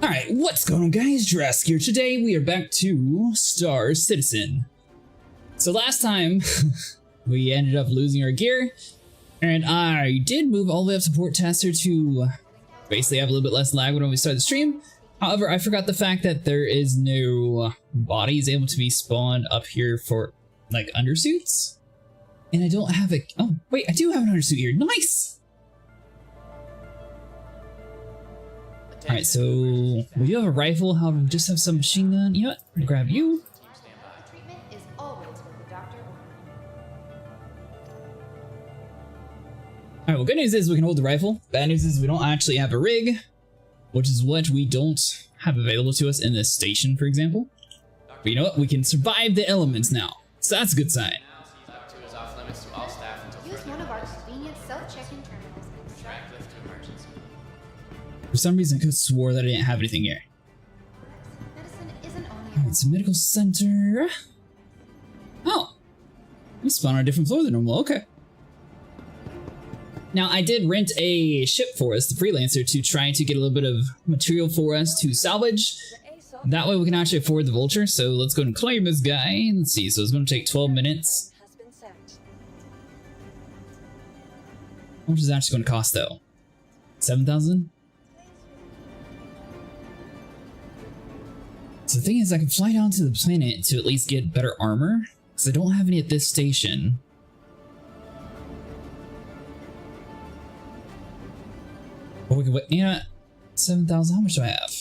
Alright, what's going on guys? Drask here. Today we are back to Star Citizen. So last time we ended up losing our gear, and I did move all the way up to port tester to basically have a little bit less lag when we started the stream. However, I forgot the fact that there is no bodies able to be spawned up here for like undersuits. And I don't have a... Oh, wait, I do have an undersuit here. Nice! Alright, so we do have a rifle, however, we just have some machine gun. You know what? I'm gonna grab you. Alright, well, good news is we can hold the rifle. Bad news is we don't actually have a rig, which is what we don't have available to us in this station, for example. But you know what? We can survive the elements now, so that's a good sign. Use one of our convenient self-check-in terminals. For some reason, I could have swore that I didn't have anything here. Medicine isn't only Alright, it's a medical center. Oh, we spawn on a different floor than normal. Okay. Now, I did rent a ship for us, the Freelancer, to try to get a little bit of material for us to salvage. That way we can actually afford the Vulture. So let's go and claim this guy. Let's see, so it's going to take 12 minutes. How much is it actually going to cost, though? 7,000? So the thing is, I can fly down to the planet to at least get better armor, because I don't have any at this station. But we can wait, you know, 7,000, how much do I have?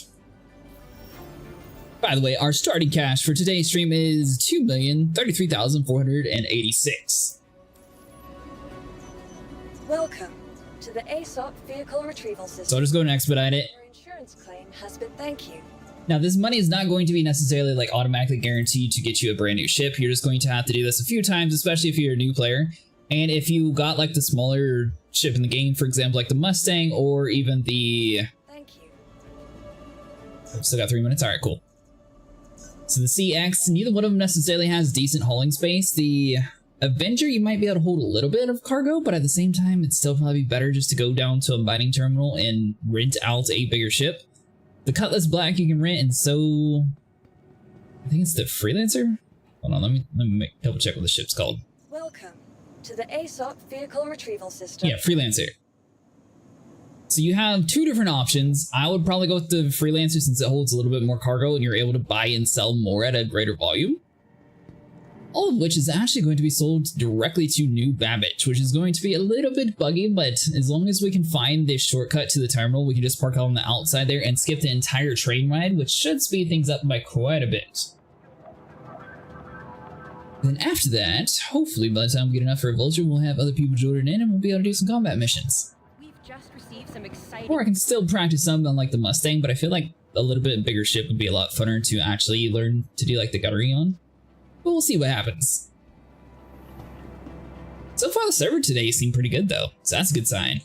By the way, our starting cash for today's stream is 2,033,486. Welcome to the ASOP vehicle retrieval system. So I'll just go and expedite it. Your insurance claim has been thank you. Now, this money is not going to be necessarily like automatically guaranteed to get you a brand new ship. You're just going to have to do this a few times, especially if you're a new player. And if you got like the smaller ship in the game, for example, like the Mustang or even the... Thank you. I've still got 3 minutes. All right, cool. So the CX, neither one of them necessarily has decent hauling space. The Avenger, you might be able to hold a little bit of cargo, but at the same time, it's still probably better just to go down to a mining terminal and rent out a bigger ship. The Cutlass Black you can rent, and so I think it's the Freelancer. Hold on, let me double check what the ship's called. Welcome to the ASOP vehicle retrieval system. Yeah, Freelancer. So you have two different options. I would probably go with the Freelancer since it holds a little bit more cargo and you're able to buy and sell more at a greater volume. All of which is actually going to be sold directly to New Babbage, which is going to be a little bit buggy, but as long as we can find this shortcut to the terminal, we can just park on the outside there and skip the entire train ride, which should speed things up by quite a bit. Then after that, hopefully by the time we get enough for a Vulture, we'll have other people joining in and we'll be able to do some combat missions. We've just received some exciting... Or I can still practice some on like the Mustang, but I feel like a little bit bigger ship would be a lot funner to actually learn to do like the gunnery on. But we'll see what happens. So far the server today seemed pretty good though, so that's a good sign.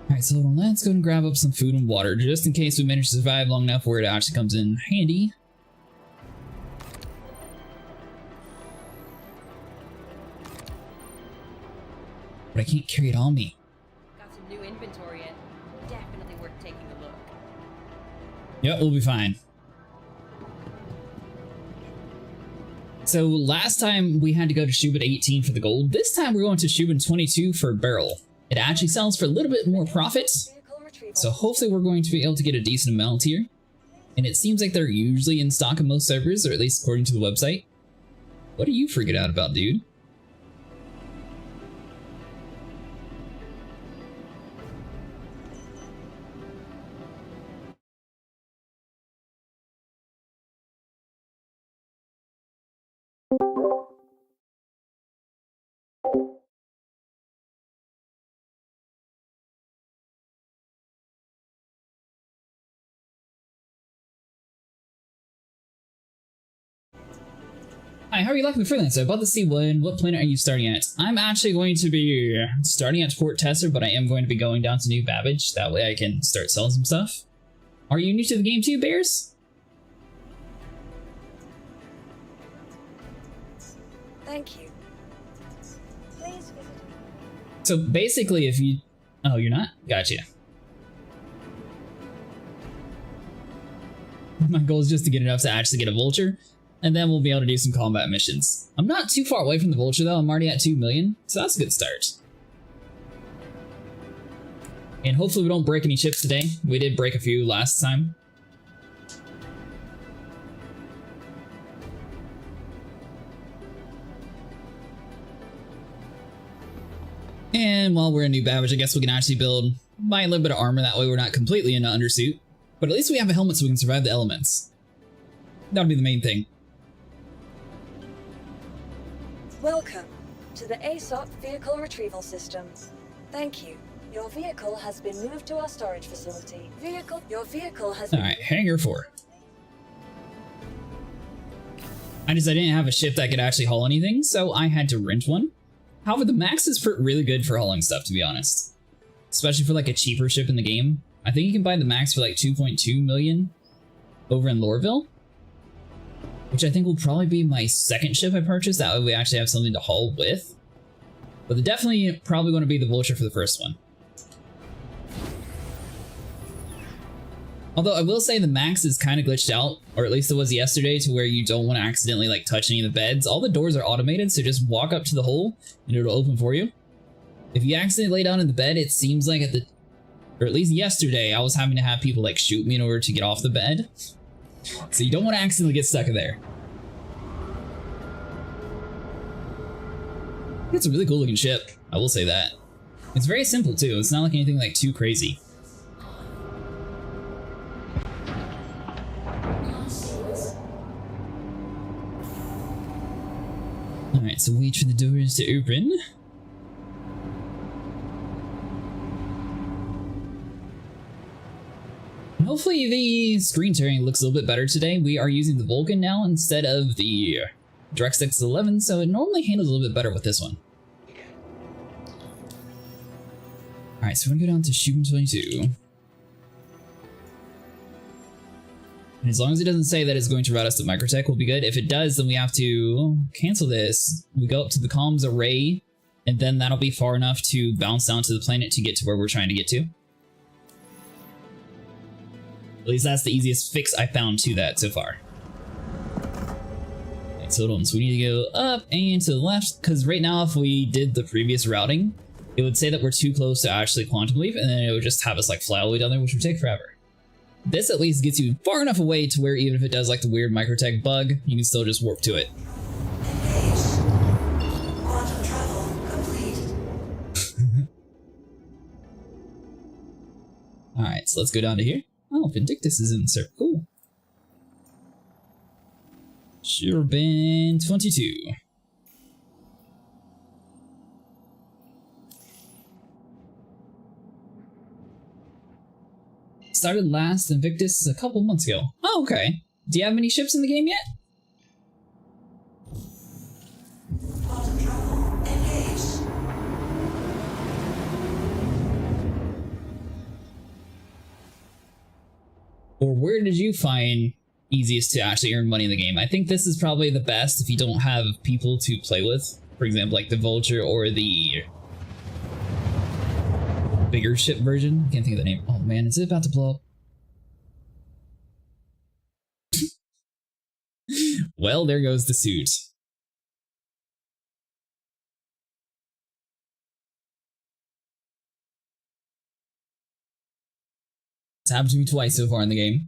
Alright, so let's go and grab up some food and water, just in case we manage to survive long enough where it actually comes in handy. But I can't carry it on me. Got some new inventory in. Definitely worth taking a look. Yep, we'll be fine. So last time we had to go to shubin 18 for the gold. This time we're going to shubin 22 for beryl. It actually sells for a little bit more profit. So hopefully we're going to be able to get a decent amount here. And it seems like they're usually in stock on most servers, or at least according to the website. What are you freaking out about, dude? Hi, how are you liking the Freelancer? About the C1, what planet are you starting at? I'm actually going to be starting at Port Tester, but I am going to be going down to New Babbage. That way I can start selling some stuff. Are you new to the game too, Bears? Thank you. Please visit. So basically, if you Oh, you're not? Gotcha. My goal is just to get enough to actually get a vulture, and then we'll be able to do some combat missions. I'm not too far away from the vulture though, I'm already at 2 million, so that's a good start. And hopefully we don't break any ships today. We did break a few last time. And while we're in New Babbage, I guess we can actually buy a little bit of armor, that way we're not completely in an undersuit. But at least we have a helmet so we can survive the elements. That'll be the main thing. Welcome to the ASOP Vehicle Retrieval Systems. Thank you. Your vehicle has been moved to our storage facility. Your vehicle has been... Alright, hangar 4. I didn't have a ship that could actually haul anything, so I had to rent one. However, the max is really good for hauling stuff, to be honest. Especially for like a cheaper ship in the game. I think you can buy the max for like 2.2 million over in Lorville. Which I think will probably be my second ship I purchased, that way we actually have something to haul with. But they're definitely probably going to be the vulture for the first one. Although I will say the max is kind of glitched out, or at least it was yesterday, to where you don't want to accidentally like touch any of the beds. All the doors are automated, so just walk up to the hole and it'll open for you. If you accidentally lay down in the bed, it seems like or at least yesterday, I was having to have people like shoot me in order to get off the bed. So you don't want to accidentally get stuck in there. It's a really cool looking ship, I will say that. It's very simple too, it's not like anything like too crazy. Alright, so wait for the doors to open. And hopefully the screen tearing looks a little bit better today. We are using the Vulcan now instead of the DirectX 11, so it normally handles a little bit better with this one. Alright, so we're gonna go down to shubin 22. And as long as it doesn't say that it's going to route us to Microtech, we'll be good. If it does, then we have to cancel this. We go up to the comms array, and then that'll be far enough to bounce down to the planet to get to where we're trying to get to. At least that's the easiest fix I found to that so far. Right, so hold on, so we need to go up and to the left, because right now if we did the previous routing, it would say that we're too close to actually Quantum Leap, and then it would just have us like fly all the way down there, which would take forever. This at least gets you far enough away to where even if it does like the weird Microtech bug, you can still just warp to it. Quantum travel complete. Alright, so let's go down to here. Oh, Vindictus is in the circle. Cool. Shubin 22. Started last Invictus a couple months ago. Oh, okay. Do you have any ships in the game yet? Quantum travel engaged. Or where did you find easiest to actually earn money in the game? I think this is probably the best if you don't have people to play with. For example, like the Vulture or the bigger ship version. I can't think of the name. Oh man, is it about to blow up? Well, there goes the suit. It's happened to me twice so far in the game.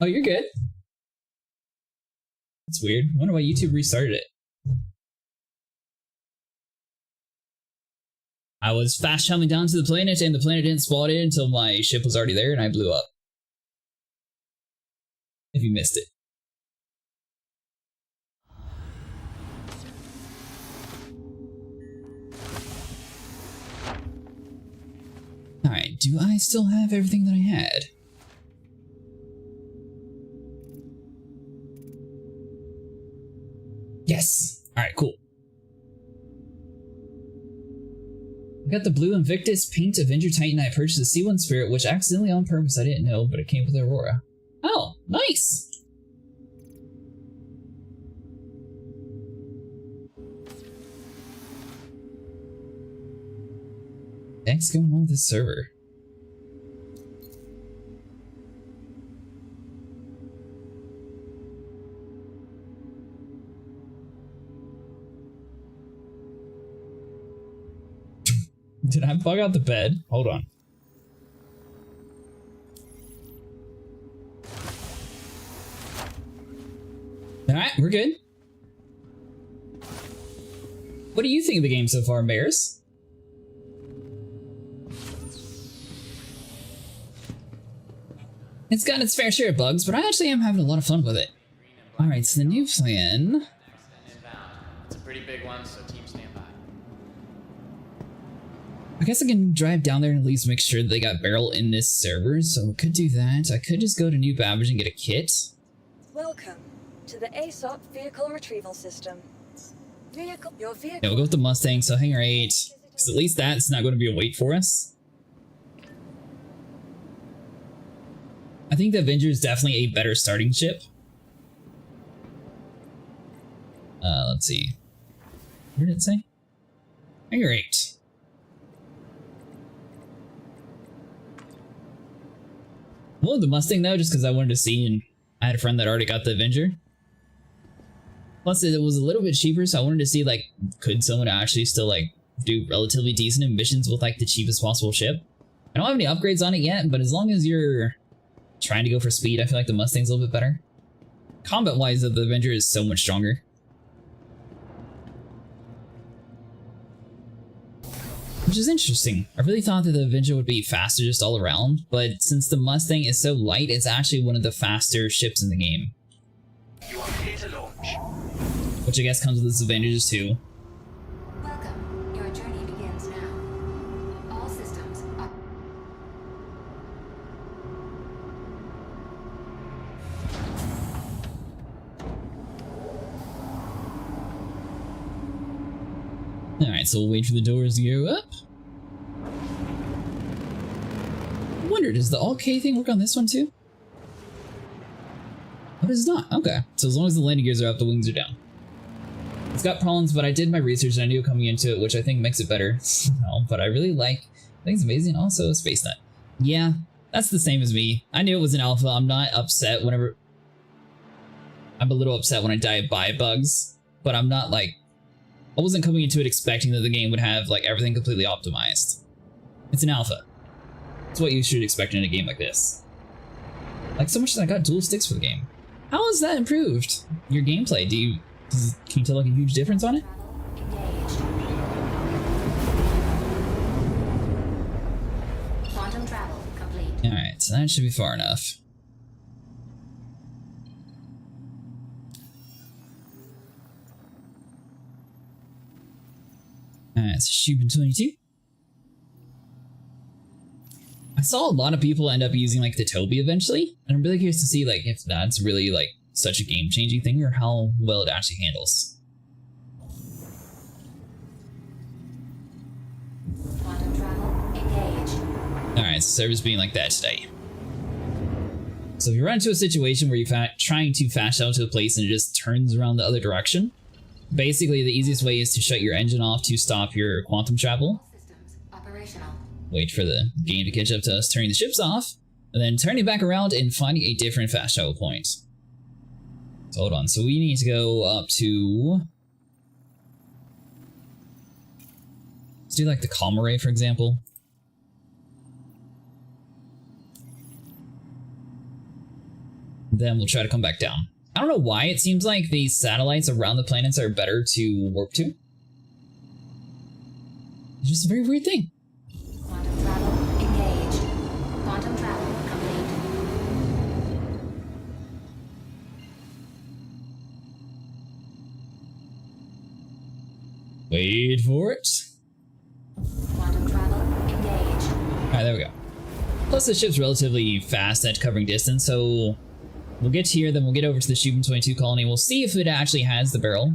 Oh, you're good. That's weird. I wonder why YouTube restarted it. I was fast traveling down to the planet and the planet didn't spawn in until my ship was already there and I blew up. If you missed it. Alright, do I still have everything that I had? Yes! Alright, cool. I got the blue Invictus Paint Avenger Titan. I purchased a C1 Spirit, which accidentally on purpose I didn't know, but it came with Aurora. Oh, nice! heck's going on with this server? Did I bug out the bed? Hold on. Alright, we're good. What do you think of the game so far, Bears? It's got its fair share of bugs, but I actually am having a lot of fun with it. Alright, so the new plan... It's a pretty big one, so team stand by. I guess I can drive down there and at least make sure that they got Beryl in this server, so I could do that. I could just go to New Babbage and get a kit. Welcome to the ASOP Vehicle Retrieval System. Your vehicle... Yeah, we'll go with the Mustang, so Hangar 8. Because at least that's not going to be a wait for us. I think the Avenger is definitely a better starting ship. Let's see. Where did it say? Hangar 8. Well, the Mustang though, just because I wanted to see, and I had a friend that already got the Avenger. Plus, it was a little bit cheaper, so I wanted to see, like, could someone actually still, like, do relatively decent missions with, like, the cheapest possible ship? I don't have any upgrades on it yet, but as long as you're trying to go for speed, I feel like the Mustang's a little bit better. Combat-wise, the Avenger is so much stronger. Which is interesting. I really thought that the Avenger would be faster just all around, but since the Mustang is so light, it's actually one of the faster ships in the game. You are clear to launch. Which I guess comes with its advantages too. Welcome. Your journey begins now. All systems up. Alright, so we'll wait for the doors to go up. I wonder, does the all-K thing work on this one too? Oh, it does not. Okay. So as long as the landing gears are up, the wings are down. It's got problems, but I did my research and I knew coming into it, which I think makes it better. But I really like, I think it's amazing. Also, Space Nut. Yeah, that's the same as me. I knew it was an alpha. I'm not upset whenever... I'm a little upset when I die by bugs, but I'm not like... I wasn't coming into it expecting that the game would have like everything completely optimized. It's an alpha. It's what you should expect in a game like this. Like so much that I got dual sticks for the game. How has that improved your gameplay? Can you tell like a huge difference on it? Engaged. Quantum travel complete. Alright, so that should be far enough. Alright, so shubin 22. I saw a lot of people end up using like the Toby eventually, and I'm really curious to see like if that's really like such a game-changing thing or how well it actually handles. Quantum travel engaged. Alright, so server's being like that today. So if you run into a situation where you're trying to fast out to a place and it just turns around the other direction, basically the easiest way is to shut your engine off to stop your quantum travel. Systems operational. Wait for the game to catch up to us turning the ships off, and then turning back around and finding a different fast travel point. So hold on, so we need to go up to... Let's do like the Comore, for example. Then we'll try to come back down. I don't know why it seems like the satellites around the planets are better to warp to. It's just a very weird thing. Quantum travel engaged. Quantum travel complete. Wait for it. Quantum travel engaged. Alright, there we go. Plus the ship's relatively fast at covering distance, so we'll get here, then we'll get over to the shubin 22 colony. We'll see if it actually has the Beryl.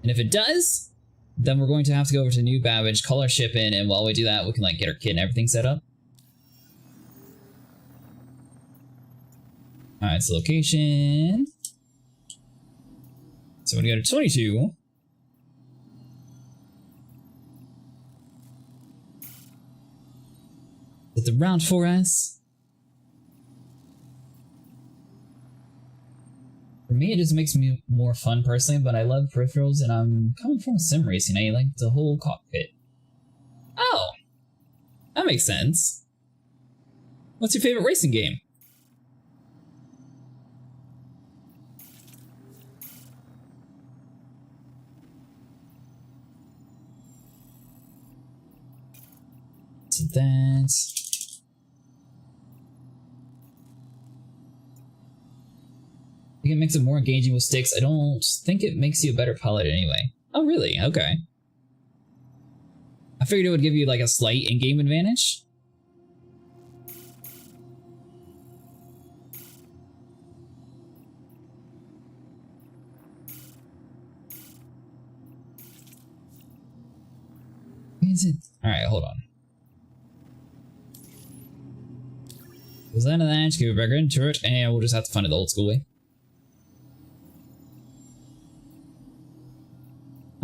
And if it does, then we're going to have to go over to New Babbage, call our ship in, and while we do that, we can like get our kit and everything set up. Alright, so location. So when we go to 22. around for us. For me, it just makes me more fun personally, but I love peripherals, and I'm coming from sim racing. I like the whole cockpit. Oh, that makes sense. What's your favorite racing game? So that. I think it makes it more engaging with sticks. I don't think it makes you a better pilot anyway. Oh, really? Okay. I figured it would give you like a slight in-game advantage. Is it? Alright, hold on. Was that an edge? Give it back into it, and we'll just have to find it the old school way.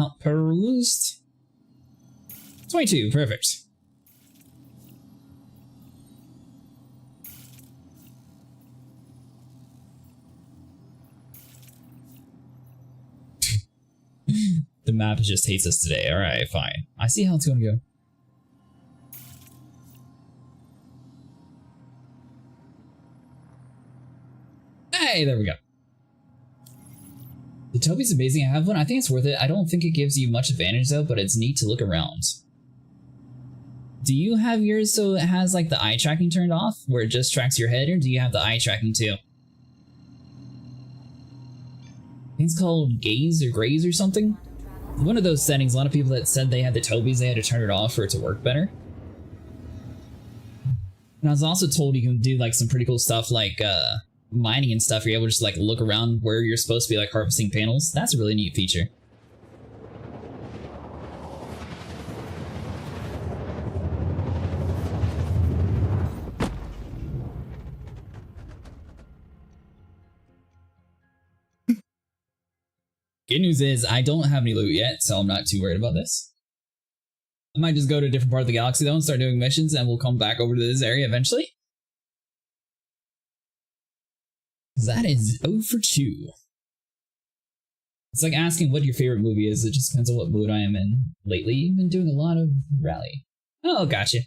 Out perused. 22, perfect. The map just hates us today. Alright, fine. I see how it's gonna go. Hey, there we go. The Toby's amazing. I have one. I think it's worth it. I don't think it gives you much advantage though, but it's neat to look around. Do you have yours so it has like the eye tracking turned off, where it just tracks your head, or do you have the eye tracking too? I think it's called gaze or graze or something. One of those settings, a lot of people that said they had the Toby's, they had to turn it off for it to work better. And I was also told you can do like some pretty cool stuff like mining and stuff. You're able to just like look around where you're supposed to be like harvesting panels. That's a really neat feature. Good news is I don't have any loot yet, so I'm not too worried about this. I might just go to a different part of the galaxy though and start doing missions, and we'll come back over to this area eventually. That is 0 for 2. It's like asking what your favorite movie is. It just depends on what mood I am in. Lately, you've been doing a lot of rally. Oh, gotcha.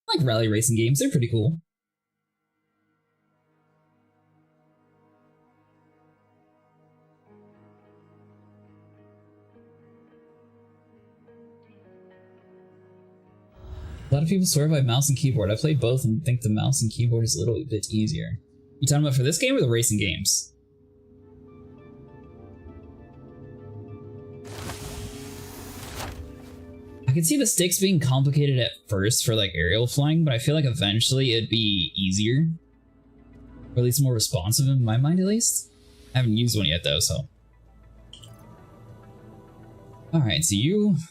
I like rally racing games. They're pretty cool. A lot of people swear by mouse and keyboard. I played both and think the mouse and keyboard is a little bit easier. You talking about for this game or the racing games? I can see the sticks being complicated at first for like aerial flying, but I feel like eventually it'd be easier. Or at least more responsive in my mind at least. I haven't used one yet though, so. Alright, so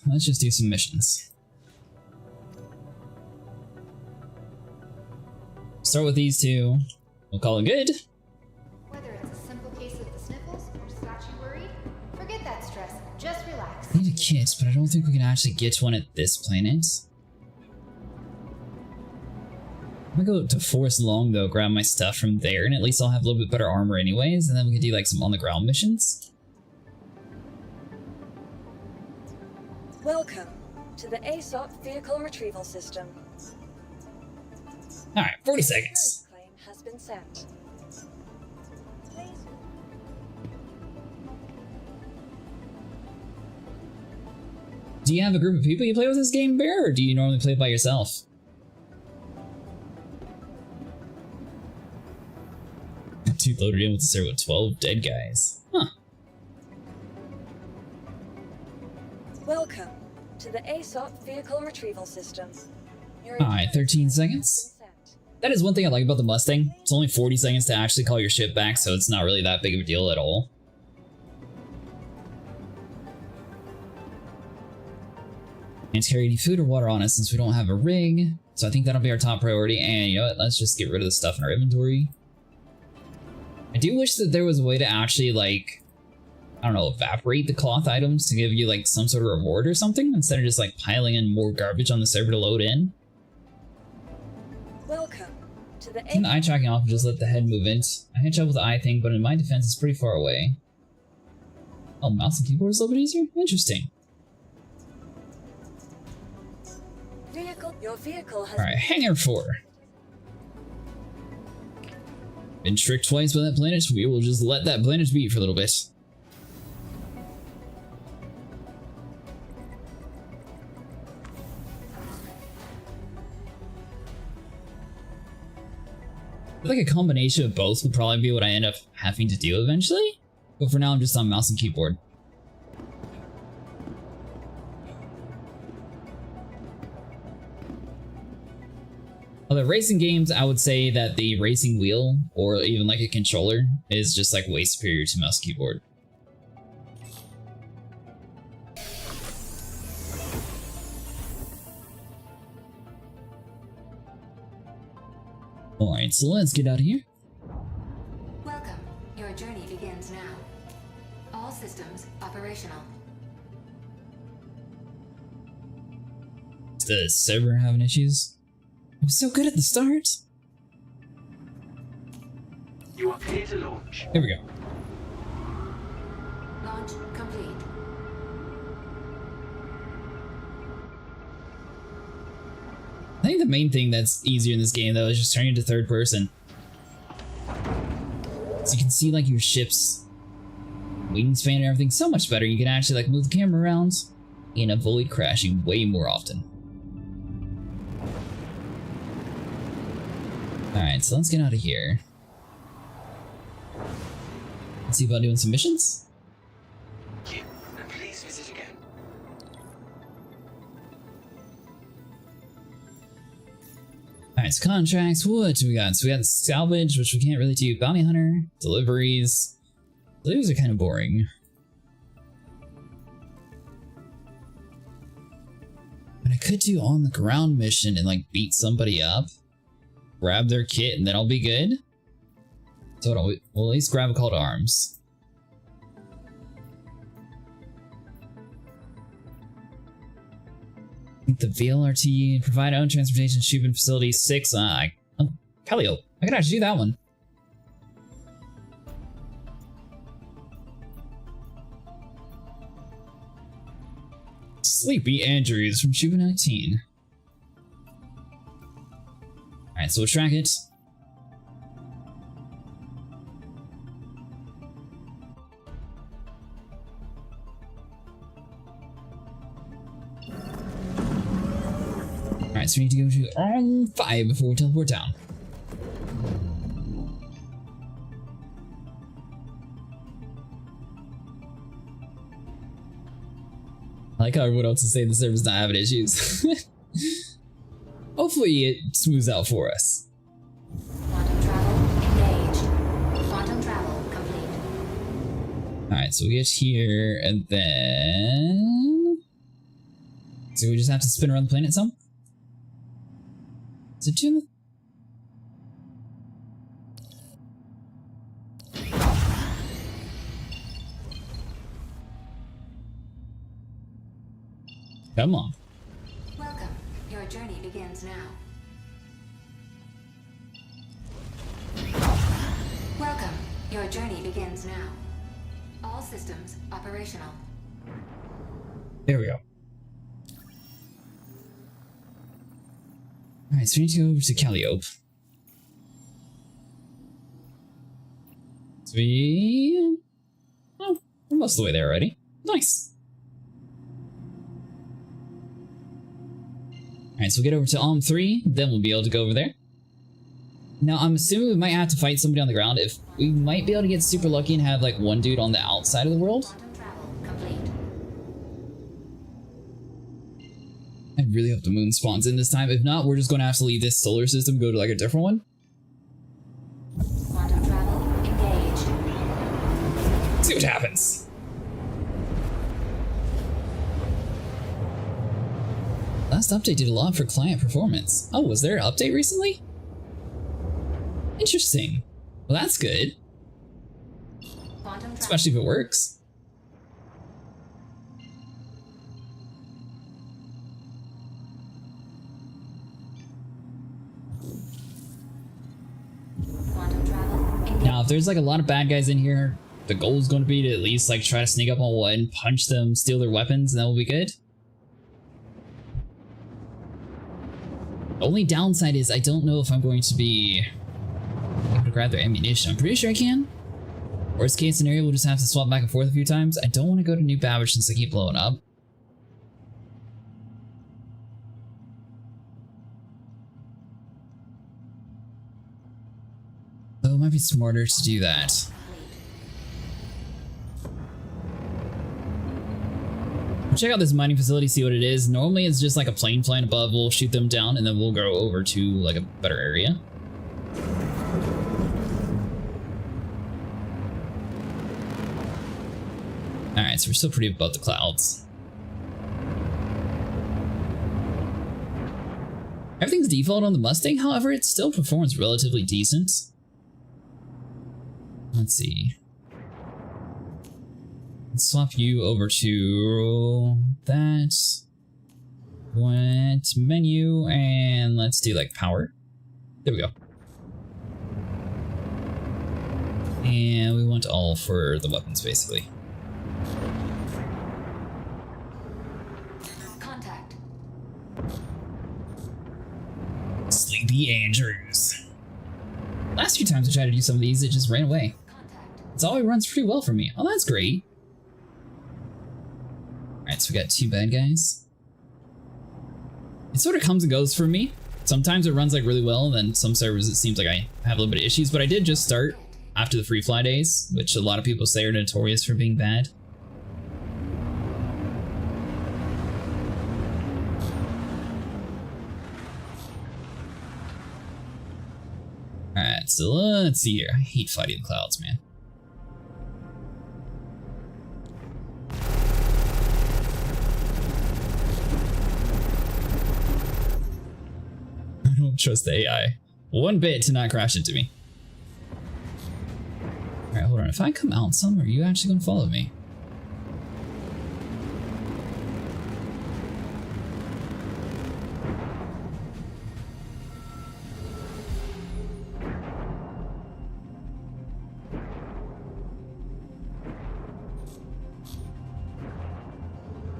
let's just do some missions. Start with these two. We'll call it good. Whether it's a simple case of the sniffles or scotchy worried, forget that stress. Just relax. I need a kit, but I don't think we can actually get one at this planet. I'm gonna go to Forest Long though, grab my stuff from there, and at least I'll have a little bit better armor anyways, and then we can do like some on the ground missions. Welcome to the ASOP Vehicle Retrieval System. Alright, 40 seconds. Claim has been sent. Please. Do you have a group of people you play with this game, Bear, or do you normally play it by yourself? Dude loaded in with the server with 12 dead guys. Huh. Welcome to the ASOP Vehicle Retrieval System. Alright, 13 seconds. That is one thing I like about the Mustang. It's only 40 seconds to actually call your ship back, so it's not really that big of a deal at all. And to carry any food or water on us since we don't have a rig. So I think that'll be our top priority. And you know what? Let's just get rid of the stuff in our inventory. I do wish that there was a way to actually, like, I don't know, evaporate the cloth items to give you like some sort of reward or something instead of just like piling in more garbage on the server to load in. Welcome to the Turn the eye tracking off and just let the head move in. I had trouble with the eye thing, but in my defense, it's pretty far away. Oh, mouse and keyboard is a little bit easier? Interesting. Your vehicle has Alright, hangar 4. Been tricked twice by that planet, we will just let that planet be for a little bit. I feel like a combination of both will probably be what I end up having to do eventually, but for now I'm just on mouse and keyboard. Other racing games, I would say that the racing wheel, or even like a controller, is just like way superior to mouse and keyboard. Alright, so let's get out of here. Welcome. Your journey begins now. All systems operational. Is the server having issues? I was so good at the start. You are clear to launch. Here we go. Launch complete. I think the main thing that's easier in this game though is just turning into third person. So you can see like your ship's wingspan and everything so much better. You can actually like move the camera around and avoid crashing way more often. Alright, so let's get out of here. Let's see about doing some missions. You, and please visit again. Alright, so contracts, what do we got? So we got salvage, which we can't really do. Bounty hunter, deliveries. Deliveries are kind of boring. But I could do on the ground mission and like beat somebody up. Grab their kit and then I'll be good. So we'll at least grab a call to arms. The VLRT, provide own transportation, shubin facility 6. Oh, Calliope. I could actually do that one. Sleepy Andrews from Shubin 19. Alright, so we'll track it. Alright, so we need to go to 5 before we teleport down. I like how everyone else is saying the server's not having issues. Hopefully it smooths out for us. Quantum travel engaged. Quantum travel complete. Alright, so we get here and then... So we just have to spin around the planet some? Is it Jim? Come on. Welcome. Your journey begins now. Welcome. Your journey begins now. All systems operational. There we go. Alright, so we need to go over to Calliope. So we... Oh, we're most of the way there already. Nice. Alright, so we'll get over to 3, then we'll be able to go over there. Now, I'm assuming we might have to fight somebody on the ground. If we might be able to get super lucky and have like one dude on the outside of the world. Quantum travel complete. I really hope the moon spawns in this time. If not, we're just going to have to leave this solar system and go to like a different one. Quantum travel engaged. See what happens. Last update did a lot for client performance. Oh, was there an update recently? Interesting. Well, that's good. Quantum travel. Especially if it works. Now, if there's like a lot of bad guys in here, the goal is going to be to at least like try to sneak up on one, punch them, steal their weapons, and that will be good. The only downside is I don't know if I'm going to be able to grab their ammunition. I'm pretty sure I can. Worst case scenario, we'll just have to swap back and forth a few times. I don't want to go to New Babbage since they keep blowing up. So it might be smarter to do that. We'll check out this mining facility, see what it is. Normally it's just like a plane flying above. We'll shoot them down and then we'll go over to like a better area. Alright, so we're still pretty above the clouds. Everything's default on the Mustang, however, it still performs relatively decent. Let's see. Let's swap you over to that. Went menu, and let's do like power. There we go. And we want all for the weapons, basically. Contact. Sleepy Andrews. Last few times I tried to do some of these, it just ran away. Contact. It's always runs pretty well for me. Oh, that's great. Alright, so we got 2 bad guys. It sort of comes and goes for me. Sometimes it runs like really well, and then some servers it seems like I have a little bit of issues, but I did just start after the free fly days, which a lot of people say are notorious for being bad. Alright, so let's see here. I hate fighting the clouds, man. I don't trust the AI one bit to not crash into me. Alright, hold on. If I come out somewhere, are you actually gonna follow me?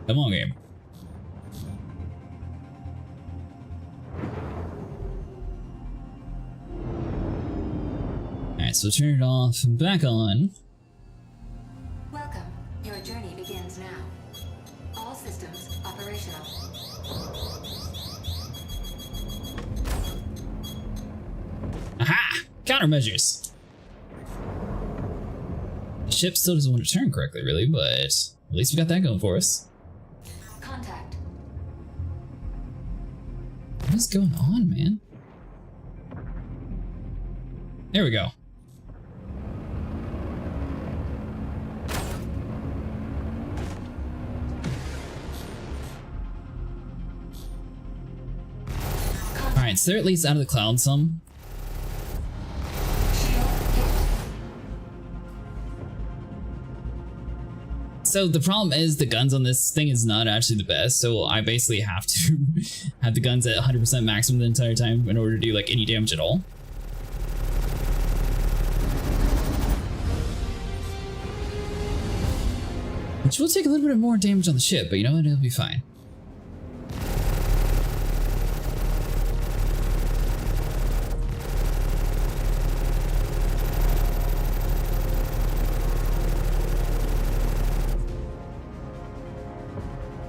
Come on, game. Alright, so turn it off and back on. Welcome. Your journey begins now. All systems operational. Aha! Countermeasures! The ship still doesn't want to turn correctly, really, but at least we got that going for us. Contact. What is going on, man? There we go. Alright, so they're at least out of the cloud some. So the problem is the guns on this thing is not actually the best, so I basically have to have the guns at 100% maximum the entire time in order to do like any damage at all. Which will take a little bit more damage on the ship, but you know what, it'll be fine.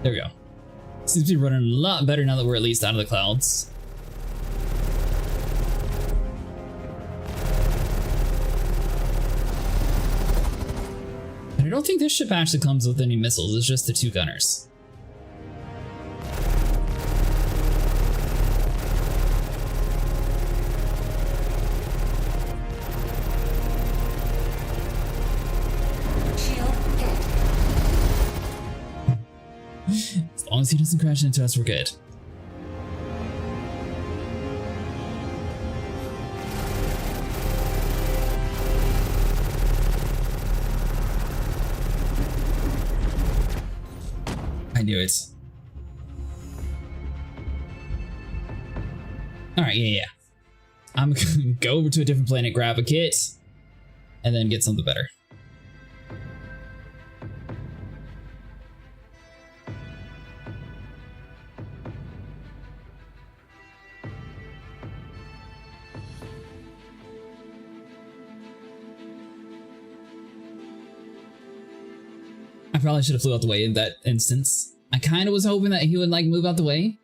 There we go. Seems to be running a lot better now that we're at least out of the clouds. And I don't think this ship actually comes with any missiles, it's just the 2 gunners. Shield hit. As long as he doesn't crash into us, we're good. I knew it. Alright, yeah. I'm gonna go over to a different planet, grab a kit, and then get something better. I probably should have flew out the way in that instance. I kind of was hoping that he would like move out the way,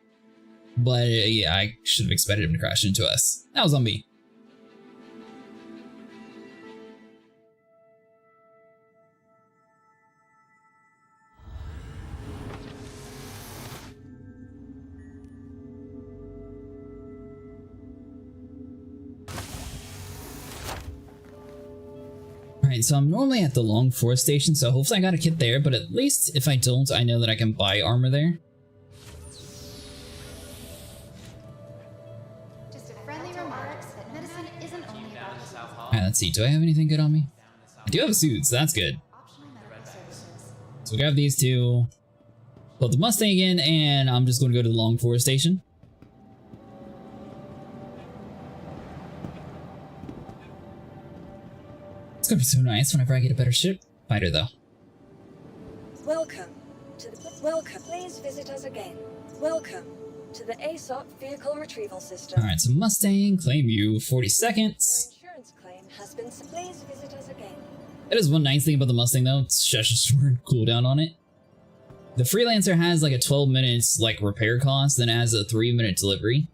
but yeah, I should have expected him to crash into us. That was on me. Alright, so I'm normally at the Long Forest station, so hopefully I got a kit there, but at least if I don't, I know that I can buy armor there. Just a friendly remark that medicine isn't only about Alright, let's see. Do I have anything good on me? I do have a suit, so that's good. optional medical services. So we'll grab these two, pull the Mustang again, and I'm just going to go to the Long Forest station. It's gonna be so nice whenever I get a better ship fighter, though. Welcome to the welcome. Please visit us again. Welcome to the ASOP vehicle retrieval system. Alright, so Mustang, claim you, 40 Your seconds. insurance claim has been. Please visit us again. That is one nice thing about the Mustang, though. It's just a short cooldown on it. The Freelancer has like a 12 minutes like repair cost, then has a 3-minute delivery.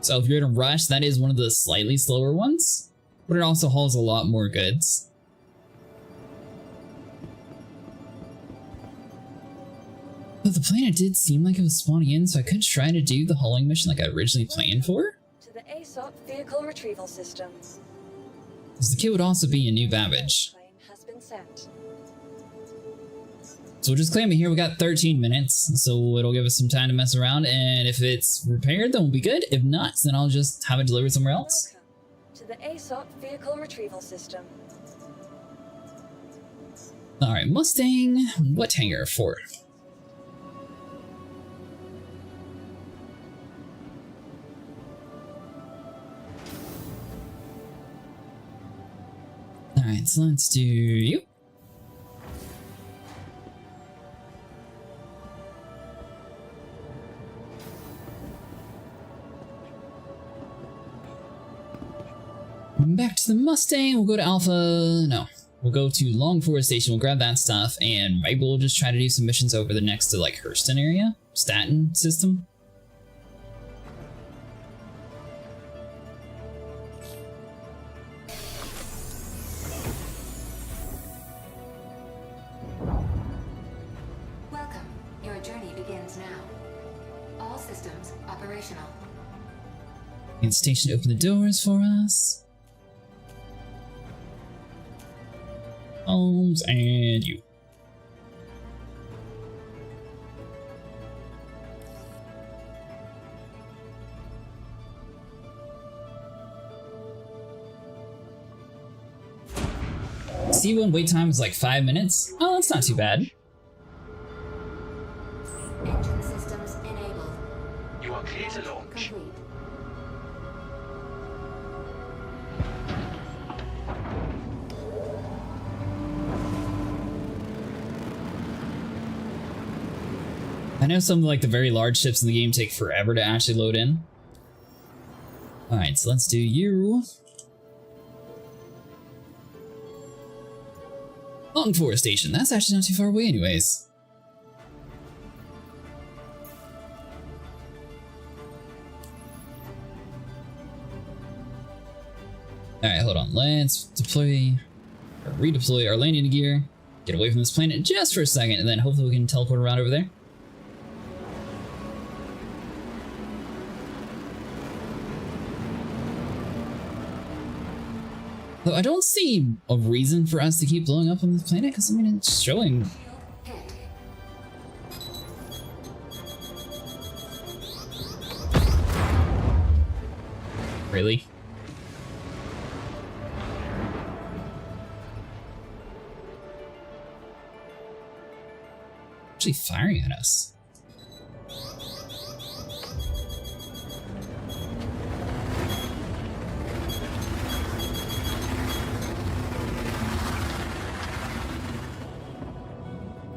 So if you're in a rush, that is one of the slightly slower ones. But it also hauls a lot more goods. But the planet did seem like it was spawning in, so I could try to do the hauling mission like I originally planned for. To the ASOP vehicle retrieval systems. Because the kit would also be a new Babbage. Claim has been sent. So we'll just claim it here. We got 13 minutes, so it'll give us some time to mess around. And if it's repaired, then we'll be good. If not, then I'll just have it delivered somewhere else. Welcome to the ASOP vehicle retrieval system. Alright, Mustang. What hangar for? Alright, so let's do you. Back to the Mustang. We'll go to Alpha. No, we'll go to Long Forest Station. We'll grab that stuff, and maybe we'll just try to do some missions over the next to like Hurston area, Staten system. Welcome. Your journey begins now. All systems operational. Need the station to open the doors for us. Holmes and you. C1 wait time is like 5 minutes. Oh, that's not too bad. Engine systems enabled. You are clear to launch. Complete. I know some of like the very large ships in the game take forever to actually load in. Alright, so let's do you. Long Forest Station. That's actually not too far away anyways. Alright, hold on. Let's deploy or redeploy our landing gear. Get away from this planet just for a second, and then hopefully we can teleport around over there. Though I don't see a reason for us to keep blowing up on this planet, because I mean it's showing. Hit. Really? Actually firing at us.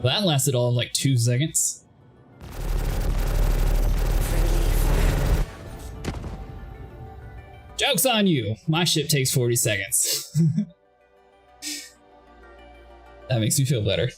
Well, that lasted all of like 2 seconds. Joke's on you! My ship takes 40 seconds. That makes me feel better.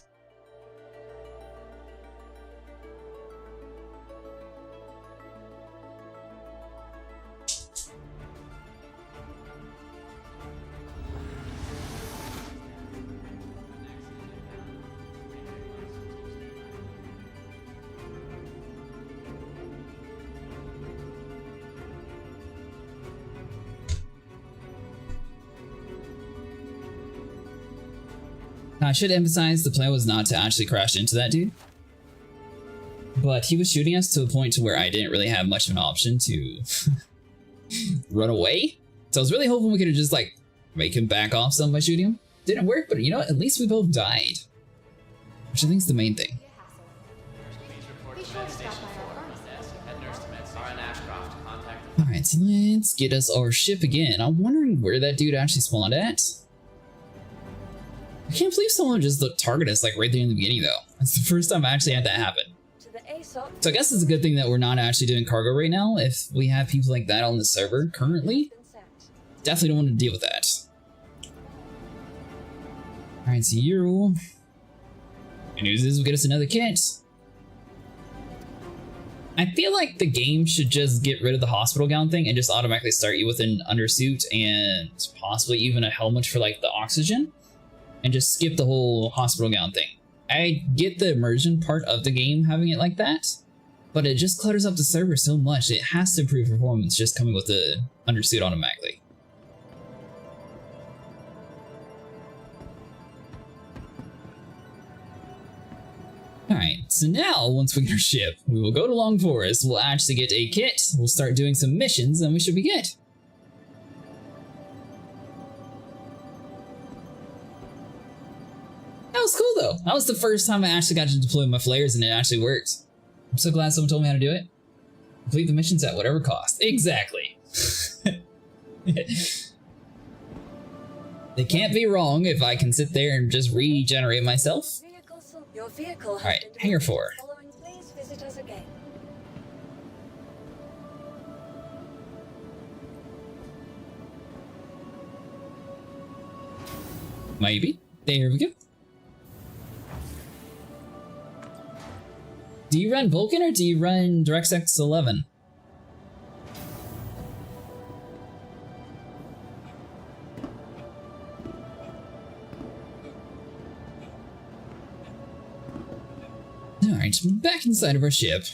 Now, I should emphasize the plan was not to actually crash into that dude. But he was shooting us to a point to where I didn't really have much of an option to run away. So I was really hoping we could have just like make him back off some by shooting him. Didn't work, but you know what? At least we both died. Which I think is the main thing. Please report to Med Station 4 on the desk. Head nurse to Med Station. Ashcroft, contact. Alright, so let's get us our ship again. I'm wondering where that dude actually spawned at. I can't believe someone would just target us like right there in the beginning though. That's the first time I actually had that happen. So I guess it's a good thing that we're not actually doing cargo right now. If we have people like that on the server currently, definitely don't want to deal with that. Alright, so you. Good news is we get us another kit. I feel like the game should just get rid of the hospital gown thing and just automatically start you with an undersuit and possibly even a helmet for like the oxygen. And just skip the whole hospital gown thing. I get the immersion part of the game having it like that, but it just clutters up the server so much. It has to improve performance just coming with the undersuit automatically. Alright, so now once we get our ship, we will go to Long Forest, we'll actually get a kit, we'll start doing some missions, and we should be good. That was cool though. That was the first time I actually got to deploy my flares and it actually worked. I'm so glad someone told me how to do it. Complete the missions at whatever cost. Exactly. They can't be wrong if I can sit there and just regenerate myself. Alright, hangar 4. Please visit us again. Maybe. There we go. Do you run Vulcan or do you run DirectX 11? Alright, back inside of our ship.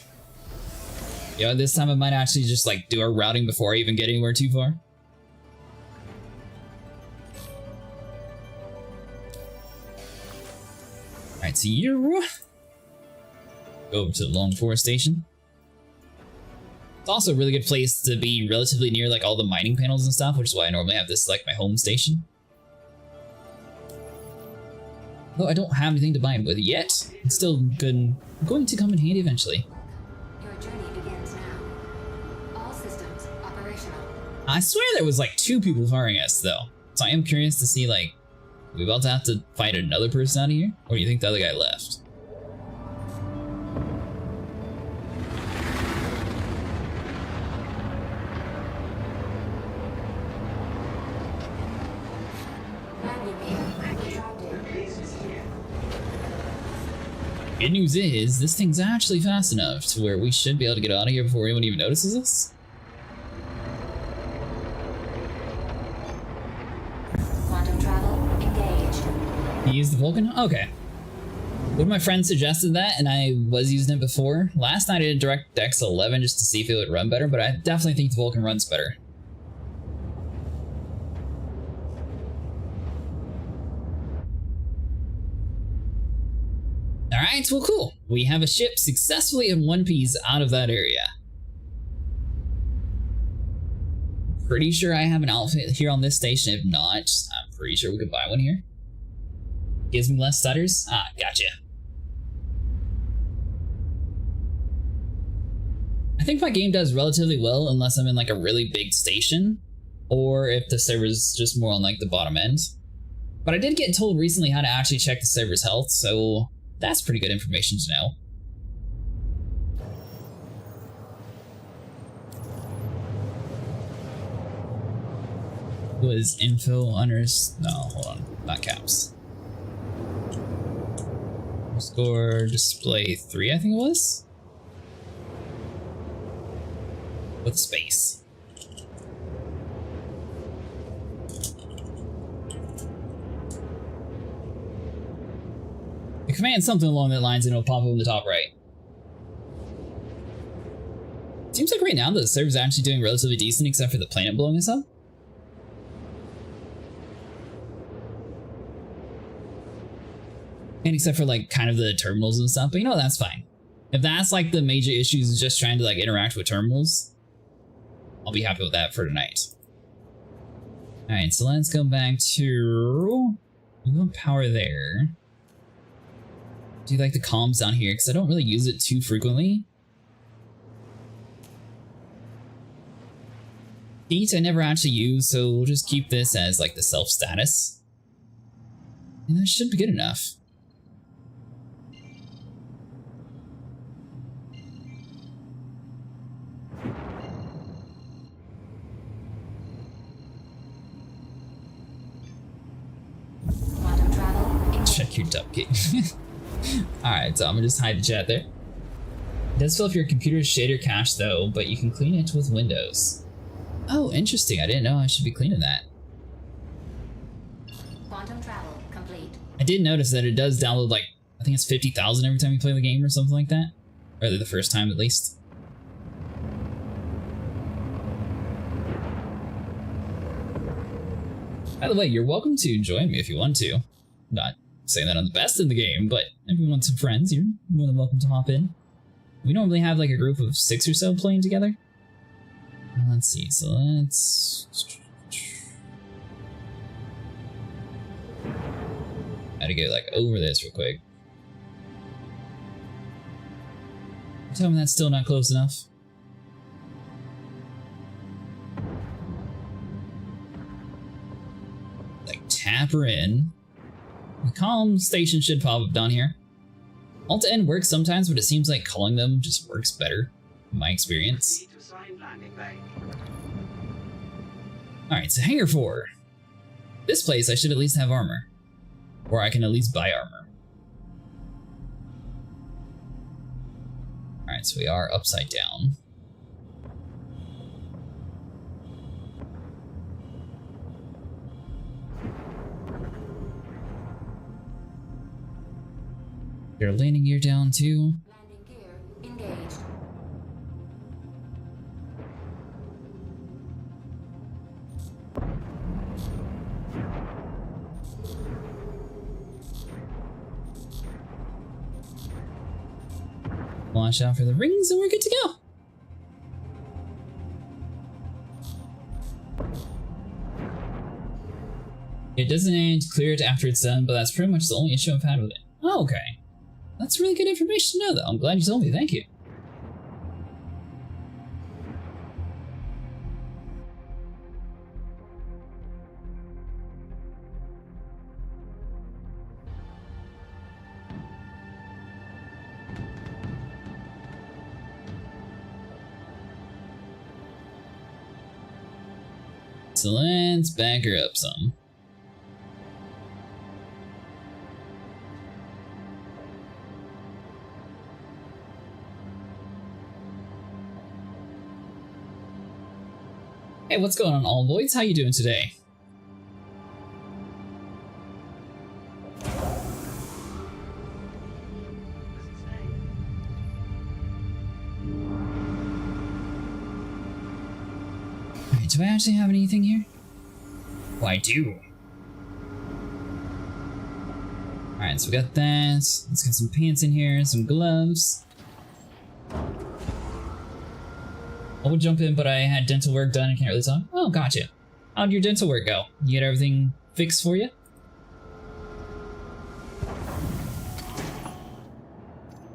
Yeah, this time I might actually just like do our routing before I even get anywhere too far. Alright, so you go over to the Long Forest Station. It's also a really good place to be relatively near like all the mining panels and stuff, which is why I normally have this like my home station. Though I don't have anything to buy with it yet, it's still good, going to come in handy eventually. Your journey begins now. All systems operational. I swear there was like 2 people firing us though, so I am curious to see like, are we about to have to fight another person out of here? Or do you think the other guy left? Good news is, this thing's actually fast enough to where we should be able to get out of here before anyone even notices us. Quantum travel engaged. You used the Vulcan? Okay. One of my friends suggested that, and I was using it before. Last night I did DirectX 11 just to see if it would run better, but I definitely think the Vulcan runs better. Alright, well cool. We have a ship successfully in one piece out of that area. Pretty sure I have an outfit here on this station. If not, I'm pretty sure we could buy one here. Gives me less stutters? Ah, gotcha. I think my game does relatively well unless I'm in like a really big station, or if the server's just more on like the bottom end. But I did get told recently how to actually check the server's health, so That's pretty good information to know. Was info honors? No, hold on, not caps. Score display 3, I think it was? With space. The command something along that lines and it'll pop up in the top right. Seems like right now the server's actually doing relatively decent except for the planet blowing us up. And except for like kind of the terminals and stuff, but you know, that's fine. If that's like the major issues is just trying to like interact with terminals, I'll be happy with that for tonight. Alright, so let's go back to... we want power there. Do you like the comms down here? Because I don't really use it too frequently. Heat I never actually use, so we'll just keep this as like the self status. And that should be good enough. Quantum travel. Check your duplicate. Alright, so I'm gonna just hide the chat there. It does fill up your computer's shader cache though, but you can clean it with Windows. Oh, interesting. I didn't know I should be cleaning that. Quantum travel complete. I did notice that it does download like, I think it's 50,000 every time you play the game or something like that. Or the first time at least. By the way, you're welcome to join me if you want to. Not saying that I'm the best in the game, but if you want some friends, you're more than welcome to hop in. We normally have like a group of 6 or so playing together. Let's see, so let's... Gotta go like over this real quick. Tell me that's still not close enough. Like tap her in. The comm station should pop up down here. Alt-N works sometimes, but it seems like calling them just works better, in my experience. Alright, so Hangar 4. This place I should at least have armor. Or I can at least buy armor. Alright, so we are upside down. Your landing gear down too. Landing gear engaged. Watch out for the rings and we're good to go. It doesn't end, clear it after it's done, but that's pretty much the only issue I've had with it. Oh, okay. That's really good information to know, though. I'm glad you told me. Thank you. So let's back her up some. Hey, what's going on, all voids? How you doing today? Alright, do I actually have anything here? Oh, I do. Alright, so we got that. Let's get some pants in here, some gloves. I would jump in, but I had dental work done and can't really talk. Oh, gotcha. How'd your dental work go? You get everything fixed for you?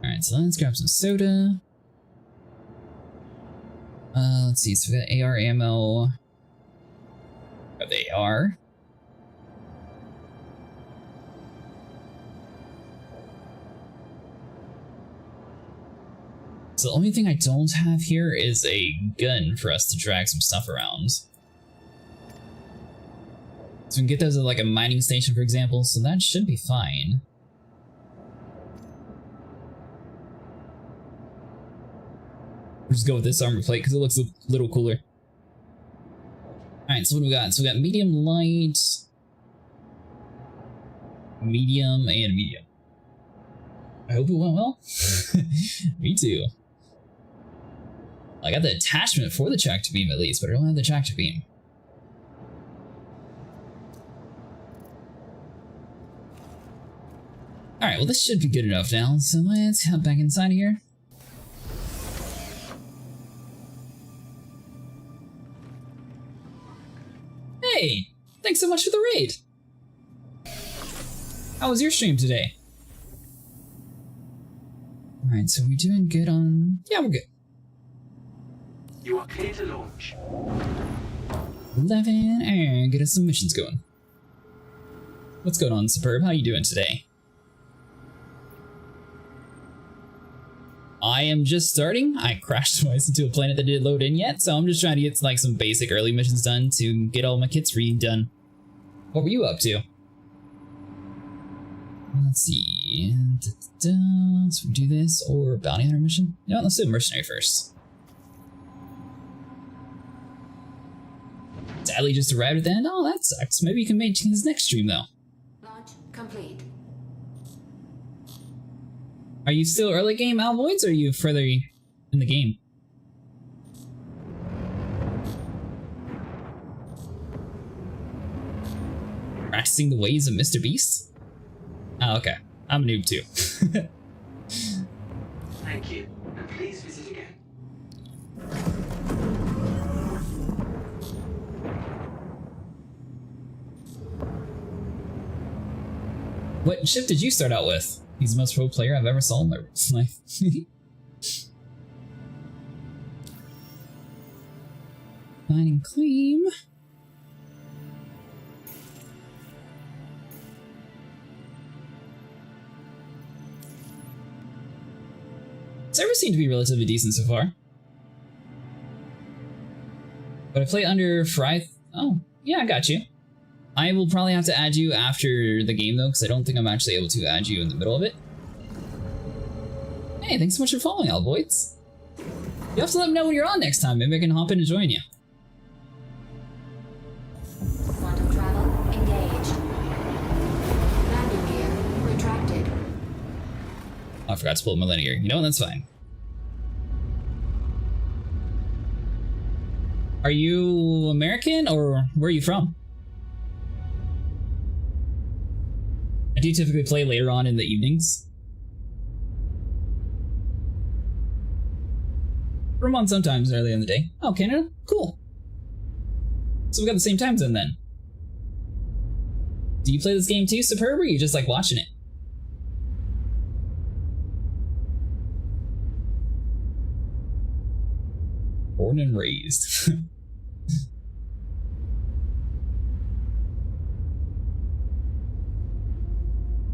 Alright, so let's grab some soda. Let's see, so we got AR ammo. Grab the AR. So the only thing I don't have here is a gun for us to drag some stuff around. So we can get those at like a mining station, for example, so that should be fine. We'll just go with this armor plate because it looks a little cooler. Alright, so what do we got? So we got medium, light, medium, and medium. I hope it went well. Me too. I got the attachment for the tractor beam at least, but I don't have the tractor beam. Alright, well this should be good enough now, so let's hop back inside here. Hey! Thanks so much for the raid! How was your stream today? Alright, so we're doing good on... Yeah, we're good. You are clear to launch. 11, and get us some missions going. What's going on, Superb? How you doing today? I am just starting. I crashed twice into a planet that didn't load in yet, so I'm just trying to get like some basic early missions done to get all my kits redone. What were you up to? Let's see. So we do this or bounty hunter mission? You know what, let's do a mercenary first. Sadly just arrived at the end. Oh, that sucks. Maybe you can make his next stream though. Launch complete. Are you still early game Alvoids or are you further in the game? Practicing the ways of Mr. Beast? Oh, okay. I'm a noob too. Thank you, and please visit again. What ship did you start out with? He's the most pro player I've ever saw in my life. Fine and claim. Servers seem to be relatively decent so far. But I play under Fry. Oh, yeah, I got you. I will probably have to add you after the game though, because I don't think I'm actually able to add you in the middle of it. Hey, thanks so much for following, Alvoids. You have to let me know when you're on next time. Maybe I can hop in and join you. Quantum travel engaged. Landing gear retracted. Oh, I forgot to pull my linear. You know what? That's fine. Are you American or where are you from? I do typically play later on in the evenings. Vermont sometimes early in the day. Oh, Canada? Cool. So we got the same time zone then. Do you play this game too, Superb, or are you just like watching it? Born and raised.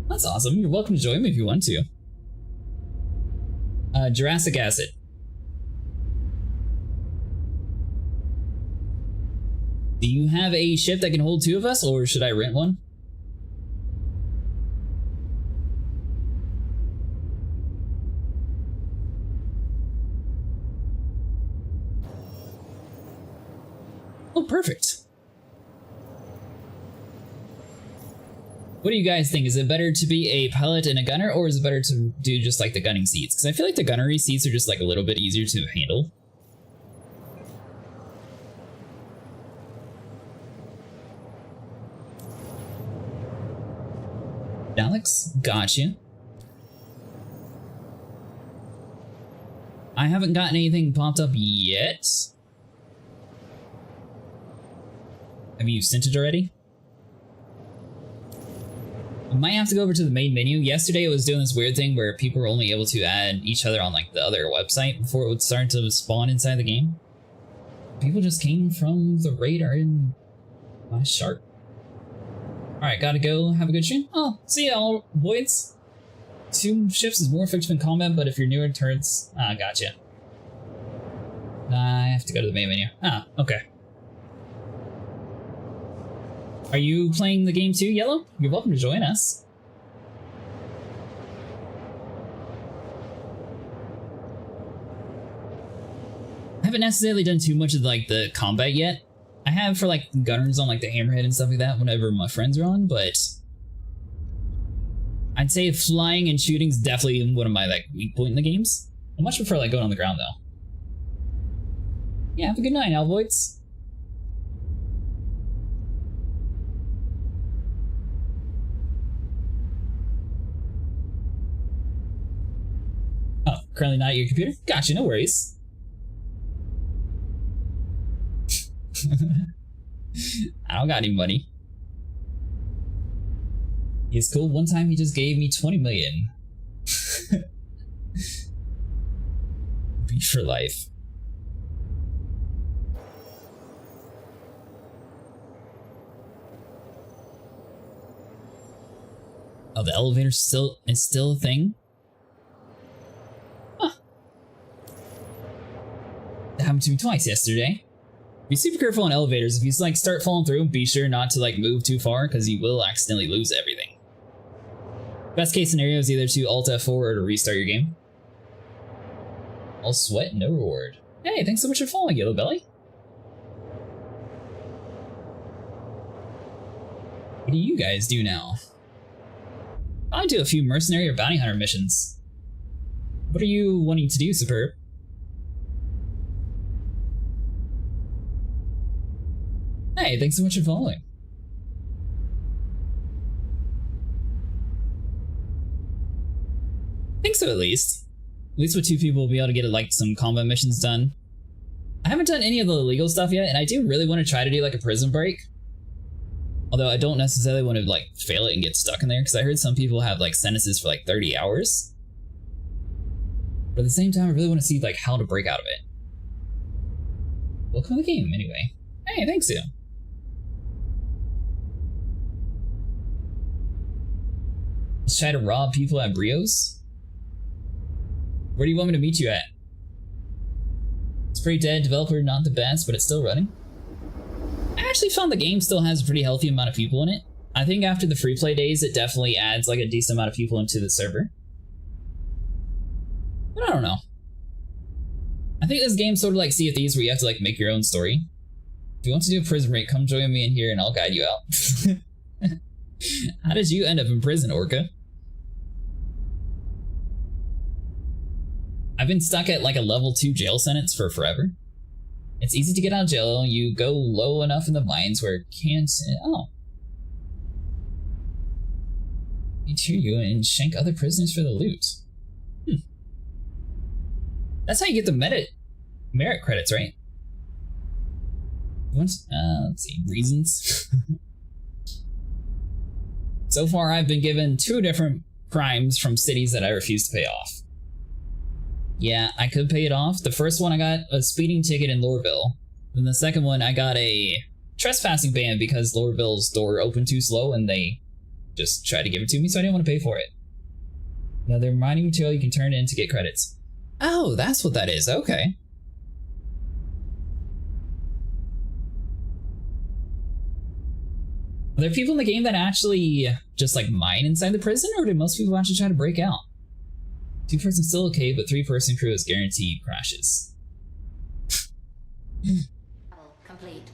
That's awesome. You're welcome to join me if you want to. Jurassic Acid. Do you have a ship that can hold two of us, or should I rent one? Oh, perfect. What do you guys think? Is it better to be a pilot and a gunner, or is it better to do just like the gunning seats? Because I feel like the gunnery seats are just like a little bit easier to handle. Alex, gotcha. I haven't gotten anything popped up yet. Have you sent it already? I might have to go over to the main menu. Yesterday it was doing this weird thing where people were only able to add each other on like the other website before it would start to spawn inside the game. People just came from the radar in my shark. Alright, gotta go. Have a good stream. Oh, see y'all, boys. 2 ships is more effective in combat, but if you're newer turrets... Ah, gotcha. I have to go to the main menu. Ah, okay. Are you playing the game too, Yellow? You're welcome to join us. I haven't necessarily done too much of like the combat yet. I have for like gunners on like the hammerhead and stuff like that whenever my friends are on, but I'd say flying and shooting is definitely one of my like weak point in the games. I much prefer like going on the ground though. Yeah, have a good night, Alvoids. Oh, currently not at your computer? Gotcha, no worries. I don't got any money. He's cool. One time he just gave me 20 million. Beach for life. Oh, the elevator is still a thing? Huh. That happened to me twice yesterday. Be super careful on elevators. If you like start falling through, be sure not to like move too far because you will accidentally lose everything. Best case scenario is either to Alt F4 or to restart your game. All sweat, no reward. Hey, thanks so much for following, Yellow Belly. What do you guys do now? I do a few mercenary or bounty hunter missions. What are you wanting to do, Superb? Hey, thanks so much for following. I think so, at least. At least with 2 people, we'll be able to get like some combat missions done. I haven't done any of the illegal stuff yet, and I do really want to try to do like a prison break. Although I don't necessarily want to like fail it and get stuck in there, because I heard some people have like sentences for like 30 hours. But at the same time, I really want to see like how to break out of it. Welcome to the game, anyway. Hey, thanks, Sue. Let's try to rob people at Brios. Where do you want me to meet you at? It's pretty dead, developer not the best, but it's still running. I actually found the game still has a pretty healthy amount of people in it. I think after the free play days, it definitely adds like a decent amount of people into the server. But I don't know. I think this game's sort of like Sea of Thieves where you have to like make your own story. If you want to do a prison break, come join me in here and I'll guide you out. How did you end up in prison, Orca? I've been stuck at like a level 2 jail sentence for forever. It's easy to get out of jail. You go low enough in the mines where it can't... Oh. They tear you and shank other prisoners for the loot. That's how you get the merit credits, right? Let's see. Reasons. So far, I've been given 2 different crimes from cities that I refuse to pay off. Yeah, I could pay it off. The first one I got a speeding ticket in Lorville. Then the second one I got a trespassing ban because Lorville's door opened too slow and they just tried to give it to me, so I didn't want to pay for it. Now they're mining material you can turn in to get credits. Oh, that's what that is. Okay. Are there people in the game that actually just like mine inside the prison, or do most people actually try to break out? 2-person still okay, but 3-person crew is guaranteed crashes. Complete.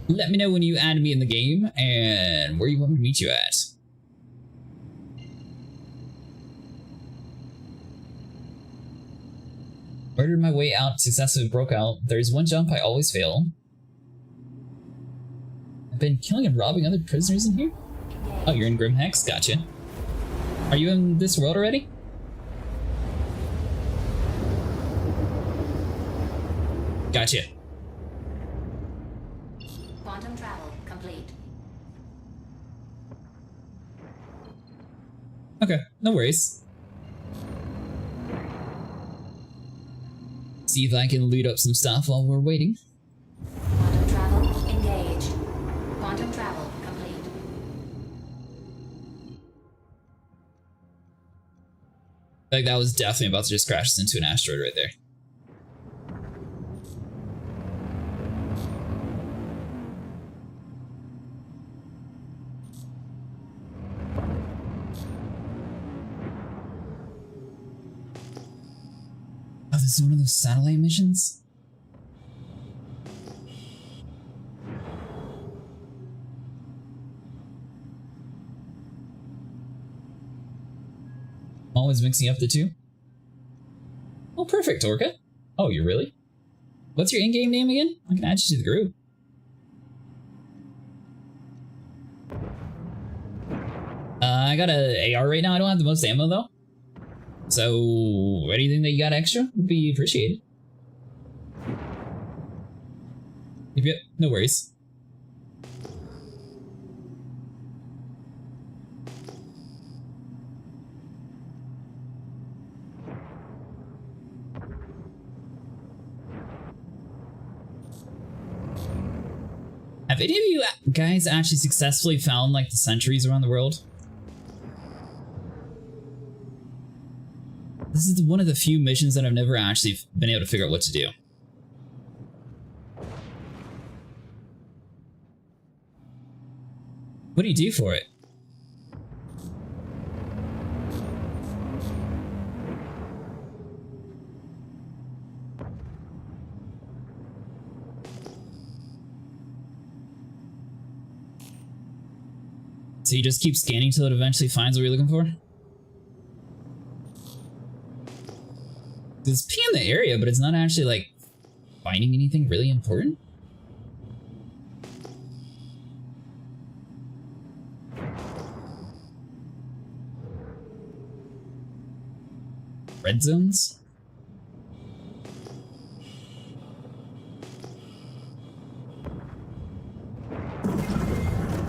Let me know when you add me in the game and where you want me to meet you at. Murdered my way out, successfully broke out. There's one jump I always fail. I've been killing and robbing other prisoners in here? Oh, you're in Grim Hex? Gotcha. Are you in this world already? Gotcha. Quantum travel complete. Okay, no worries. See if I can loot up some stuff while we're waiting. Quantum travel Like that was definitely about to just crash us into an asteroid right there. Oh, this is one of those satellite missions? Always mixing up the two. Oh, perfect, Orca. Oh, you're really? What's your in-game name again? I can add you to the group. I got a AR right now. I don't have the most ammo though. So anything that you got extra would be appreciated. Yep, no worries. Have any of you guys actually successfully found like the sentries around the world? This is one of the few missions that I've never actually been able to figure out what to do. What do you do for it? So you just keep scanning till it eventually finds what you're looking for? There's P in the area, but it's not actually like finding anything really important. Red zones?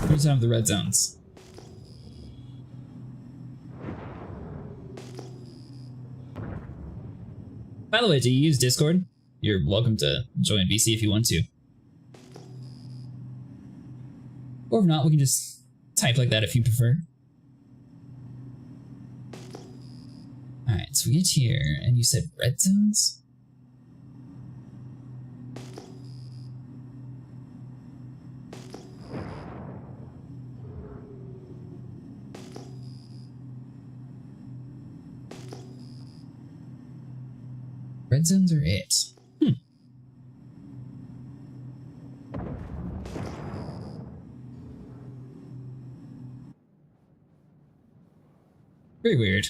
Here's some of the red zones. By the way, do you use Discord? You're welcome to join VC if you want to. Or if not, we can just type like that if you prefer. Alright, so we get here, and you said red zones? Red zones are it. Very weird.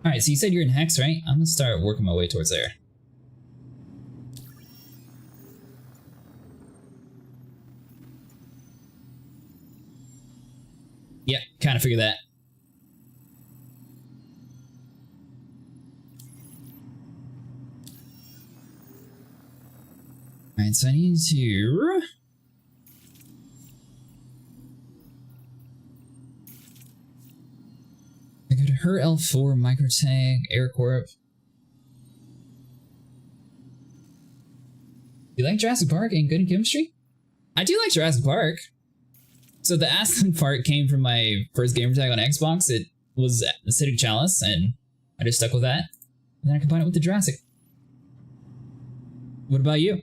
Alright, so you said you're in Hex, right? I'm gonna start working my way towards there. Yeah, kind of figured that. Alright, so I need to... I go to her L4, Microtech, AirCorp. You like Jurassic Park and Good in Chemistry? I do like Jurassic Park. So the Aslan part came from my first gamer tag on Xbox. It was Acidic Chalice, and I just stuck with that. And then I combined it with the Jurassic. What about you?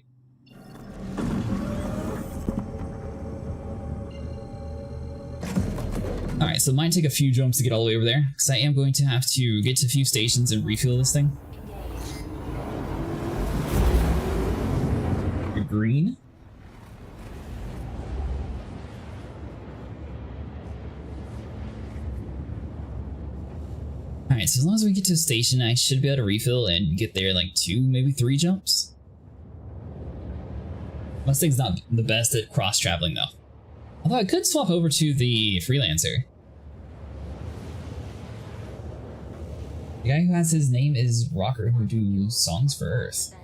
Alright, so it might take a few jumps to get all the way over there, because I am going to have to get to a few stations and refuel this thing. You're green? Alright, so as long as we get to a station, I should be able to refill and get there in like 2, maybe 3 jumps. Mustang's not the best at cross-traveling though. Although I could swap over to the Freelancer. The guy who has his name is Rocker, who do songs for Earth.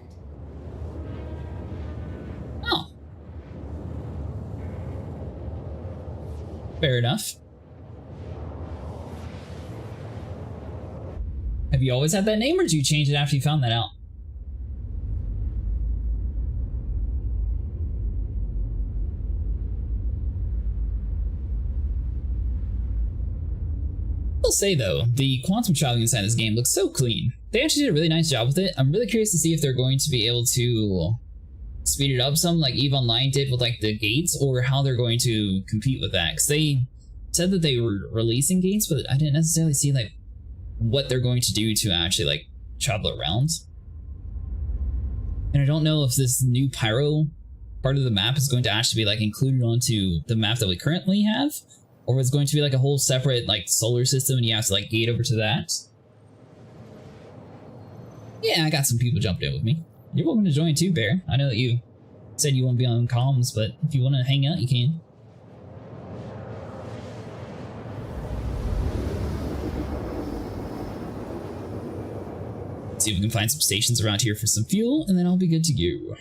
Oh. Fair enough. Have you always had that name, or did you change it after you found that out? We'll say though, the quantum traveling inside this game looks so clean. They actually did a really nice job with it. I'm really curious to see if they're going to be able to speed it up some like EVE Online did with like the gates, or how they're going to compete with that. Because they said that they were releasing gates, but I didn't necessarily see like what they're going to do to actually like travel around. And I don't know if this new pyro part of the map is going to actually be like included onto the map that we currently have, or it's going to be like a whole separate like solar system and you have to like gate over to that. Yeah, I got some people jumping in with me. You're welcome to join too, Bear. I know that you said you won't be on comms, but if you want to hang out, you can. Let's see if we can find some stations around here for some fuel, and then I'll be good to go.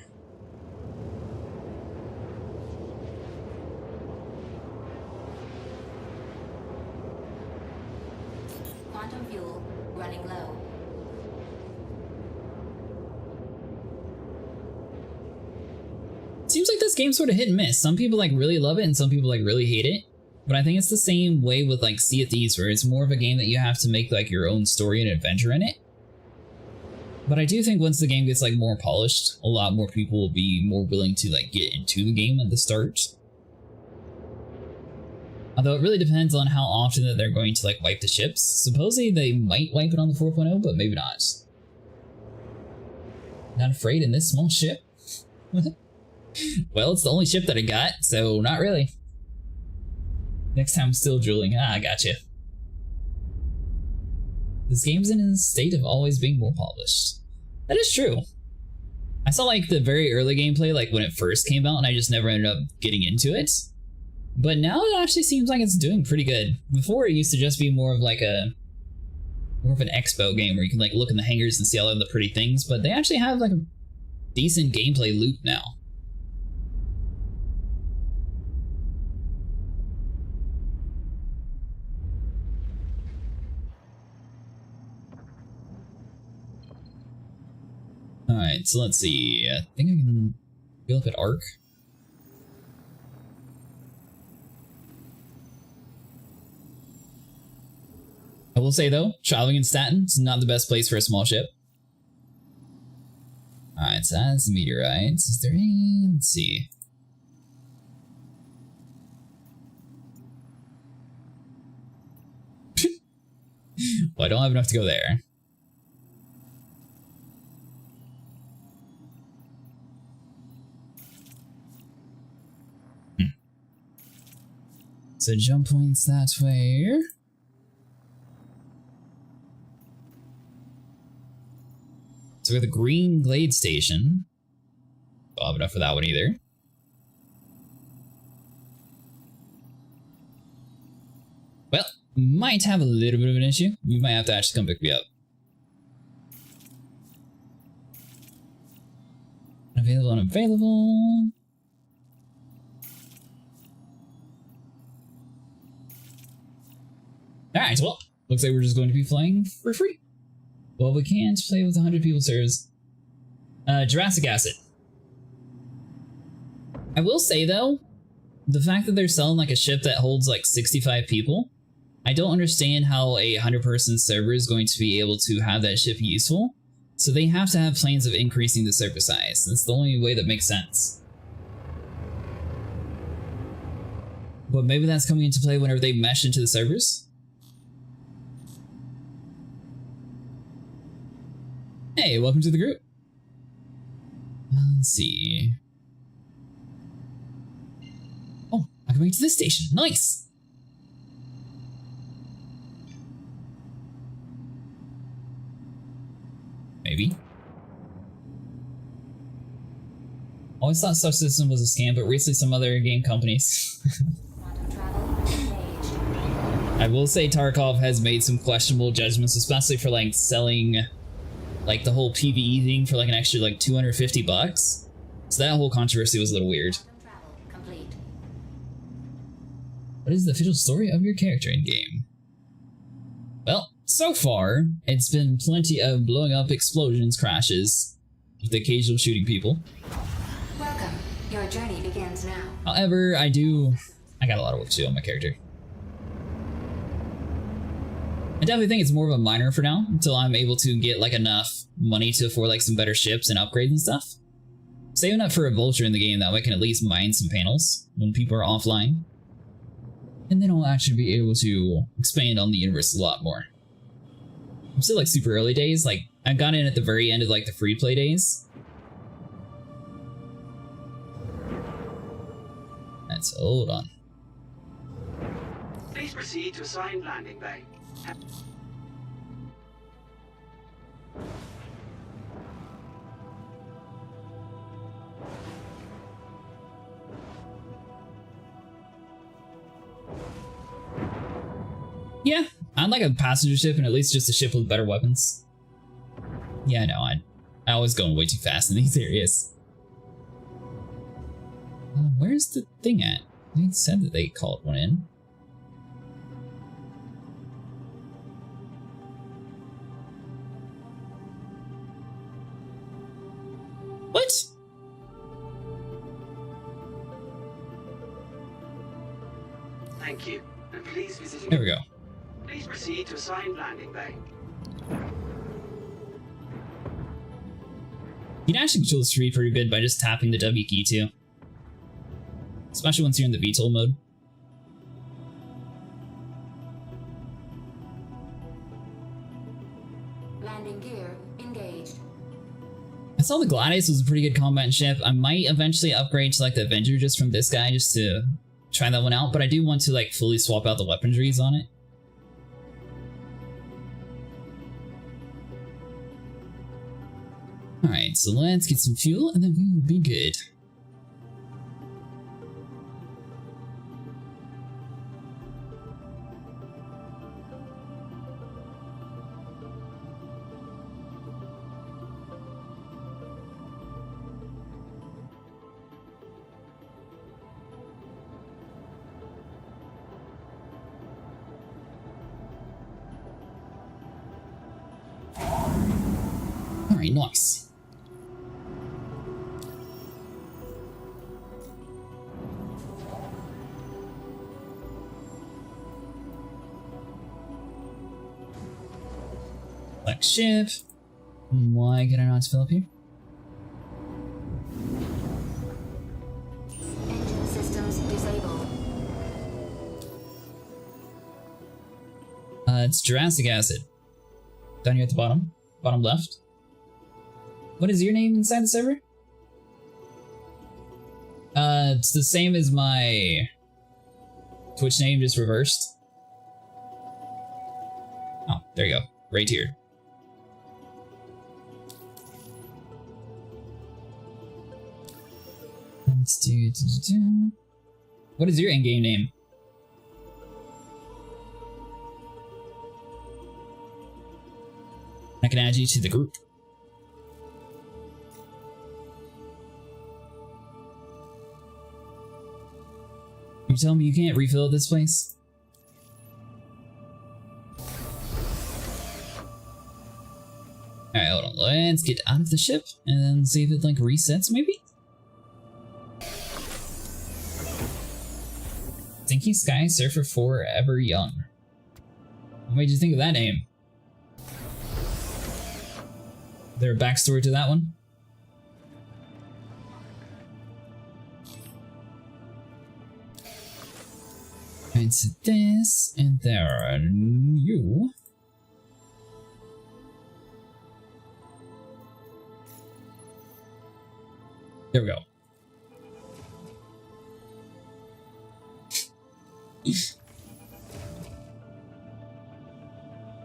Quantum fuel running low. Seems like this game's sort of hit and miss. Some people like really love it and some people like really hate it. But I think it's the same way with like Sea of Thieves, where it's more of a game that you have to make like your own story and adventure in it. But I do think once the game gets like more polished, a lot more people will be more willing to like get into the game at the start. Although it really depends on how often that they're going to like wipe the ships. Supposedly they might wipe it on the 4.0, but maybe not. Not afraid in this small ship? Well, it's the only ship that I got, so not really. Next time I'm still drooling. Ah, I gotcha. This game's in a state of always being more polished. That is true. I saw like the very early gameplay like when it first came out and I just never ended up getting into it. But now it actually seems like it's doing pretty good. Before it used to just be more of like an expo game where you can like look in the hangars and see all of the pretty things, but they actually have like a decent gameplay loop now. Alright, so let's see. I think I can go up at Arc. I will say though, traveling in Staten is not the best place for a small ship. Alright, so that's meteorites. Is there any? Let's see. Well, I don't have enough to go there. So jump points that way. So we have the Green Glade Station. Don't have enough for that one either. Well, might have a little bit of an issue. You might have to actually come pick me up. Available, unavailable. Alright, well, looks like we're just going to be flying for free. Well, we can't play with 100 people, sirs. Jurassic Acid. I will say, though, the fact that they're selling like a ship that holds like 65 people, I don't understand how a 100-person server is going to be able to have that ship useful. So they have to have plans of increasing the server size. That's the only way that makes sense. But maybe that's coming into play whenever they mesh into the servers. Hey, welcome to the group. Let's see. Oh, I can make it to this station. Nice! Maybe. Always thought Star Citizen was a scam, but recently some other game companies. Quantum travel engaged. I will say Tarkov has made some questionable judgments, especially for like selling like the whole PvE thing for like an extra like $250. So that whole controversy was a little weird. Quantum travel complete. What is the official story of your character in game? Well, so far, it's been plenty of blowing up, explosions, crashes, with the occasional shooting people. Welcome. Your journey begins now. However, I got a lot of work to do on my character. definitely think it's more of a minor for now, until I'm able to get like enough money to afford like some better ships and upgrades and stuff. Saving up for a vulture in the game, that way I can at least mine some panels when people are offline. And then I'll actually be able to expand on the universe a lot more. I'm still like super early days, like I got in at the very end of like the free play days. Let's hold on. Please proceed to assigned landing bay. Yeah, I'd like a passenger ship and at least just a ship with better weapons. Yeah, no, I always going way too fast in these areas. Where's the thing at? They said that they called one in. What? Thank you. And please visit. There we go. Please proceed to assigned landing bay. You can actually control the speed pretty good by just tapping the W key too. Especially once you're in the VTOL mode. Landing gear engaged. I saw the Gladius was a pretty good combat ship. I might eventually upgrade to like the Avenger just from this guy just to try that one out, but I do want to like fully swap out the weaponries on it. Alright, so let's get some fuel and then we will be good. Alright, nice. Select ship. Why can I not fill up here? Engine systems disabled. It's Jurassic acid. Down here at the bottom. Bottom left. What is your name inside the server? It's the same as my Twitch name, just reversed. Oh, there you go. Right here. Let's do. What is your in-game name? I can add you to the group. You telling me you can't refill at this place? Alright, hold on. Let's get out of the ship and then see if it like resets maybe? Stinky Sky Surfer Forever Young. What made you think of that name? Is there a backstory to that one? And so this, and there are you. There we go.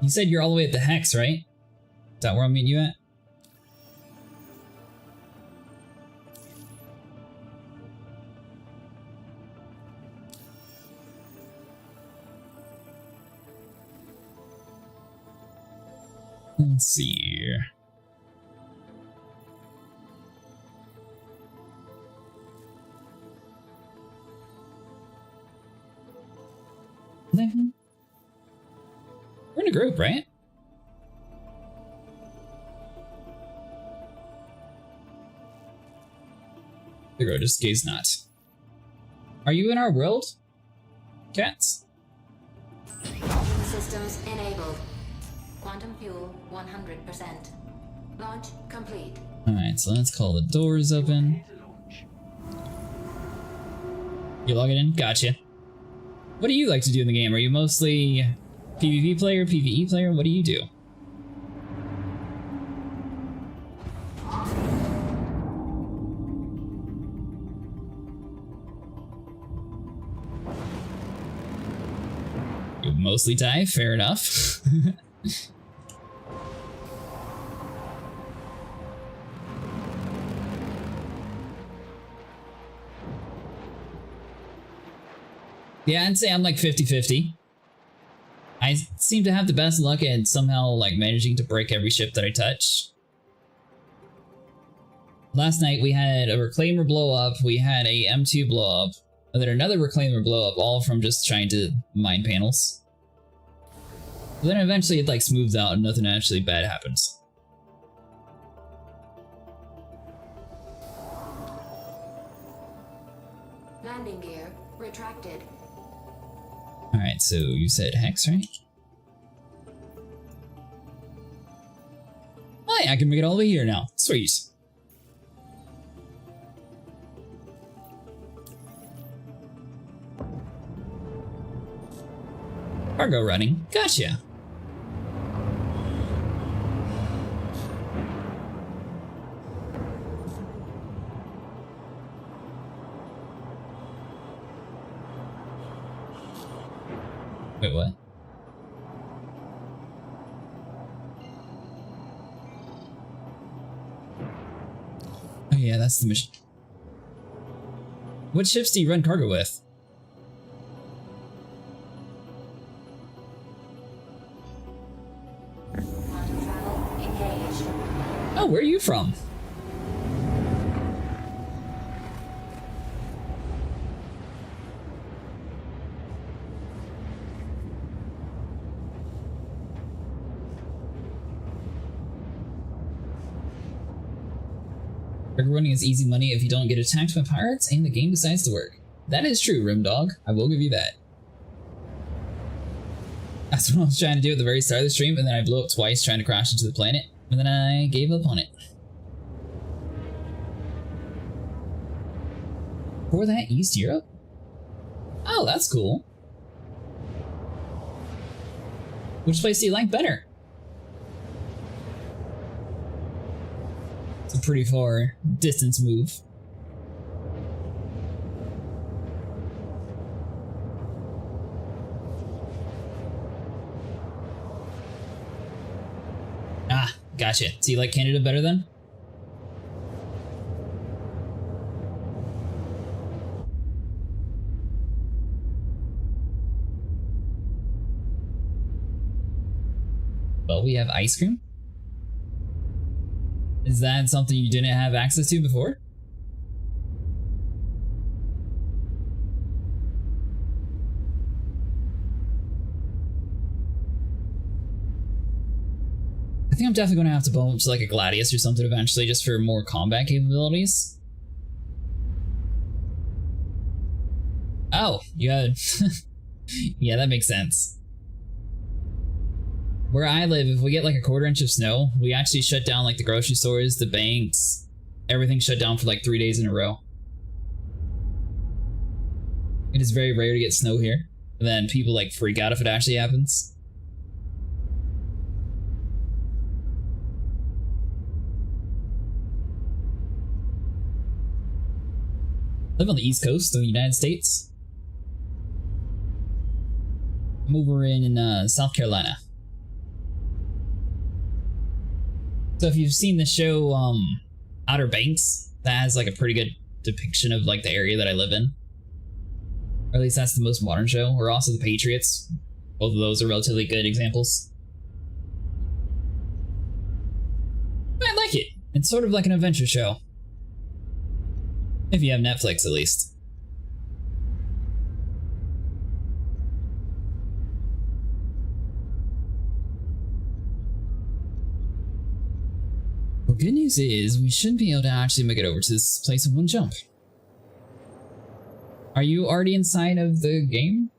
You said you're all the way at the Hex, right? Is that where I'm meeting you at? Let's see. We're in a group, right? There we go, just gaze not. Are you in our world? Cats? Engine systems enabled. Quantum fuel 100%. Launch complete. Alright, so let's call the doors open. Clear to launch. You log it in? Gotcha. What do you like to do in the game? Are you mostly PvP player, PvE player? What do you do? You mostly die? Fair enough. Yeah, I'd say I'm like 50-50. I seem to have the best luck at somehow like managing to break every ship that I touch. Last night we had a reclaimer blow up, we had a M2 blow up, and then another reclaimer blow up, all from just trying to mine panels. But then eventually it like smooths out and nothing actually bad happens. Landing gear retracted. Alright, so you said Hex, right? Oh yeah, I can make it all the way here now. Sweet. Cargo running. Gotcha. Wait, what? Oh yeah, that's the mission. What ships do you run cargo with? Quantum travel engaged. Oh, where are you from? Cargo running is easy money if you don't get attacked by pirates and the game decides to work. That is true, Rimdog. I will give you that. That's what I was trying to do at the very start of the stream, and then I blew up twice trying to crash into the planet, and then I gave up on it. For that, East Europe? Oh, that's cool. Which place do you like better? It's a pretty far distance move. Ah, gotcha. So you like Canada better then? Well, we have ice cream. Is that something you didn't have access to before? I think I'm definitely going to have to bump to like a Gladius or something eventually just for more combat capabilities. Oh, you had... yeah, that makes sense. Where I live, if we get like a quarter-inch of snow, we actually shut down like the grocery stores, the banks, everything shut down for like 3 days in a row. It is very rare to get snow here. And then people like freak out if it actually happens. I live on the East Coast of the United States. I'm over in South Carolina. So if you've seen the show Outer Banks, that has like a pretty good depiction of like the area that I live in. Or at least that's the most modern show. Or also The Patriots. Both of those are relatively good examples. I like it. It's sort of like an adventure show. If you have Netflix, at least. Well, good news is we should be able to actually make it over to this place in one jump. Are you already inside of the game?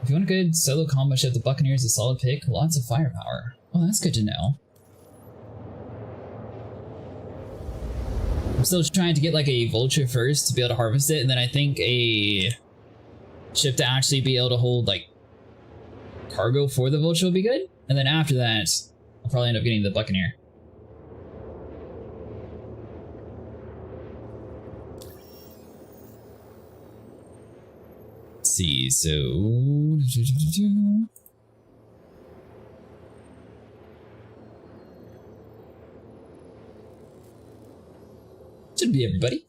If you want a good solo combat ship, the Buccaneer is a solid pick. Lots of firepower. Oh, that's good to know. I'm still trying to get like a vulture first to be able to harvest it, and then I think a ship to actually be able to hold like cargo for the vulture will be good. And then after that, I'll probably end up getting the Buccaneer. Let's see, so should be everybody.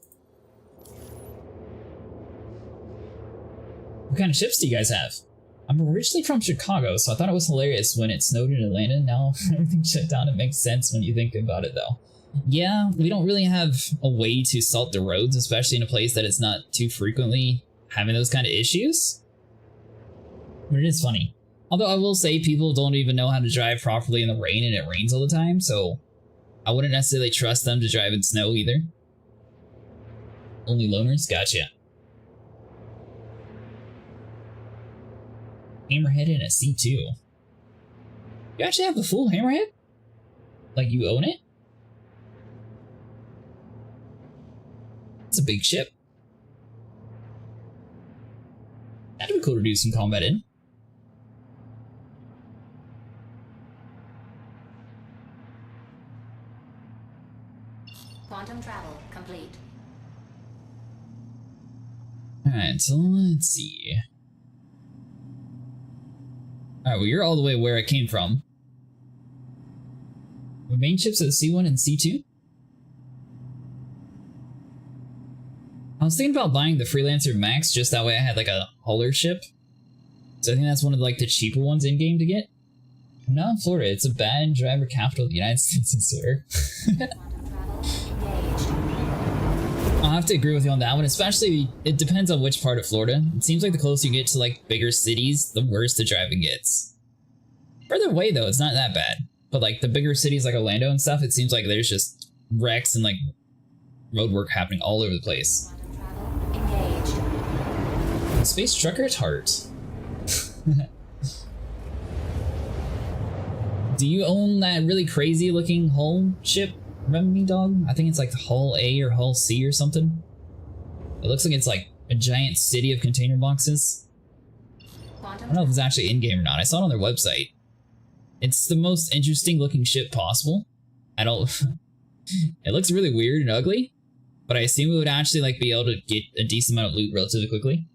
What kind of ships do you guys have? I'm originally from Chicago, so I thought it was hilarious when it snowed in Atlanta. Now everything shut down. It makes sense when you think about it, though. Yeah, we don't really have a way to salt the roads, especially in a place that is not too frequently having those kind of issues. But it is funny. Although I will say people don't even know how to drive properly in the rain, and it rains all the time, so I wouldn't necessarily trust them to drive in snow either. Only loners? Gotcha. Hammerhead and a C2. You actually have the full Hammerhead? Like you own it? It's a big ship. That'd be cool to do some combat in. Quantum travel complete. Alright, so let's see. Alright, well you're all the way where I came from. The main ships at C1 and C2? I was thinking about buying the Freelancer Max just that way I had like a hauler ship. So I think that's one of like the cheaper ones in game to get. I'm not in Florida, it's a bad driver capital of the United States, I swear. I'll have to agree with you on that one, especially it depends on which part of Florida. It seems like the closer you get to like bigger cities, the worse the driving gets. Further away though, it's not that bad. But like the bigger cities like Orlando and stuff, it seems like there's just wrecks and like road work happening all over the place. Space Trucker at heart. Do you own that really crazy looking hull ship? Remember me, dog? I think it's like Hull A or Hull C or something. It looks like it's like a giant city of container boxes. I don't know if it's actually in-game or not. I saw it on their website. It's the most interesting looking ship possible. I don't... It looks really weird and ugly, but I assume it would actually like be able to get a decent amount of loot relatively quickly.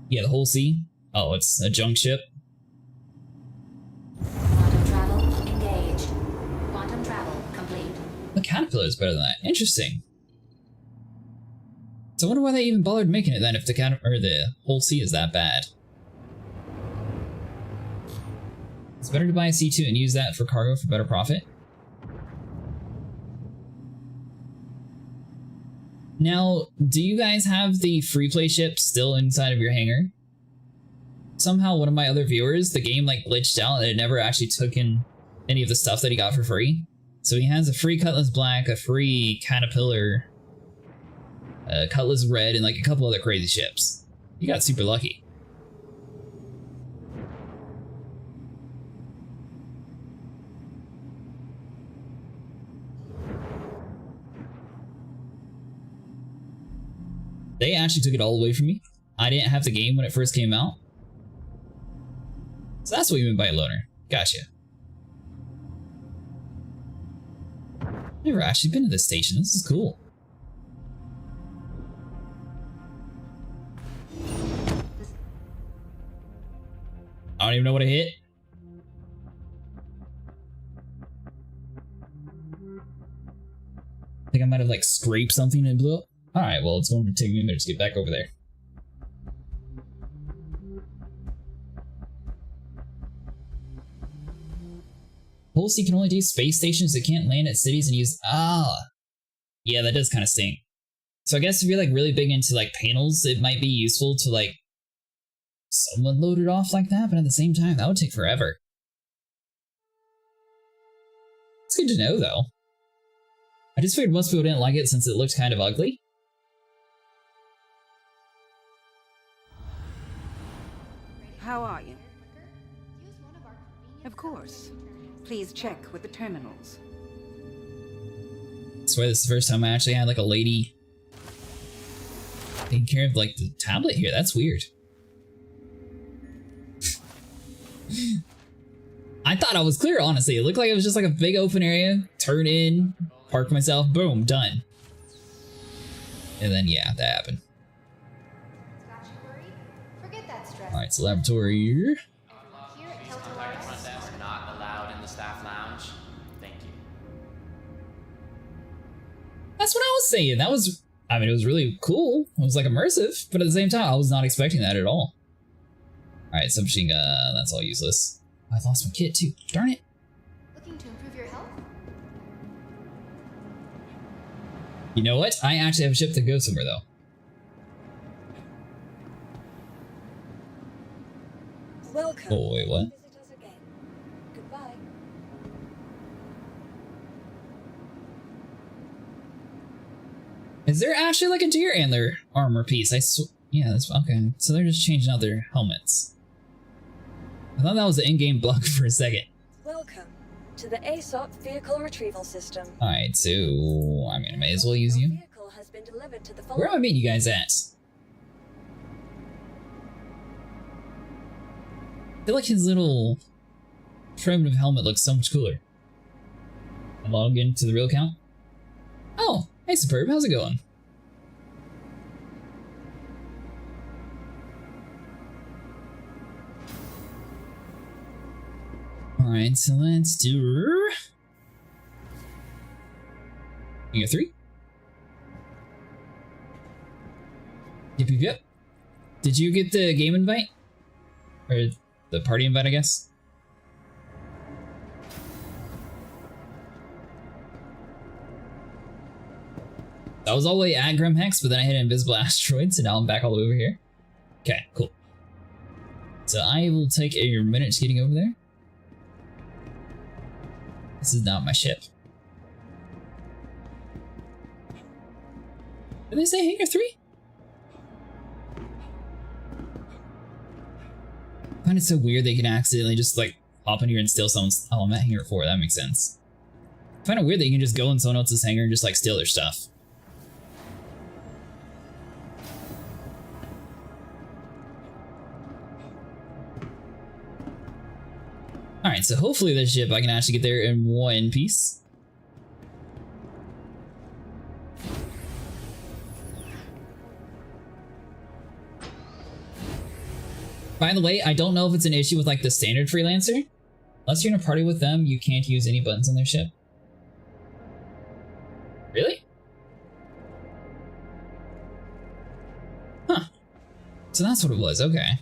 Yeah, the Hull C. Oh, it's a junk ship. The Caterpillar is better than that. Interesting. So I wonder why they even bothered making it then if the Hull C is that bad. It's better to buy a C2 and use that for cargo for better profit. Now, do you guys have the free play ship still inside of your hangar? Somehow one of my other viewers, the game like glitched out and it never actually took in any of the stuff that he got for free. So he has a free Cutlass Black, a free Caterpillar, a Cutlass Red, and like a couple other crazy ships. He got super lucky. They actually took it all away from me. I didn't have the game when it first came out. So that's what you mean by a loner. Gotcha. Never actually been to this station. This is cool. I don't even know what I hit. I think I might have like scraped something and it blew up. Alright, well it's going to take me a minute to get back over there. Hull C can only do space stations that can't land at cities and use... Ah! Yeah, that does kind of stink. So I guess if you're like really big into like panels, it might be useful to like someone load it off like that, but at the same time, that would take forever. It's good to know though. I just figured most people didn't like it since it looked kind of ugly. Please check with the terminals. I swear this is the first time I actually had like a lady taking care of like the tablet here. That's weird. I thought I was clear, honestly. It looked like it was just like a big open area. Turn in, park myself, boom, done. And then yeah, that happened. Got you worried? Forget that stress. Alright, so laboratory here. Here at Please Telto contact the front RS. desk. Not allowed in the staff lounge. Thank you. That's what I was saying. That was, I mean, it was really cool. It was like immersive, but at the same time, I was not expecting that at all. Alright, submachine gun, that's all useless. I lost my kit too. Darn it. Looking to improve your health? You know what? I actually have a ship to go somewhere though. Welcome. Oh, wait, what? Visit us again. Goodbye. Is there actually like a deer antler armor piece? Yeah, that's okay. So they're just changing out their helmets. I thought that was an in-game bug for a second. Welcome to the ASOP vehicle retrieval system. Alright, so I mean, I may as well use Your you. vehicle has been delivered to the Where am I meeting you guys at? I feel like his little primitive helmet looks so much cooler. I log into the real account. Oh, hey Superb, how's it going? Alright, so let's do... You got 3? Yep. Did you get the game invite? Or the party invite, I guess? I was all the way at Grim Hex, but then I hit Invisible Asteroid, so now I'm back all the way over here. Okay, cool. So I will take a minute just getting over there. This is not my ship. Did they say Hangar 3? I find it so weird they can accidentally just like hop in here and steal someone's... Oh, I'm at Hangar 4, that makes sense. I find it weird that you can just go in someone else's hangar and just like steal their stuff. Alright, so hopefully this ship I can actually get there in one piece. By the way, I don't know if it's an issue with like the standard freelancer. Unless you're in a party with them, you can't use any buttons on their ship. Really? Huh. So that's what it was, okay.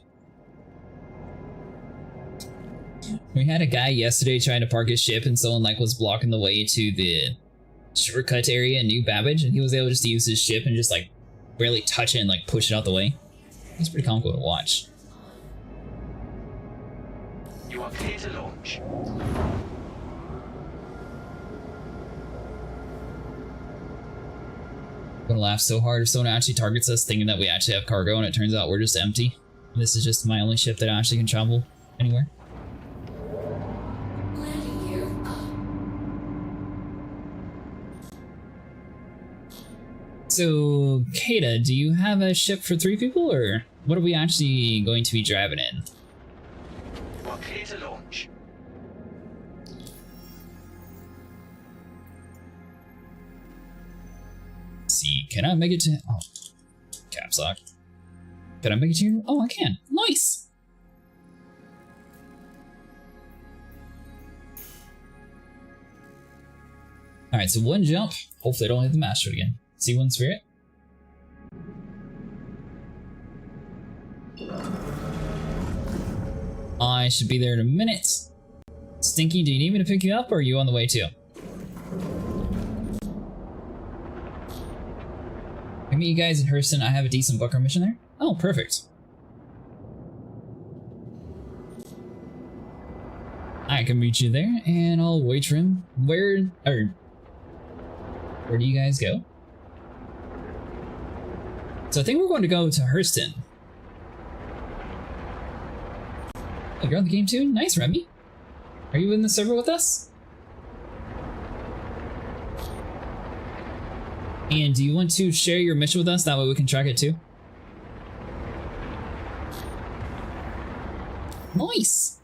We had a guy yesterday trying to park his ship and someone like was blocking the way to the shortcut area in New Babbage, and he was able just to use his ship and just like barely touch it and like push it out the way. It's pretty comical to watch. You are clear to launch. I'm gonna laugh so hard if someone actually targets us thinking that we actually have cargo and it turns out we're just empty. And this is just my only ship that actually can travel anywhere. Landing gear up. So, Kata, do you have a ship for 3 people, or what are we actually going to be driving in? You are clear to launch. Let's see, can I make it to... Oh, caps lock. Can I make it to you? Oh, I can. Nice! Alright, so 1 jump. Hopefully I don't hit the master again. C1 Spirit. I should be there in a minute. Stinky, do you need me to pick you up, or are you on the way too? I meet you guys in Hurston. I have a decent Bucker mission there. Oh, perfect. I can meet you there, and I'll wait for him. Where do you guys go? So I think we're going to go to Hurston. Oh, you're on the game too? Nice, Remy. Are you in the server with us? And do you want to share your mission with us? That way we can track it too. Nice!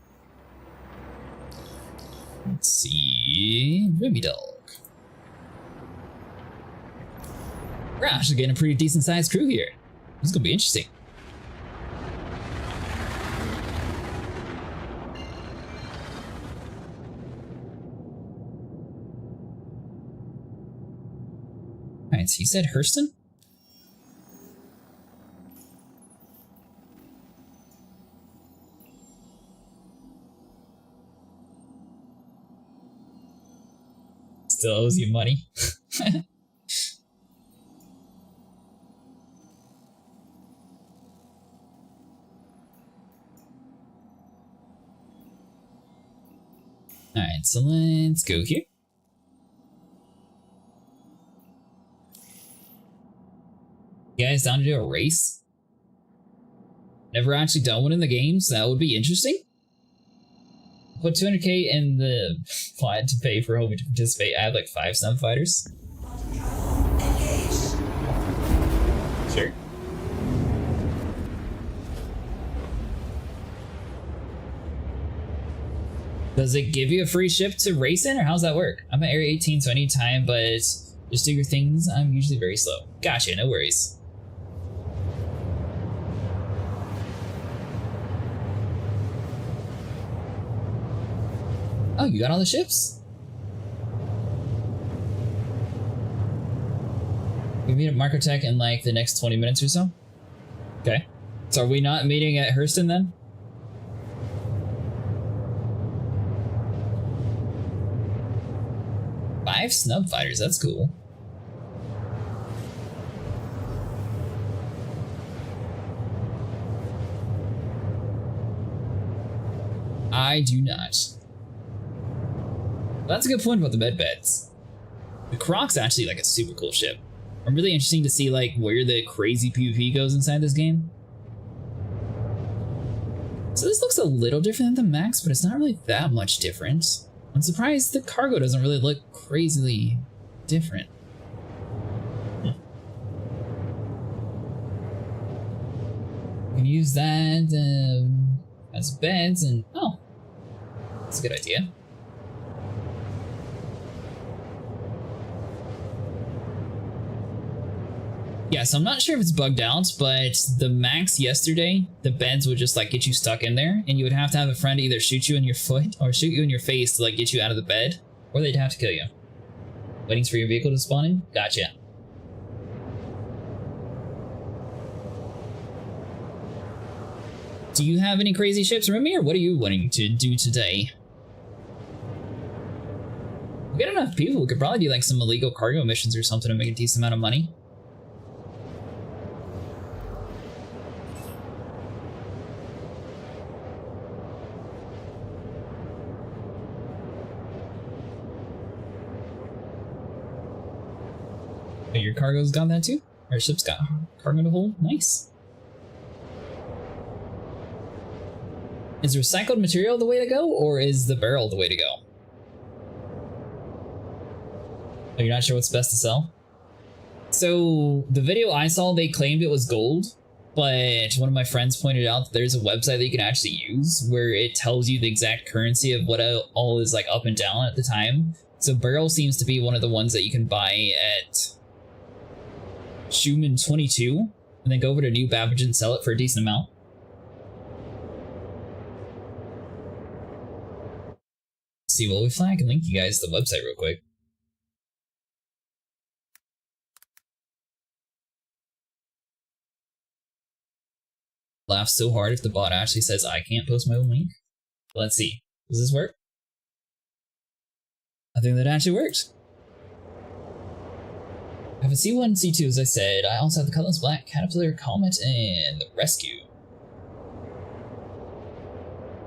Let's see... Ruby Dog. We're actually getting a pretty decent sized crew here. This is gonna be interesting. Alright, so you said Hurston? Still owes you money. Alright, so let's go here. You guys down to do a race? Never actually done one in the game, so that would be interesting. Put 200k in the plan to pay for homie to participate. I have like 5 snub fighters. Sure. Does it give you a free ship to race in, or how's that work? I'm at area 18, so I need time, but just do your things. I'm usually very slow. Gotcha, no worries. Oh, you got all the ships? We meet at Markotech in like the next 20 minutes or so? Okay. So are we not meeting at Hurston then? Five snub fighters, that's cool. I do not. That's a good point about the med beds. The Croc's actually like a super cool ship. I'm really interested to see like where the crazy PvP goes inside this game. So this looks a little different than the Max, but it's not really that much different. I'm surprised the cargo doesn't really look crazily different. You can use that as beds and... oh, that's a good idea. Yeah, so I'm not sure if it's bugged out, but the Max yesterday, the beds would just like get you stuck in there, and you would have to have a friend either shoot you in your foot or shoot you in your face to like get you out of the bed, or they'd have to kill you. Waiting for your vehicle to spawn in? Gotcha. Do you have any crazy ships, Remy, or what are you wanting to do today? We got enough people, we could probably do like some illegal cargo missions or something to make a decent amount of money. Oh, your cargo's got that too? Our ship's got cargo to hold? Nice. Is recycled material the way to go, or is the beryl the way to go? Oh, you're not sure what's best to sell? So, the video I saw, they claimed it was gold, but one of my friends pointed out that there's a website that you can actually use where it tells you the exact currency of what all is like up and down at the time. So beryl seems to be one of the ones that you can buy at shubin 22, and then go over to New Babbage and sell it for a decent amount. Let's see, well, if I can link you guys to the website real quick. Laugh so hard if the bot actually says I can't post my own link. Let's see. Does this work? I think that actually works. I have a C1 and C2, as I said. I also have the Cutlass Black, Caterpillar, Comet, and the Rescue.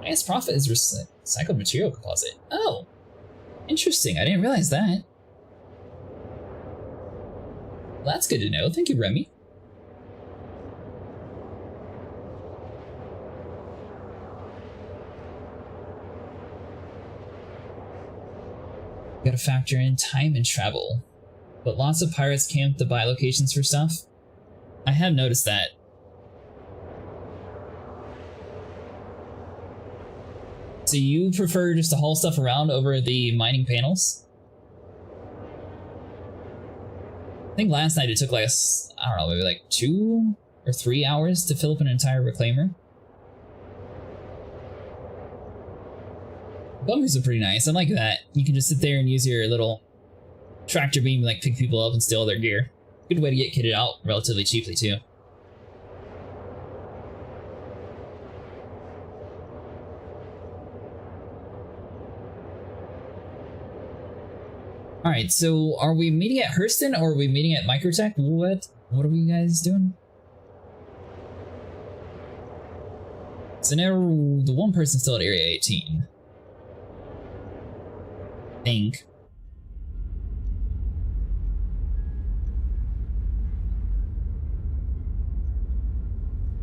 Highest profit is recycled material composite. Oh, interesting. I didn't realize that. Well, that's good to know. Thank you, Remy. Gotta factor in time and travel. But lots of pirates camp the buy locations for stuff. I have noticed that. So you prefer just to haul stuff around over the mining panels? I think last night it took like, I don't know, maybe like 2 or 3 hours to fill up an entire reclaimer. Bunkers are pretty nice. I like that. You can just sit there and use your little tractor beam to like pick people up and steal their gear. Good way to get kitted out relatively cheaply too. Alright, so are we meeting at Hurston or are we meeting at Microtech? What are we guys doing? So now the one person's still at Area 18. Think.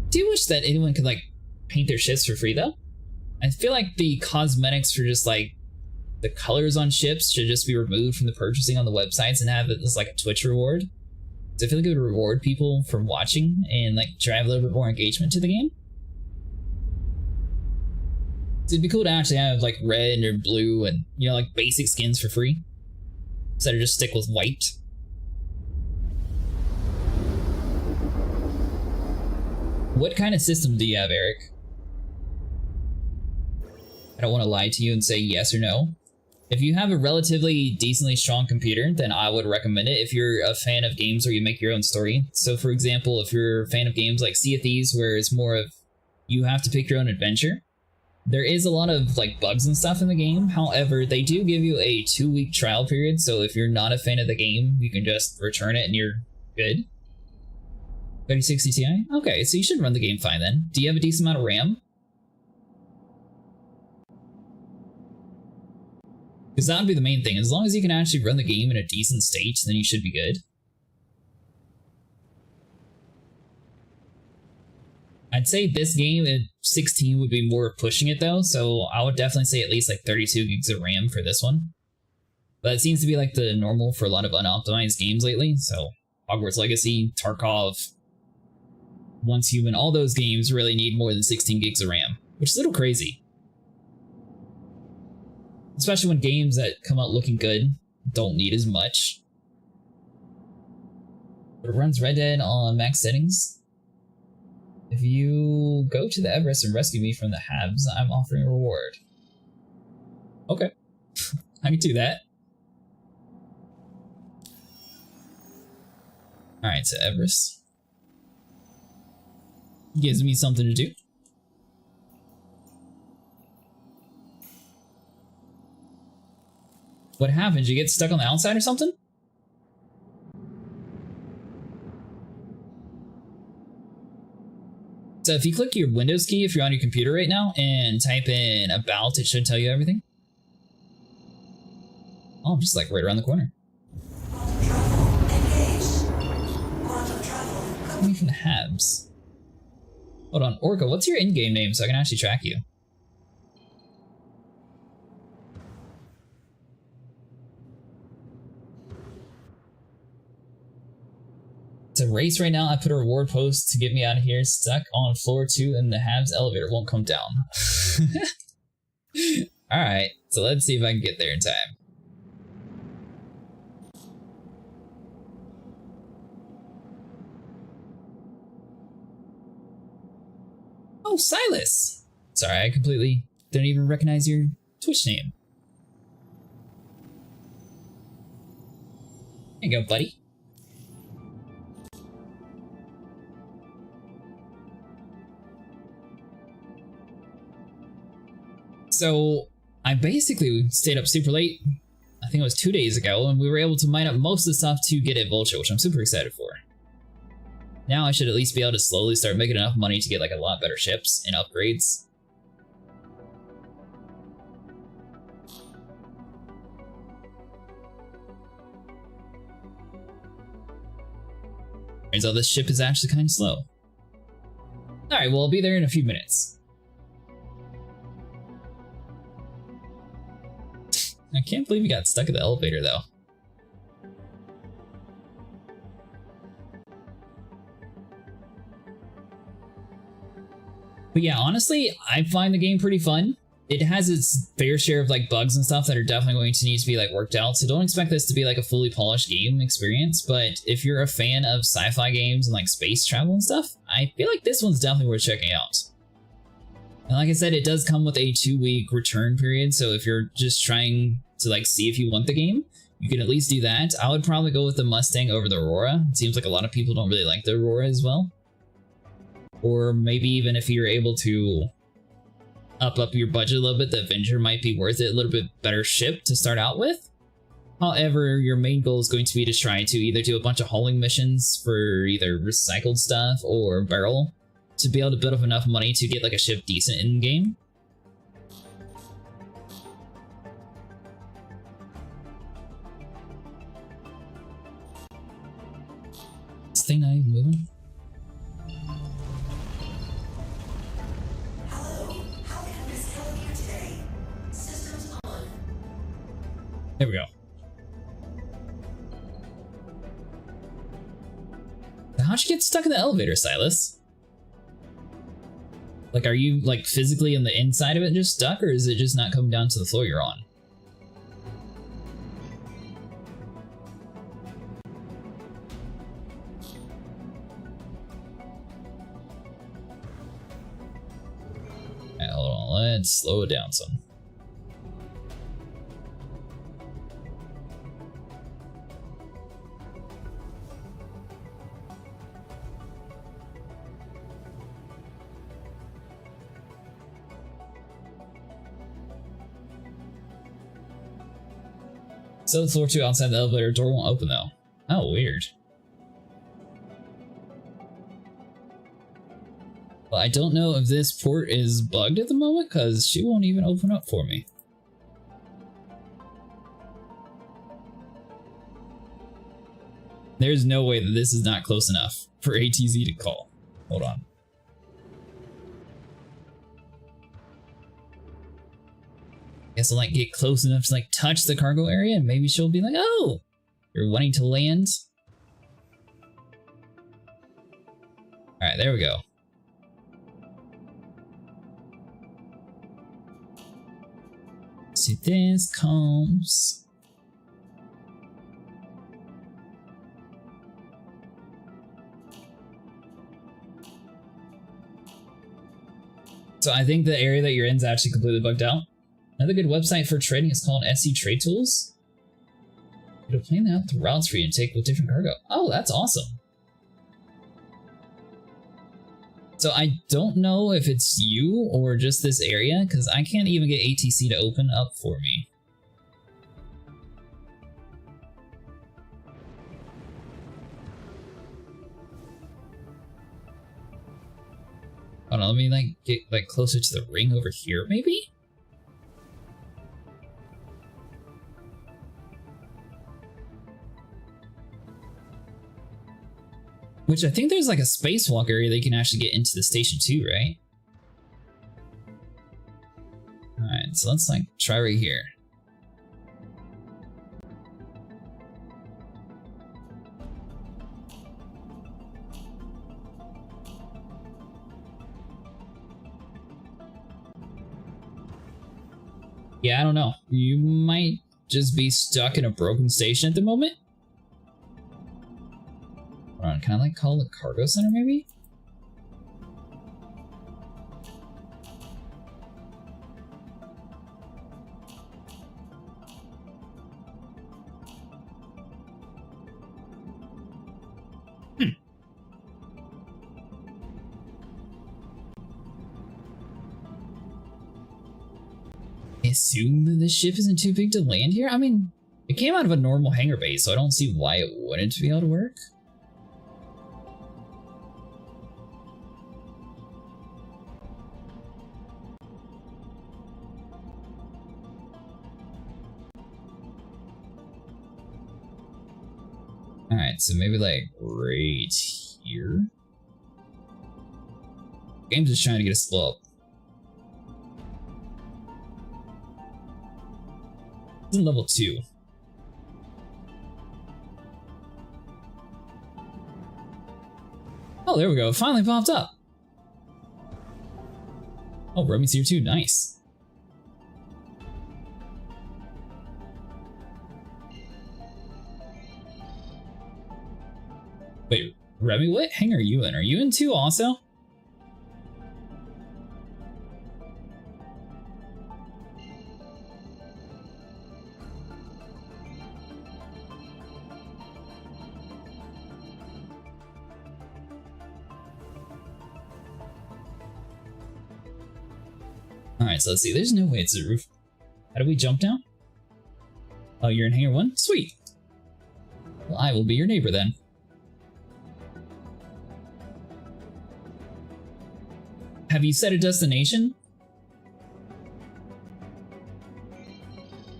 Do you wish that anyone could like paint their ships for free though? I feel like the cosmetics for just like the colors on ships should just be removed from the purchasing on the websites and have it as like a Twitch reward. So I feel like it would reward people from watching and like drive a little bit more engagement to the game. So it'd be cool to actually have like red or blue and, you know, like basic skins for free instead of just stick with white. What kind of system do you have, Eric? I don't want to lie to you and say yes or no. If you have a relatively decently strong computer, then I would recommend it if you're a fan of games where you make your own story. So for example, if you're a fan of games like Sea of Thieves, where it's more of you have to pick your own adventure, there is a lot of like bugs and stuff in the game. However, they do give you a 2-week trial period, so if you're not a fan of the game, you can just return it and you're good. 3060 Ti? Okay, so you should run the game fine then. Do you have a decent amount of RAM? Because that would be the main thing. As long as you can actually run the game in a decent state, then you should be good. I'd say this game at 16 would be more pushing it though, so I would definitely say at least like 32 gigs of RAM for this one. But it seems to be like the normal for a lot of unoptimized games lately, so Hogwarts Legacy, Tarkov, Once Human, all those games really need more than 16 gigs of RAM, which is a little crazy. Especially when games that come out looking good don't need as much. But it runs Red Dead on max settings. If you go to the Everest and rescue me from the Habs, I'm offering a reward. Okay. I can do that. Alright, so Everest. Gives me something to do. What happened? Did you get stuck on the outside or something? So if you click your Windows key, if you're on your computer right now, and type in about, it should tell you everything. Oh, I'm just like right around the corner. Coming from the Habs. Hold on, Orca, what's your in-game name so I can actually track you? It's a race right now. I put a reward post to get me out of here. Stuck on floor 2 and the Habs elevator won't come down. Alright, so let's see if I can get there in time. Oh, Silas! Sorry, I completely didn't even recognize your Twitch name. There you go, buddy. So I basically stayed up super late, I think it was 2 days ago, and we were able to mine up most of the stuff to get a vulture, which I'm super excited for. Now I should at least be able to slowly start making enough money to get like a lot better ships and upgrades. Turns out this ship is actually kind of slow. Alright, well I'll be there in a few minutes. I can't believe you got stuck in the elevator though. But yeah, honestly, I find the game pretty fun. It has its fair share of like bugs and stuff that are definitely going to need to be like worked out. So don't expect this to be like a fully polished game experience. But if you're a fan of sci-fi games and like space travel and stuff, I feel like this one's definitely worth checking out. And like I said, it does come with a 2-week return period. So if you're just trying to like see if you want the game, you can at least do that. I would probably go with the Mustang over the Aurora. It seems like a lot of people don't really like the Aurora as well. Or maybe even if you're able to up your budget a little bit, the Avenger might be worth it. A little bit better ship to start out with. However, your main goal is going to be to try to either do a bunch of hauling missions for either recycled stuff or beryl to be able to build up enough money to get like a ship decent in game. This thing not even moving? There we go. How'd you get stuck in the elevator, Silas? Like, are you like physically in the inside of it just stuck, or is it just not coming down to the floor you're on? Alright, hold on, let's slow it down some. So floor 2 outside the elevator door won't open though. Oh, weird. Well, I don't know if this port is bugged at the moment because she won't even open up for me. There's no way that this is not close enough for ATZ to call. Hold on. Guess I'll like get close enough to like touch the cargo area and maybe she'll be like, oh, you're wanting to land. All right, there we go. See, this comes. So I think the area that you're in is actually completely bugged out. Another good website for trading is called SC Trade Tools. It'll plan out the routes for you to take with different cargo. Oh, that's awesome. So I don't know if it's you or just this area, because I can't even get ATC to open up for me. Hold on, let me like get like closer to the ring over here, maybe? Which I think there's like a spacewalk area that you can actually get into the station too, right? Alright, so let's like try right here. Yeah, I don't know. You might just be stuck in a broken station at the moment. Hold on, can I like call the cargo center maybe? I assume that this ship isn't too big to land here? I mean, it came out of a normal hangar base, so I don't see why it wouldn't be able to work. Alright, so maybe like right here? Game's just trying to get us to blow up. It's in level 2. Oh, there we go. It finally popped up. Oh, Remy's here too. Nice. Wait, Remy, what hang are you in? Are you in 2 also? Alright, so let's see. There's no way it's the roof. How do we jump down? Oh, you're in hangar 1? Sweet. Well, I will be your neighbor then. Have you set a destination?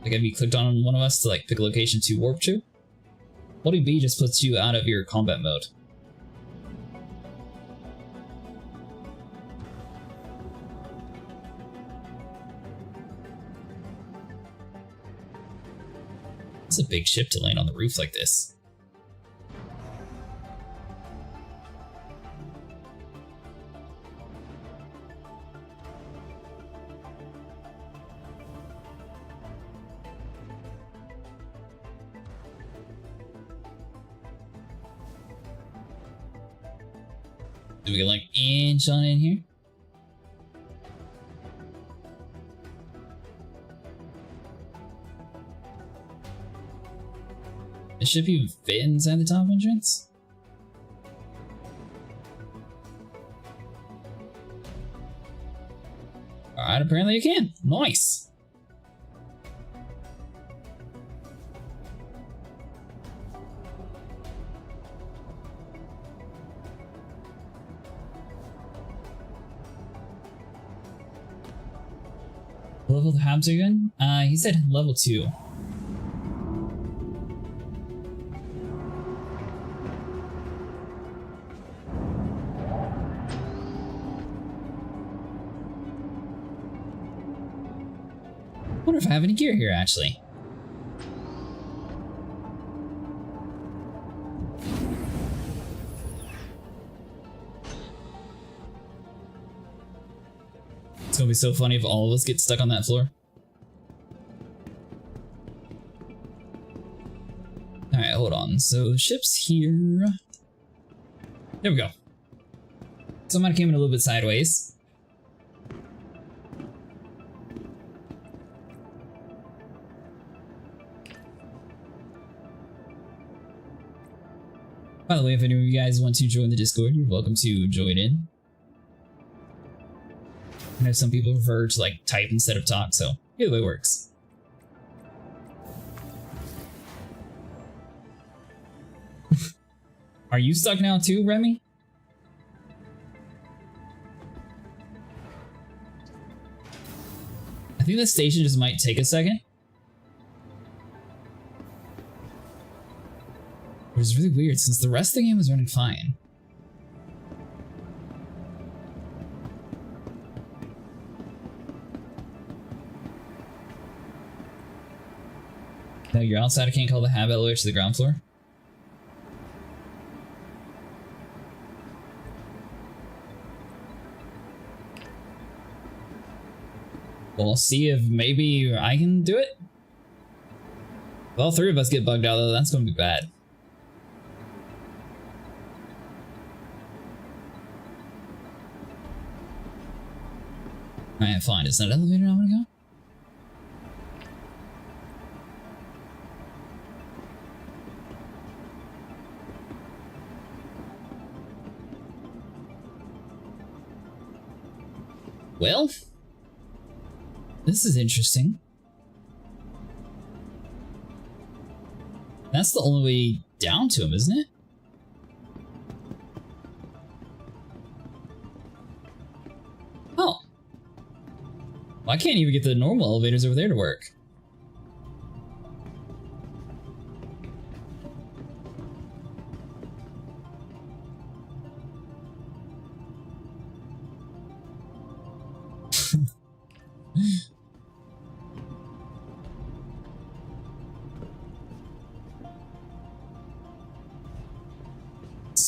Like, have you clicked on one of us to like pick a location to warp to? Holding B just puts you out of your combat mode. It's a big ship to land on the roof like this. Do we get like inch on in here? It should even fit inside the top entrance. Alright, apparently you can. Nice. Level the habs again? He said level 2. I wonder if I have any gear here, actually. It's gonna be so funny if all of us get stuck on that floor. Alright, hold on. So the ship's here. There we go. So I might have came in a little bit sideways. By the way, if any of you guys want to join the Discord, you're welcome to join in. I know some people prefer to like type instead of talk, so either way works. Are you stuck now too, Remy? I think the station just might take a second. It was really weird since the rest of the game was running fine. No, you're outside. I can't call the hab elevator to the ground floor. Well, I'll see if maybe I can do it. If all 3 of us get bugged out, though, that's going to be bad. Alright, fine. Is that elevator I'm gonna go? Well, this is interesting. That's the only way down to him, isn't it? Oh. Well, I can't even get the normal elevators over there to work.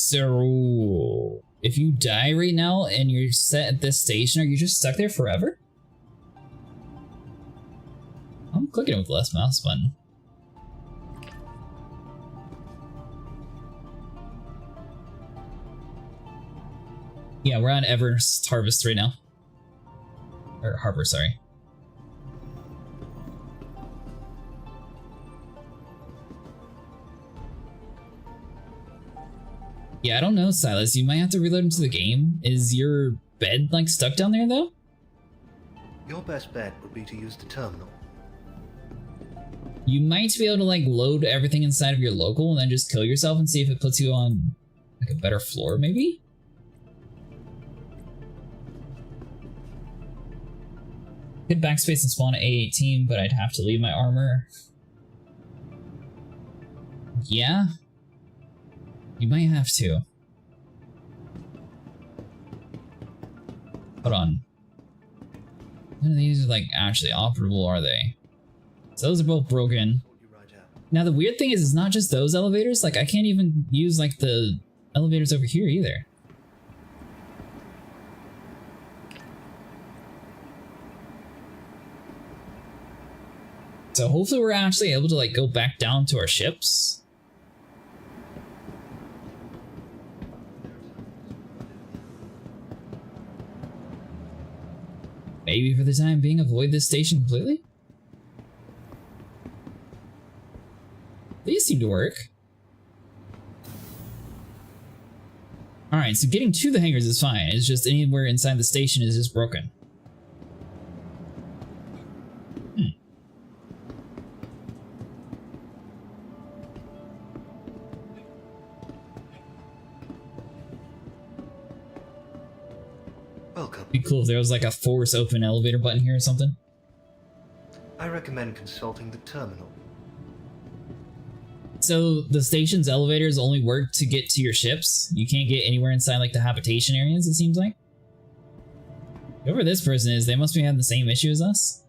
So, if you die right now and you're set at this station, are you just stuck there forever? I'm clicking with the left mouse button. Yeah, we're on Everest Harvest right now. Or Harbor, sorry. Yeah, I don't know, Silas. You might have to reload into the game. Is your bed, like, stuck down there, though? Your best bet would be to use the terminal. You might be able to, like, load everything inside of your local and then just kill yourself and see if it puts you on, like, a better floor, maybe? Hit backspace and spawn at A18, but I'd have to leave my armor. Yeah? You might have to. Hold on. None of these are like actually operable, are they? So those are both broken. Now the weird thing is it's not just those elevators, like I can't even use like the elevators over here either. So hopefully we're actually able to like go back down to our ships. Maybe for the time being avoid this station completely? These seem to work. Alright, so getting to the hangars is fine. It's just anywhere inside the station is just broken. Welcome. Be cool if there was like a force open elevator button here or something. I recommend consulting the terminal. So the station's elevators only work to get to your ships. You can't get anywhere inside like the habitation areas, it seems like. Whoever this person is, they must be having the same issue as us.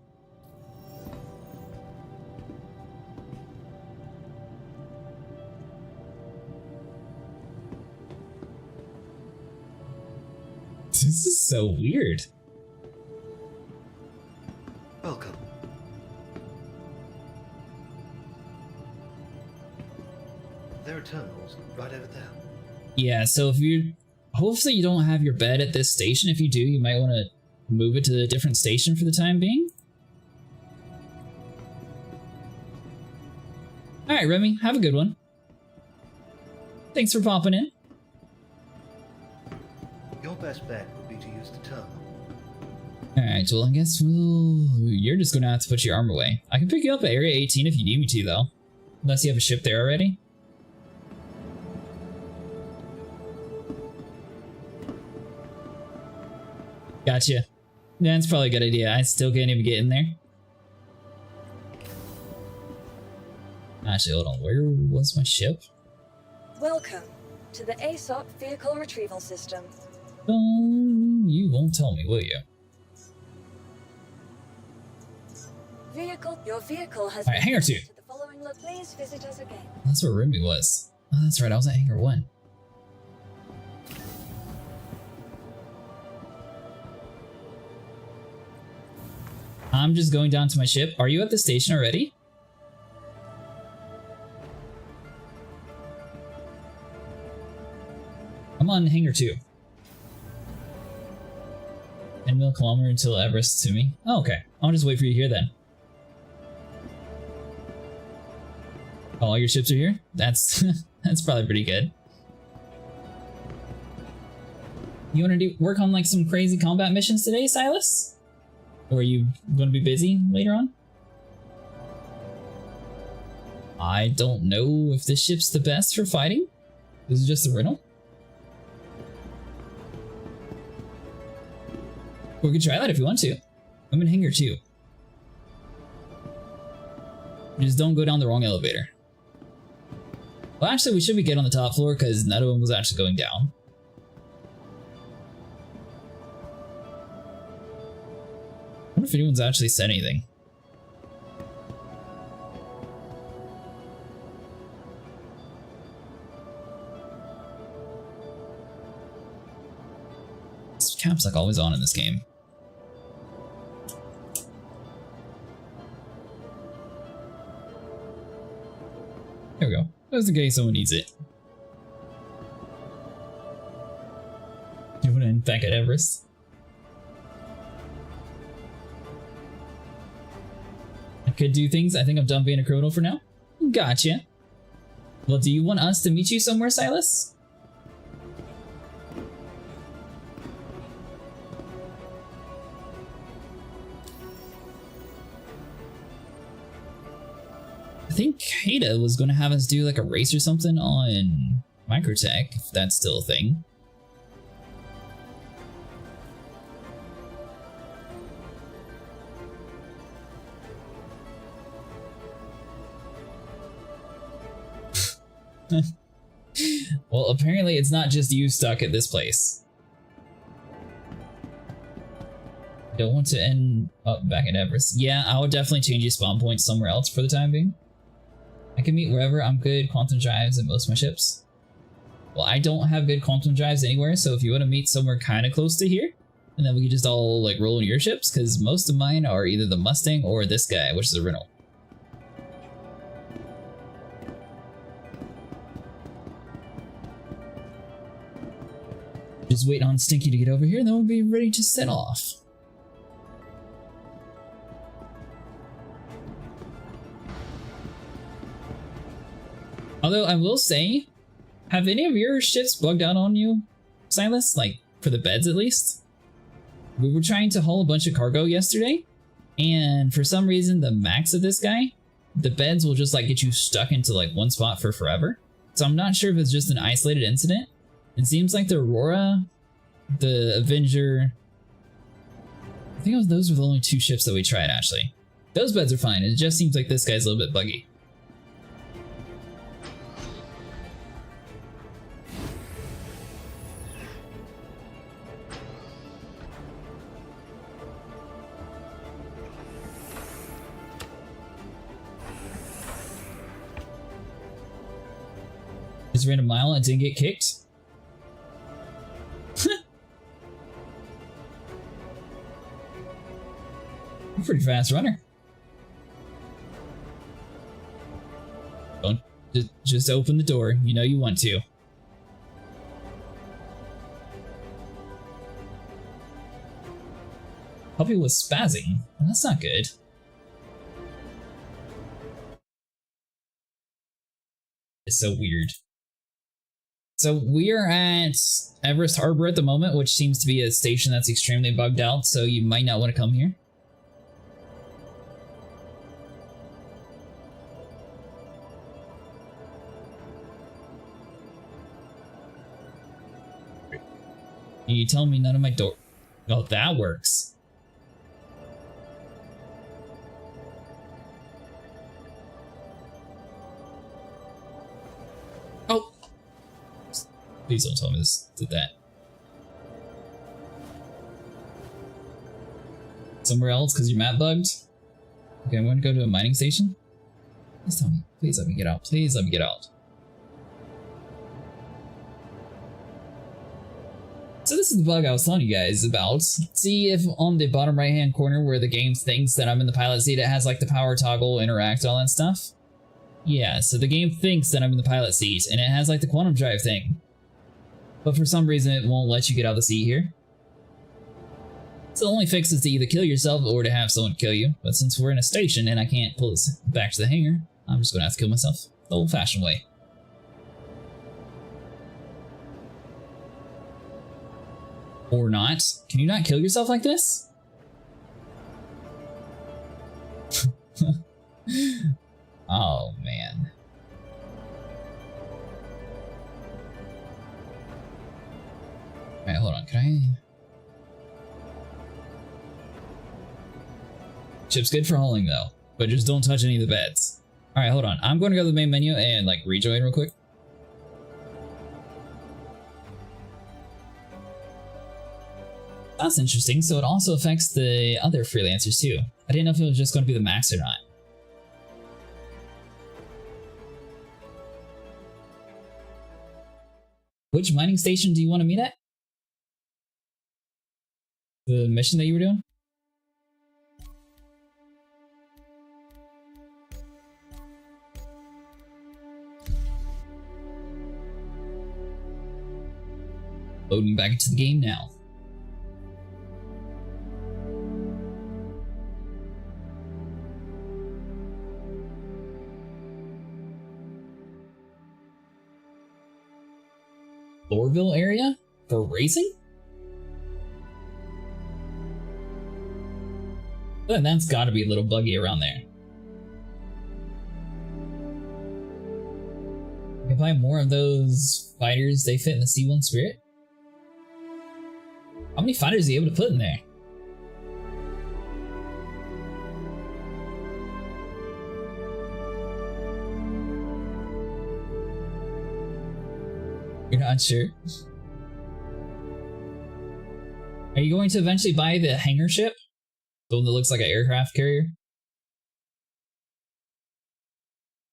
This is so weird. Welcome. There are terminals right over there. Yeah, so if you hopefully you don't have your bed at this station. If you do, you might want to move it to a different station for the time being. Alright, Remy, have a good one. Thanks for popping in. Your best bet would be to use the terminal. Alright, well I guess you're just gonna have to put your arm away. I can pick you up at Area 18 if you need me to, though. Unless you have a ship there already. Gotcha. That's probably a good idea. I still can't even get in there. Actually, hold on. Where was my ship? Welcome to the ASOP Vehicle Retrieval System. You won't tell me, will you? Your vehicle has Alright, hangar 2. to the following look. Please visit us again. That's where Remy was. Oh, that's right. I was at hangar 1. I'm just going down to my ship. Are you at the station already? I'm on hangar 2. And we'll kilometer until Everest to me. Oh, okay. I'll just wait for you here then. Oh, all your ships are here? That's that's probably pretty good. You want to work on like some crazy combat missions today, Silas? Or are you going to be busy later on? I don't know if this ship's the best for fighting. This is just a riddle. We could try that if you want to. I'm in hangar 2. Just don't go down the wrong elevator. Well, actually, we should be good on the top floor because none of them was actually going down. I wonder if anyone's actually said anything. This cap's like always on in this game. There we go. Just in case someone needs it. You want to end back at Everest? I could do things. I think I'm done being a criminal for now. Gotcha. Well, do you want us to meet you somewhere, Silas? I think Ada was going to have us do like a race or something on Microtech, if that's still a thing. Well, apparently it's not just you stuck at this place. Don't want to end up back at Everest. Yeah, I would definitely change your spawn point somewhere else for the time being. I can meet wherever. I'm good quantum drives in most of my ships. Well, I don't have good quantum drives anywhere, so if you want to meet somewhere kind of close to here, and then we can just all like roll in your ships, because most of mine are either the Mustang or this guy, which is a rental. Just wait on Stinky to get over here, and then we'll be ready to set off. Although I will say, have any of your ships bugged out on you, Silas? Like, for the beds at least? We were trying to haul a bunch of cargo yesterday, and for some reason the max of this guy, the beds will just like get you stuck into like one spot for forever. So I'm not sure if it's just an isolated incident. It seems like the Aurora, the Avenger, I think those were the only two ships that we tried actually. Those beds are fine, it just seems like this guy's a little bit buggy. Just ran a mile and didn't get kicked. You're a pretty fast runner. Don't just open the door. You know you want to. Puppy was spazzing. Well, that's not good. It's so weird. So we are at Everest Harbor at the moment, which seems to be a station that's extremely bugged out, so you might not want to come here. You telling me none of my door... Oh, that works. Oh! Please don't tell me this did that. Somewhere else because your map bugged? Okay, I'm going to go to a mining station. Please tell me. Please let me get out. Please let me get out. So this is the bug I was telling you guys about. See if on the bottom right hand corner where the game thinks that I'm in the pilot seat, it has like the power toggle, interact, all that stuff? Yeah, so the game thinks that I'm in the pilot seat, and it has like the quantum drive thing. But for some reason it won't let you get out of the seat here. So the only fix is to either kill yourself or to have someone kill you. But since we're in a station and I can't pull this back to the hangar, I'm just gonna have to kill myself the old-fashioned way. Or not. Can you not kill yourself like this? Oh, man. Alright, hold on. Can I... Chip's good for hauling, though. But just don't touch any of the beds. Alright, hold on. I'm going to go to the main menu and, like, rejoin real quick. That's interesting. So it also affects the other freelancers, too. I didn't know if it was just going to be the max or not. Which mining station do you want to meet at? The mission that you were doing? Loading back into the game now. Lorville area for racing? But that's gotta be a little buggy around there. You can buy more of those fighters, they fit in the C1 Spirit? How many fighters are you able to put in there? You're not sure? Are you going to eventually buy the hangar ship? The one that looks like an aircraft carrier?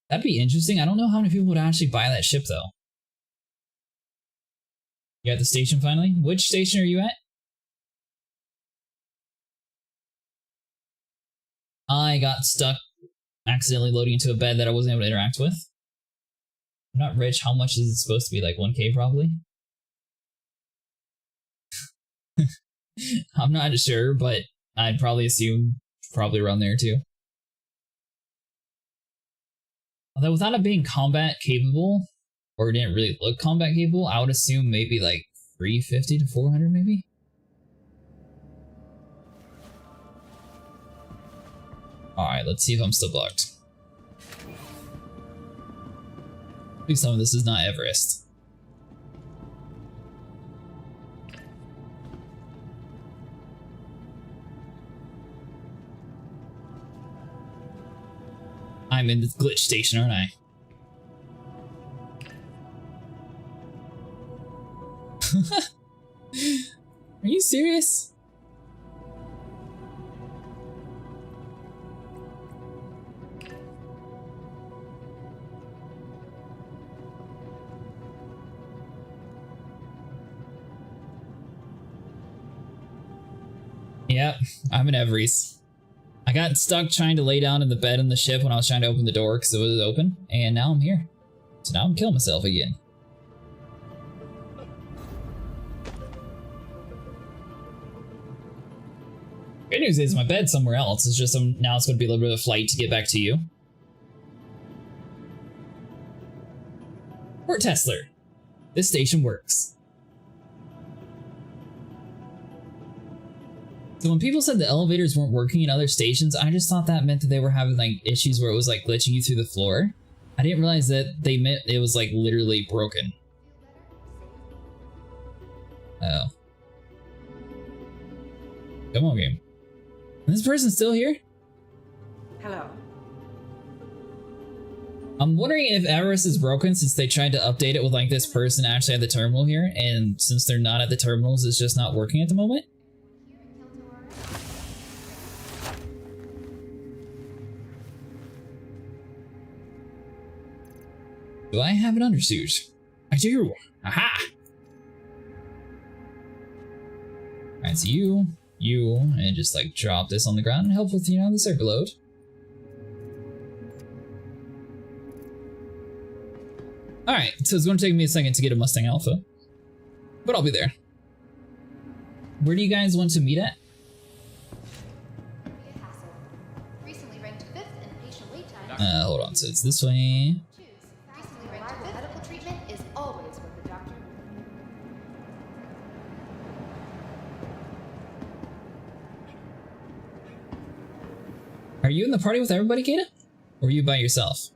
That'd be interesting. I don't know how many people would actually buy that ship though. You at the station finally? Which station are you at? I got stuck accidentally loading into a bed that I wasn't able to interact with. I'm not rich. How much is it supposed to be? Like 1K probably? I'm not sure, but I'd probably assume probably around there too. Although without it being combat capable, or it didn't really look combat capable, I would assume maybe like 350 to 400 maybe? Alright, let's see if I'm still blocked. Please tell me this is not Everest. I'm in the glitch station, aren't I? Are you serious? Yep, I'm in Everest. I got stuck trying to lay down in the bed in the ship when I was trying to open the door because it was open, and now I'm here. So now I'm killing myself again. Good news is my bed's somewhere else. It's just now it's going to be a little bit of a flight to get back to you. Port Tesla. This station works. So when people said the elevators weren't working in other stations, I just thought that meant that they were having like issues where it was like glitching you through the floor. I didn't realize that they meant it was like literally broken. Oh. Come on, game. Is this person still here? Hello. I'm wondering if Everest is broken since they tried to update it with like this person actually at the terminal here, and since they're not at the terminals, it's just not working at the moment. Do I have an undersuit? I do! Aha! Alright, so you, and just like drop this on the ground and help with, you know, the circle load. Alright, so it's going to take me a second to get a Mustang Alpha, but I'll be there. Where do you guys want to meet at? Recently ranked 5th in patient wait time. Hold on, so it's this way. Recently ranked 5th. Medical treatment is always with the doctor. Are you in the party with everybody, Kata? Or are you by yourself?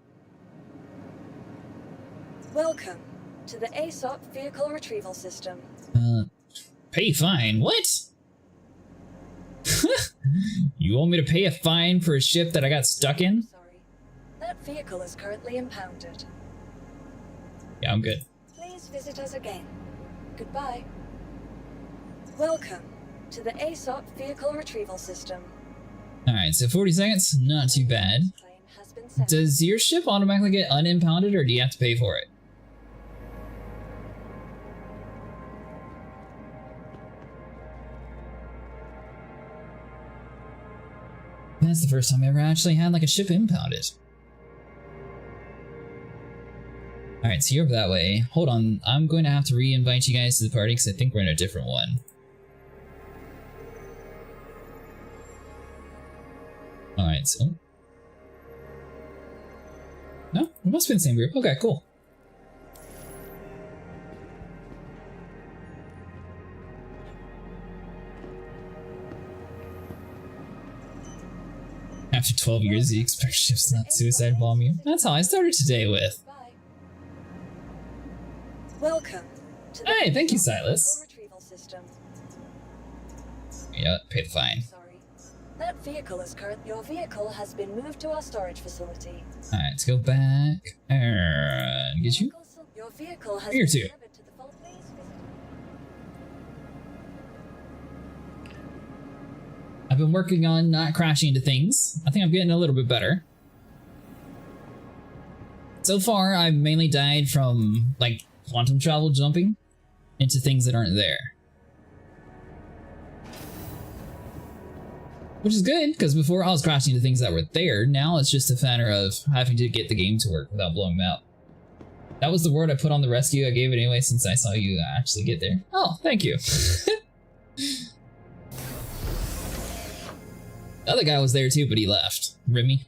Welcome to the ASOP Vehicle Retrieval System. Pay fine? What? You want me to pay a fine for a ship that I got stuck in? Sorry. That vehicle is currently impounded. Yeah, I'm good. Please visit us again. Goodbye. Welcome to the ASOP Vehicle Retrieval System. Alright, so 40 seconds, not too bad. Claim has been sent. Does your ship automatically get unimpounded or do you have to pay for it? That's the first time I ever actually had like a ship impounded. Alright, so you're over that way. Hold on, I'm going to have to re-invite you guys to the party because I think we're in a different one. Alright, so... No? We must be in the same group. Okay, cool. After 12 years, you expect ships not suicide bomb you? That's how I started today with. Welcome to the Hey, thank you, vehicle Silas. retrieval system. Yeah, pay the fine. Sorry. That vehicle is current. Your vehicle has been moved to our storage facility. Alright, let's go back and get you. Your vehicle has Here been too. delivered to the vault. Please visit. I've been working on not crashing into things. I think I'm getting a little bit better. So far, I've mainly died from, like, quantum travel jumping into things that aren't there. Which is good, because before I was crashing into things that were there, now it's just a matter of having to get the game to work without blowing them out. That was the word I put on the rescue. I gave it anyway since I saw you actually get there. Oh, thank you. The other guy was there too, but he left. Remy.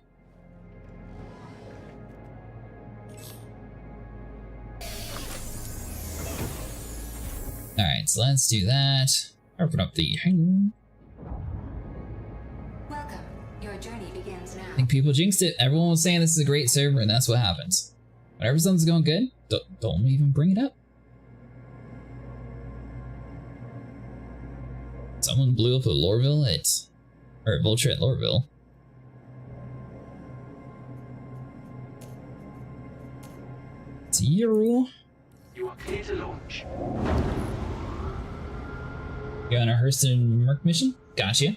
Alright, so let's do that. Open up the hang. Welcome. Your journey begins now. I think people jinxed it. Everyone was saying this is a great server, and that's what happens. Whenever something's going good, don't even bring it up. Someone blew up a Lorville or a vulture at Lorville. Zero. You are clear to launch. You on a Hurston Merc mission? Gotcha.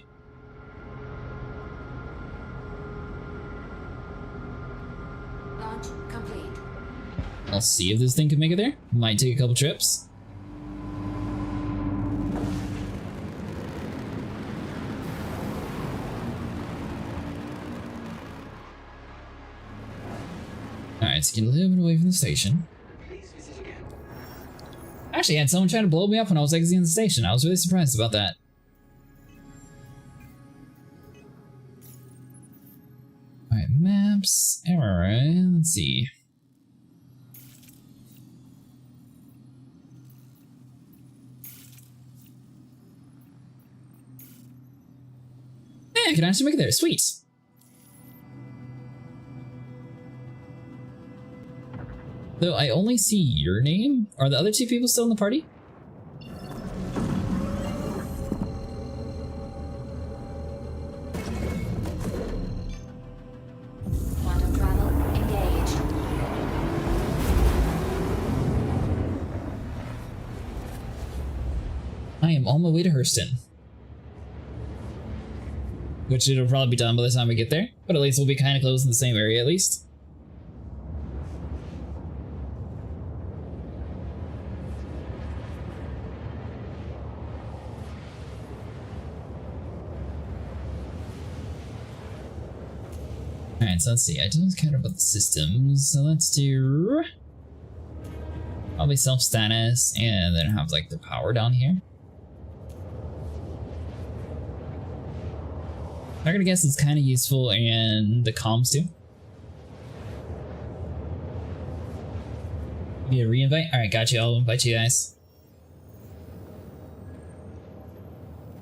Launch complete. I'll see if this thing can make it there. Might take a couple trips. Alright, so get a little bit away from the station. Please visit again. Actually, I had someone trying to blow me up when I was exiting the station. I was really surprised about that. Alright, maps. Alright, let's see. Yeah, I can actually make it there. Sweet. Though I only see your name. Are the other two people still in the party? Quantum travel engaged. I am on my way to Hurston. Which it'll probably be done by the time we get there, but at least we'll be kind of close in the same area at least. Alright, so let's see. I don't care about the systems, so let's do probably self-status and then have like the power down here. I'm gonna guess it's kind of useful in the comms too. Be a re-invite? Alright, got you. I'll invite you guys.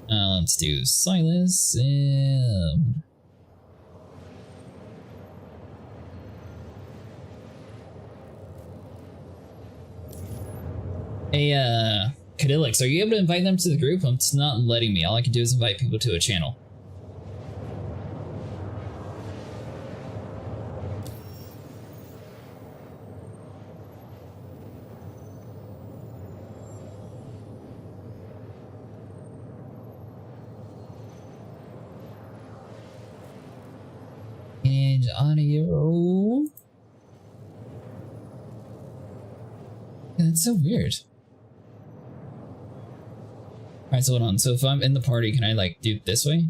Let's do Silas. Hey, Cadillix, are you able to invite them to the group? It's not letting me. All I can do is invite people to a channel. And audio. That's so weird. Alright, so hold on. So if I'm in the party, can I like do it this way?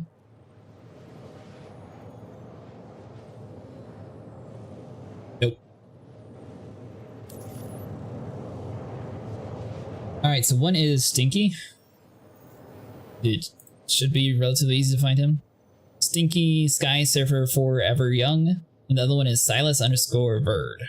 Alright, so one is Stinky. It should be relatively easy to find him. Stinky Sky Surfer Forever Young. And the other one is Silas _ Bird.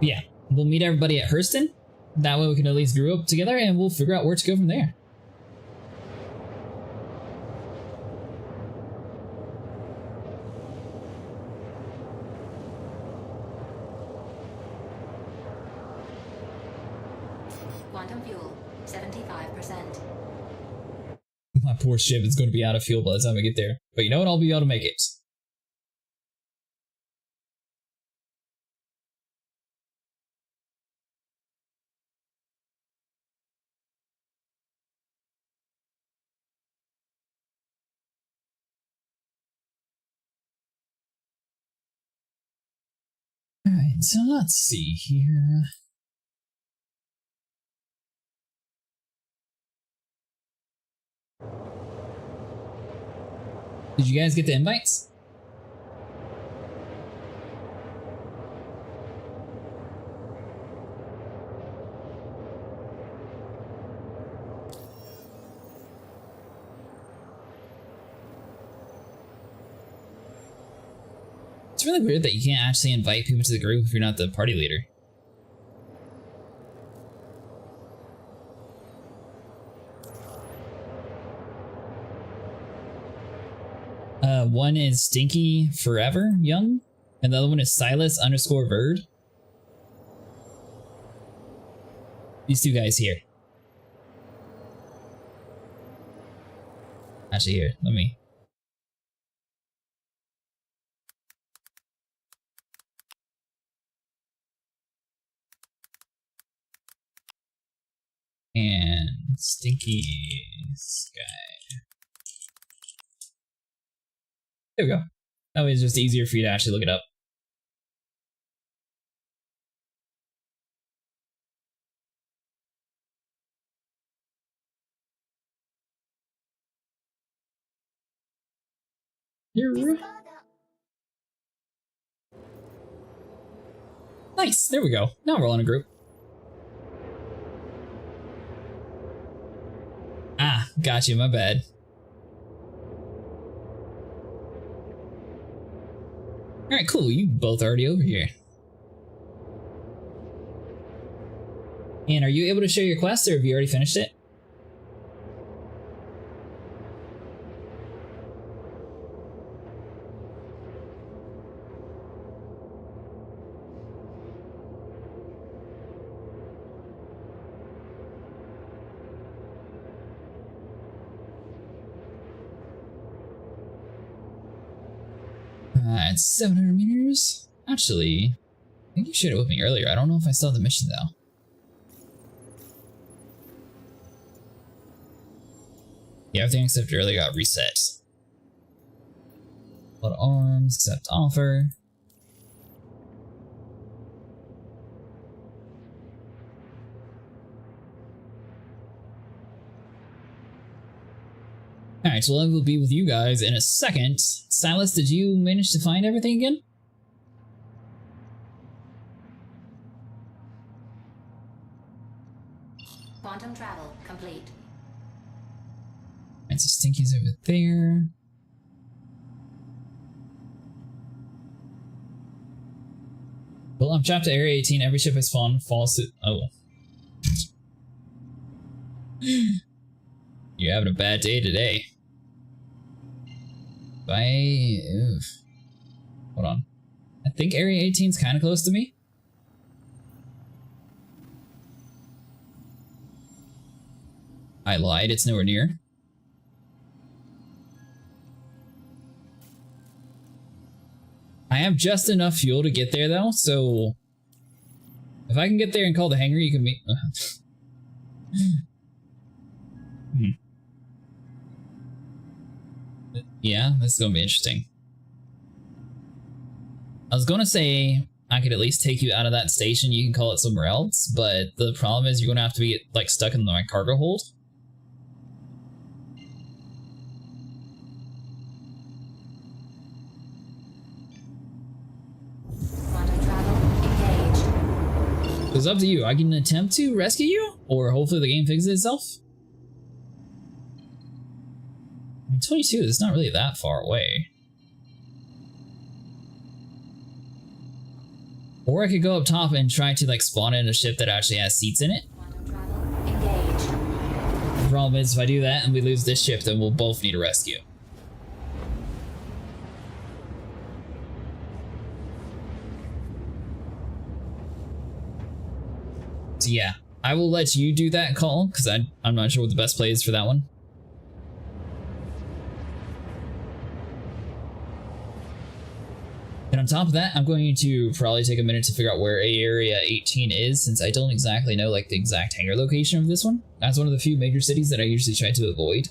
Yeah, we'll meet everybody at Hurston. That way we can at least group up together and we'll figure out where to go from there. Quantum fuel, 75%. My poor ship is going to be out of fuel by the time I get there. But you know what? I'll be able to make it. Alright, so let's see here. Did you guys get the invites? It's really weird that you can't actually invite people to the group if you're not the party leader. One is Stinky Forever Young, and the other one is Silas _ Bird. These two guys here. Actually, here, let me. And Stinky Sky. There we go. That way it's just easier for you to actually look it up. Here. Nice, there we go. Now we're all in a group. Ah, got you, my bad. Alright, cool, you both already over here. And are you able to share your quest, or have you already finished it? It's 700 meters. Actually, I think you shared it with me earlier. I don't know if I still have the mission though. Yeah, everything except earlier got reset. Load arms, accept offer. Alright, so we'll be with you guys in a second. Silas, did you manage to find everything again? Quantum travel complete. Alright, so Stinky's over there. Well, I'm trapped to Area 18. Every ship I spawn falls to... Oh. You're having a bad day today. Hold on. I think Area 18's kind of close to me. I lied, it's nowhere near. I have just enough fuel to get there though, so if I can get there and call the hangar, you can meet. Yeah, this is gonna be interesting. I was gonna say I could at least take you out of that station, you can call it somewhere else, but the problem is you're gonna have to be like stuck in my cargo hold. it's up to you. I can attempt to rescue you, or hopefully the game fixes itself. 22 is not really that far away. Or I could go up top and try to like spawn in a ship that actually has seats in it. Engage. The problem is if I do that and we lose this ship, then we'll both need a rescue. So yeah, I will let you do that call, because I'm not sure what the best play is for that one. And on top of that, I'm going to probably take a minute to figure out where Area 18 is, since I don't exactly know like the exact hangar location of this one. That's one of the few major cities that I usually try to avoid.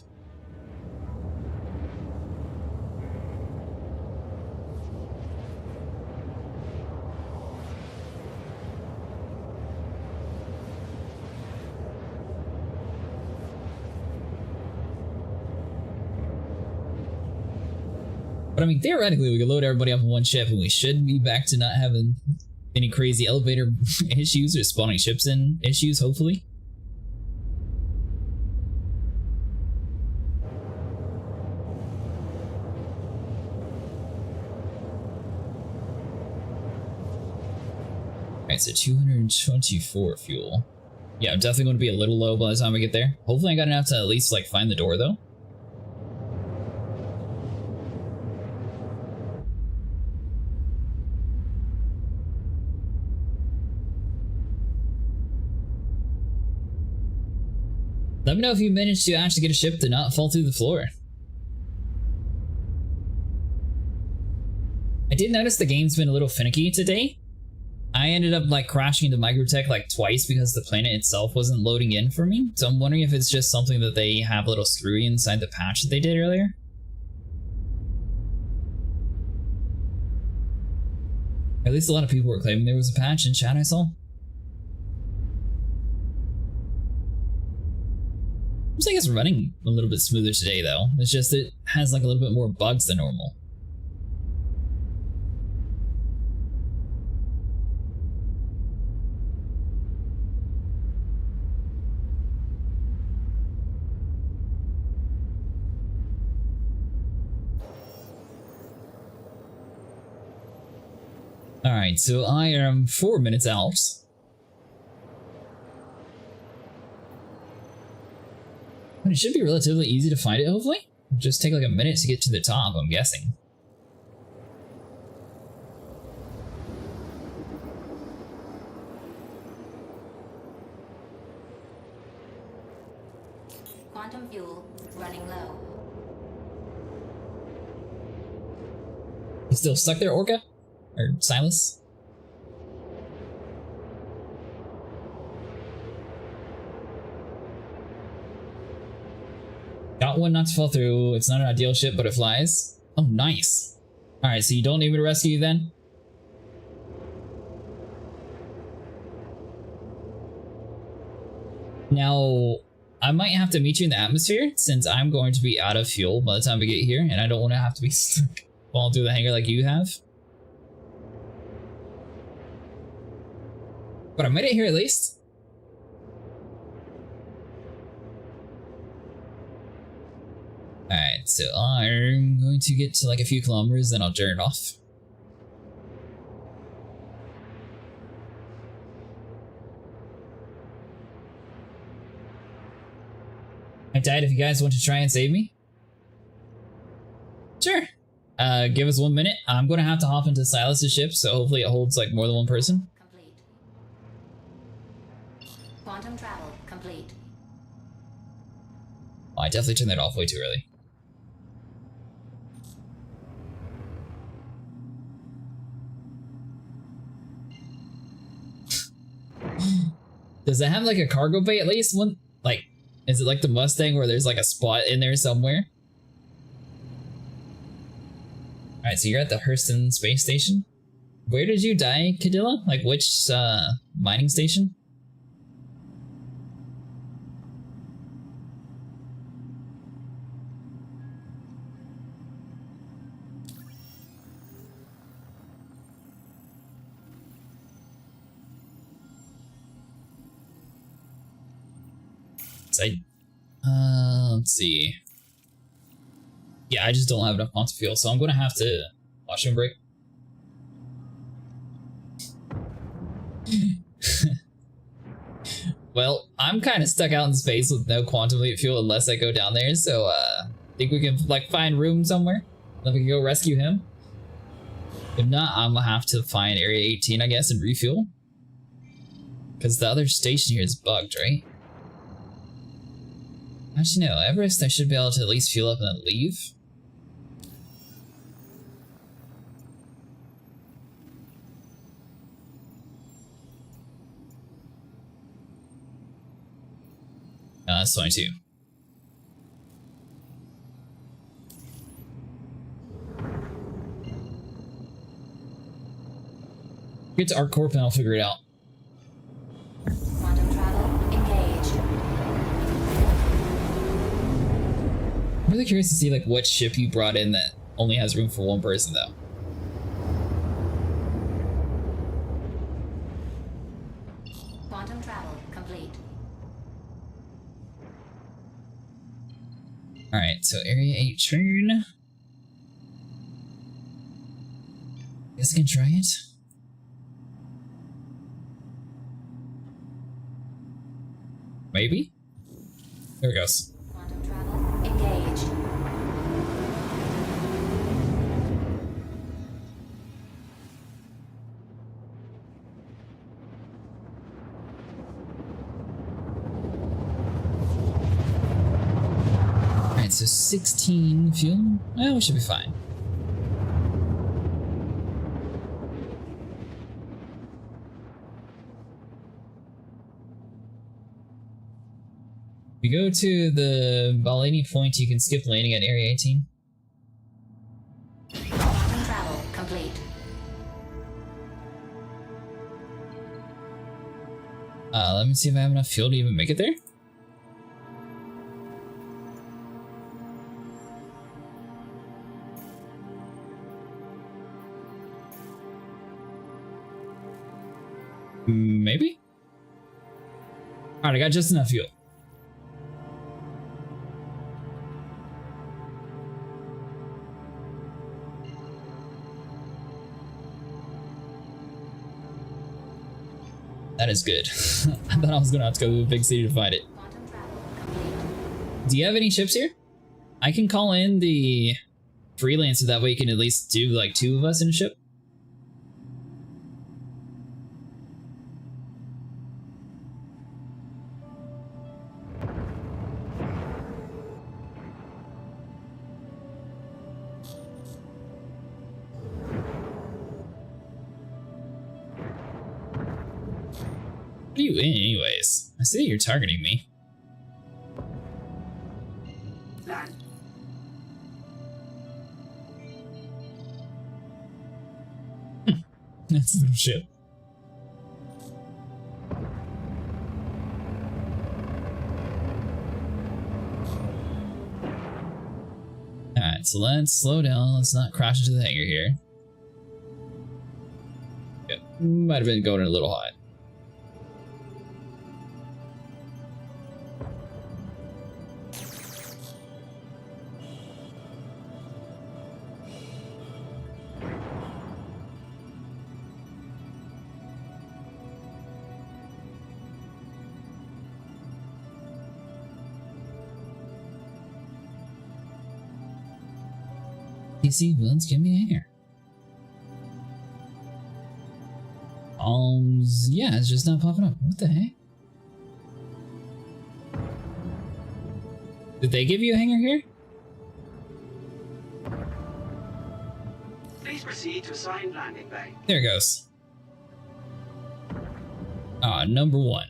But I mean, theoretically, we could load everybody up on one ship and we should be back to not having any crazy elevator issues or spawning ships in issues, hopefully. Alright, so 224 fuel. Yeah, I'm definitely going to be a little low by the time I get there. Hopefully I got enough to at least like find the door though. Let me know if you managed to actually get a ship to not fall through the floor. I did notice the game's been a little finicky today. I ended up like crashing into Microtech like twice because the planet itself wasn't loading in for me. So I'm wondering if it's just something that they have a little screwy inside the patch that they did earlier. At least a lot of people were claiming there was a patch in chat I saw. Looks like it's running a little bit smoother today though. It's just it has like a little bit more bugs than normal. Alright, so I am 4 minutes out. But it should be relatively easy to find it, hopefully. Just take like a minute to get to the top, I'm guessing. Quantum fuel running low. You still stuck there, Orca? Or Silas? Got one not to fall through. It's not an ideal ship, but it flies. Oh, nice. Alright, so you don't need me to rescue you then? Now, I might have to meet you in the atmosphere, since I'm going to be out of fuel by the time we get here, and I don't want to have to be stuck falling through the hangar like you have. But I made it here at least. Alright, so I'm going to get to like a few kilometers, then I'll turn it off. I died if you guys want to try and save me. Sure. Give us 1 minute. I'm going to have to hop into Silas's ship, so hopefully it holds like more than one person. Complete. Quantum travel complete. Oh, I definitely turned that off way too early. Does it have like a cargo bay at least? One, like, is it like the Mustang where there's like a spot in there somewhere? Alright, so you're at the Hurston space station. Where did you die, Cadilla? Like which mining station? Because let's see. Yeah, I just don't have enough quantum fuel, so I'm going to have to watch him break. Well, I'm kind of stuck out in space with no quantum leap fuel unless I go down there, so think we can like find room somewhere? Then we can go rescue him. If not, I'm gonna have to find Area 18, I guess, and refuel. Because the other station here is bugged, right? Actually, no, Everest I should be able to at least fuel up and then leave. That's 22. Get to our corp and I'll figure it out. Quantum travel engaged. I'm really curious to see like what ship you brought in that only has room for one person though. Quantum travel complete. Alright, so Area 18. Guess I can try it. Maybe? There it goes. Quantum travel engaged. Alright, so 16 fuel. Well, we should be fine. If you go to the Balani point, you can skip landing at Area 18. Quantum travel complete. Let me see if I have enough fuel to even make it there. Maybe? Alright, I got just enough fuel. That is good. I thought I was gonna have to go to a big city to find it. Quantum travel complete. Do you have any ships here? I can call in the freelancer, that way you can at least do like 2 of us in a ship. What are you in anyways? I see you're targeting me. Land. That's a little ship. Alright, so let's slow down. Let's not crash into the hangar here. Yep, might have been going a little hot. PC villains, give me a hanger. Yeah, it's just not popping up. What the heck? Did they give you a hanger here? Please proceed to assigned landing bay. There it goes. Number 1.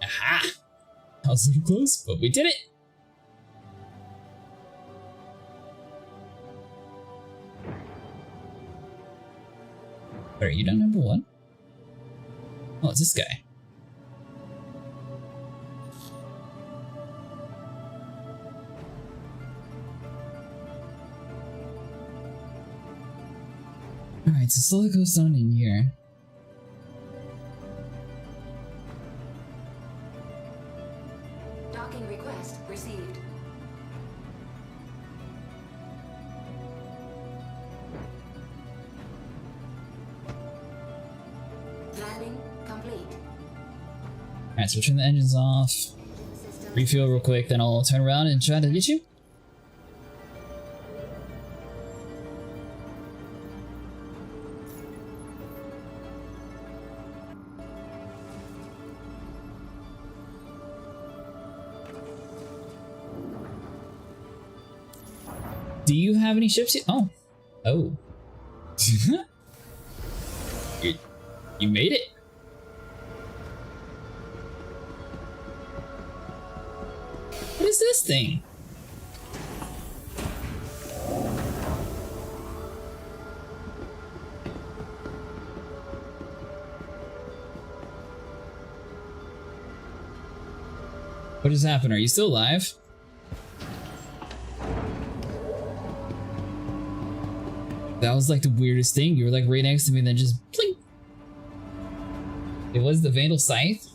Aha! That was a little close, but we did it! Wait, are you done number 1? Oh, it's this guy. Alright, so slowly goes on in here. Docking request received. Landing complete. Alright, so we'll turn the engines off. Refuel real quick, then I'll turn around and try to get you. Do you have any ships yet? Oh. Oh. You made it. What is this thing? What just happened? Are you still alive? That was like the weirdest thing. You were like right next to me and then just blink. It was the Vandal Scythe?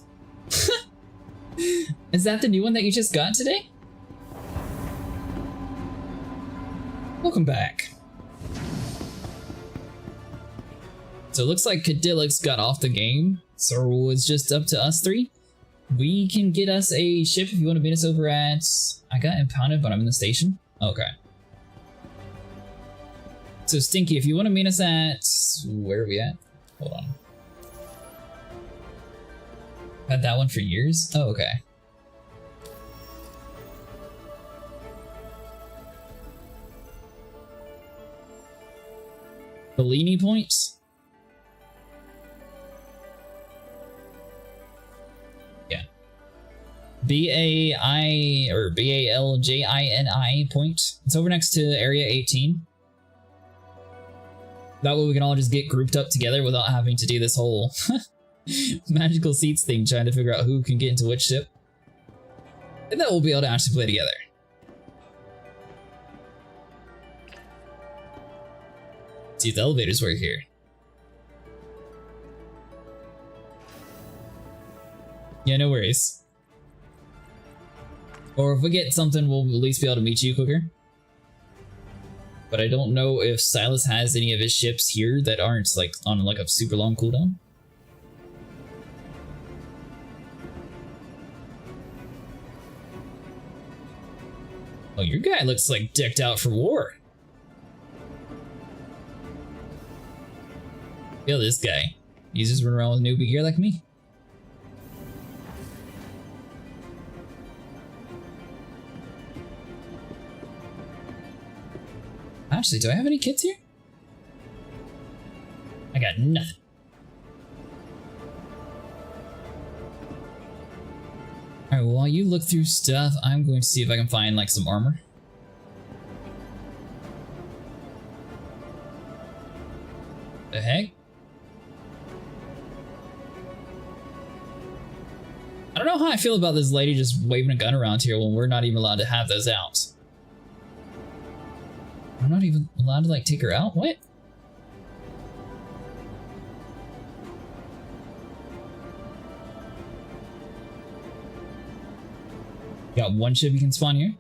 Is that the new one that you just got today? Welcome back. So it looks like Cadillix got off the game, so it's just up to us three. We can get us a ship if you want to meet us over at... I got impounded, but I'm in the station. Okay. So Stinky, if you want to meet us at... Where are we at? Hold on. Had that one for years? Oh, okay. Bellini points? Yeah. B-A-I or B-A-L-J-I-N-I point. It's over next to Area 18. That way we can all just get grouped up together without having to do this whole magical seats thing, trying to figure out who can get into which ship. And then we'll be able to actually play together. See if the elevators work here. Yeah, no worries. Or if we get something, we'll at least be able to meet you quicker. But I don't know if Silas has any of his ships here that aren't like on like a super long cooldown. Oh, your guy looks like decked out for war. Feel this guy. He's just running around with newbie gear like me. Actually, do I have any kits here? I got nothing. Alright, well, while you look through stuff, I'm going to see if I can find, like, some armor. The heck? I don't know how I feel about this lady just waving a gun around here when we're not even allowed to have those out. I'm not even allowed to, like, take her out? What? Got one ship you can spawn here?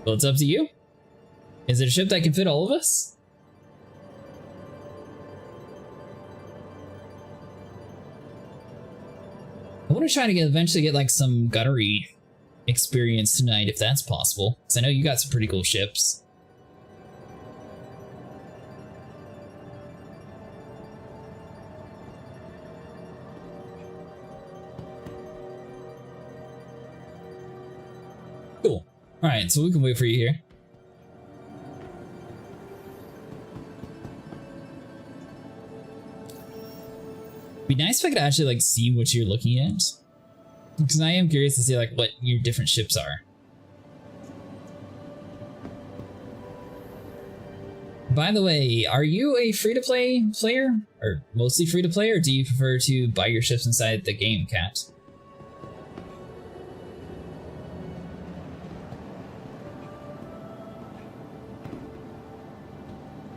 Well, it's up to you. Is it a ship that can fit all of us? I want to try to eventually get like some gunnery experience tonight if that's possible. Because I know you got some pretty cool ships. Cool. Alright, so we can wait for you here. Be nice if I could actually like see what you're looking at. Because I am curious to see like what your different ships are. By the way, are you a free-to-play player? Or mostly free-to-play, or do you prefer to buy your ships inside the game, Cat?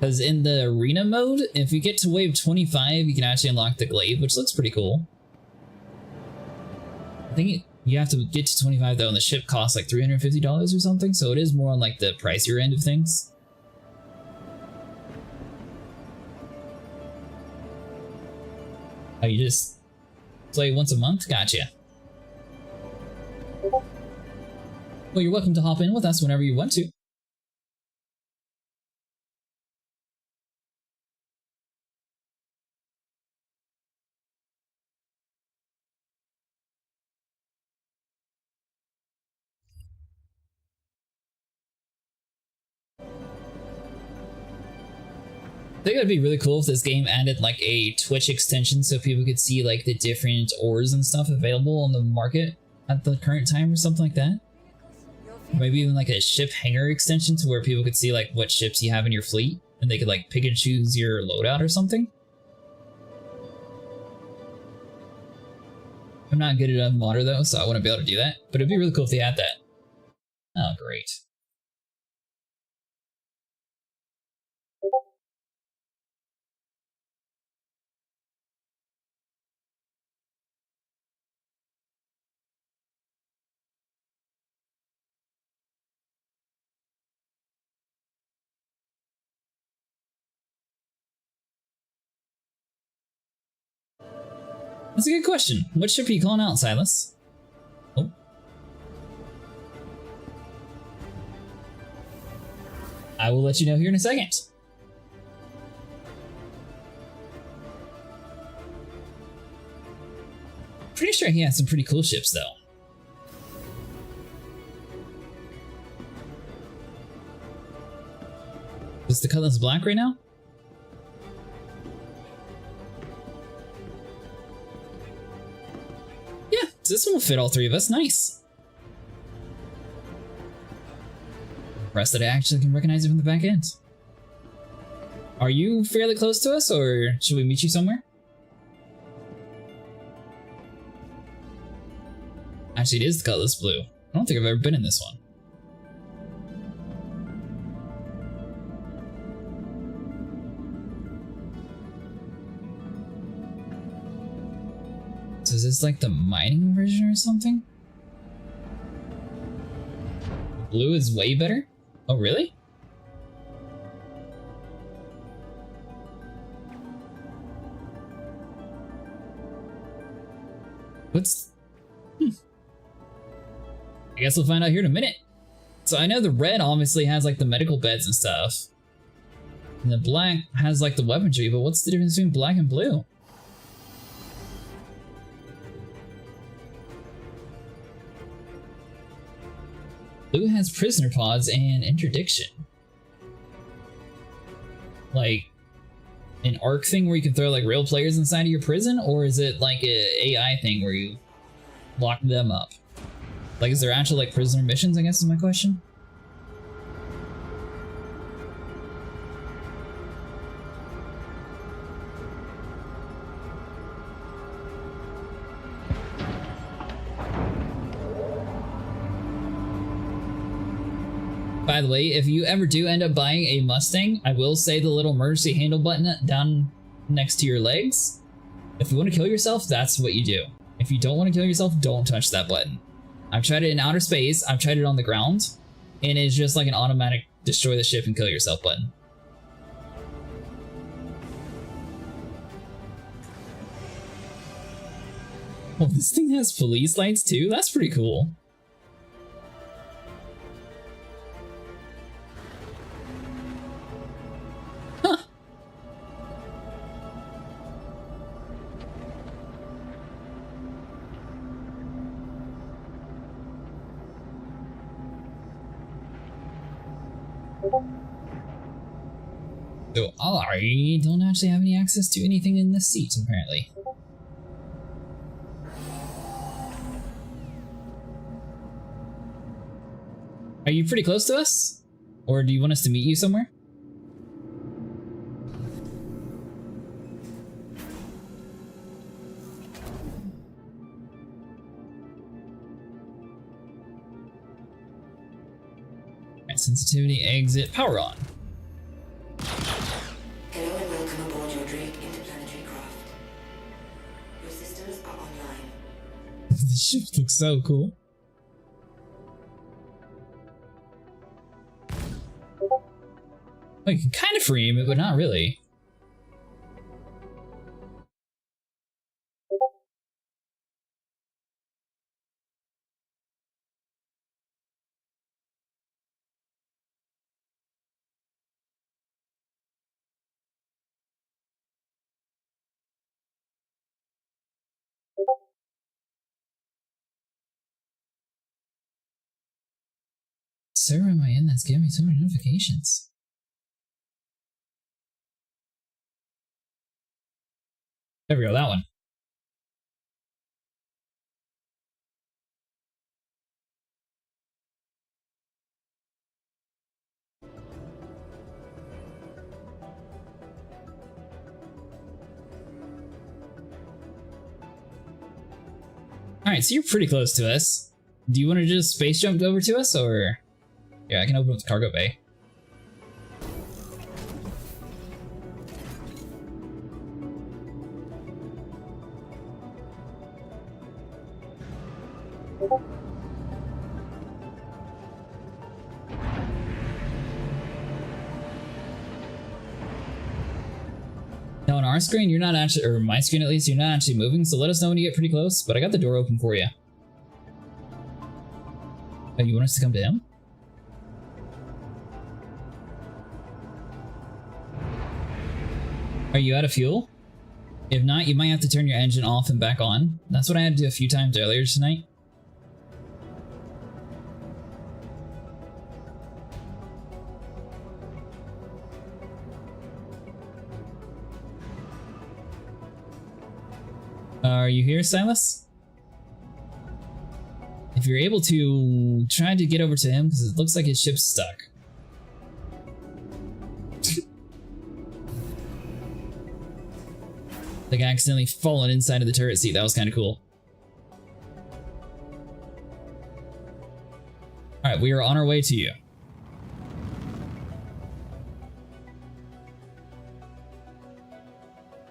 Because in the arena mode, if you get to wave 25, you can actually unlock the glaive, which looks pretty cool. I think you have to get to 25 though, and the ship costs like $350 or something, so it is more on like the pricier end of things. Oh, you just play once a month? Gotcha. Well, you're welcome to hop in with us whenever you want to. I think it'd be really cool if this game added like a Twitch extension so people could see like the different ores and stuff available on the market at the current time or something like that. Maybe even like a ship hangar extension to where people could see like what ships you have in your fleet and they could like pick and choose your loadout or something. I'm not good at modder though, so I wouldn't be able to do that, but it'd be really cool if they had that. Oh, great. That's a good question. What ship are you calling out, Silas? Oh. I will let you know here in a second. Pretty sure he has some pretty cool ships, though. Is the color's black right now? Yeah, this one will fit all three of us. Nice. Impressed that I actually can recognize it from the back end. Are you fairly close to us, or should we meet you somewhere? Actually, it is the colorless blue. I don't think I've ever been in this one. So is this like the mining version or something? Blue is way better? Oh, really? What's... I guess we'll find out here in a minute. So I know the red obviously has like the medical beds and stuff. And the black has like the weaponry, but what's the difference between black and blue? Blue has prisoner pods and interdiction. Like an ARC thing where you can throw like real players inside of your prison, or is it like a AI thing where you lock them up? Like, is there actual like prisoner missions, I guess is my question? By the way, if you ever do end up buying a Mustang, I will say the little emergency handle button down next to your legs. If you want to kill yourself, that's what you do. If you don't want to kill yourself, don't touch that button. I've tried it in outer space, I've tried it on the ground, and it's just like an automatic destroy the ship and kill yourself button. Oh, this thing has police lights too? That's pretty cool. Huh. So I don't actually have any access to anything in this seat, apparently. Are you pretty close to us? Or do you want us to meet you somewhere? Alright, sensitivity, exit, power on. This ship looks so cool. Oh, you can kind of free it, but not really. Server am I in that's giving me so many notifications? There we go, that one. Alright, so you're pretty close to us. Do you want to just space jump over to us, or... Yeah, I can open up the cargo bay. Now on our screen, you're not actually, or my screen at least, you're not actually moving, so let us know when you get pretty close, but I got the door open for you. Oh, you want us to come to him? Are you out of fuel? If not, you might have to turn your engine off and back on. That's what I had to do a few times earlier tonight. Are you here, Silas? If you're able to, try to get over to him, because it looks like his ship's stuck. Like I accidentally fallen inside of the turret seat. That was kind of cool. Alright, we are on our way to you.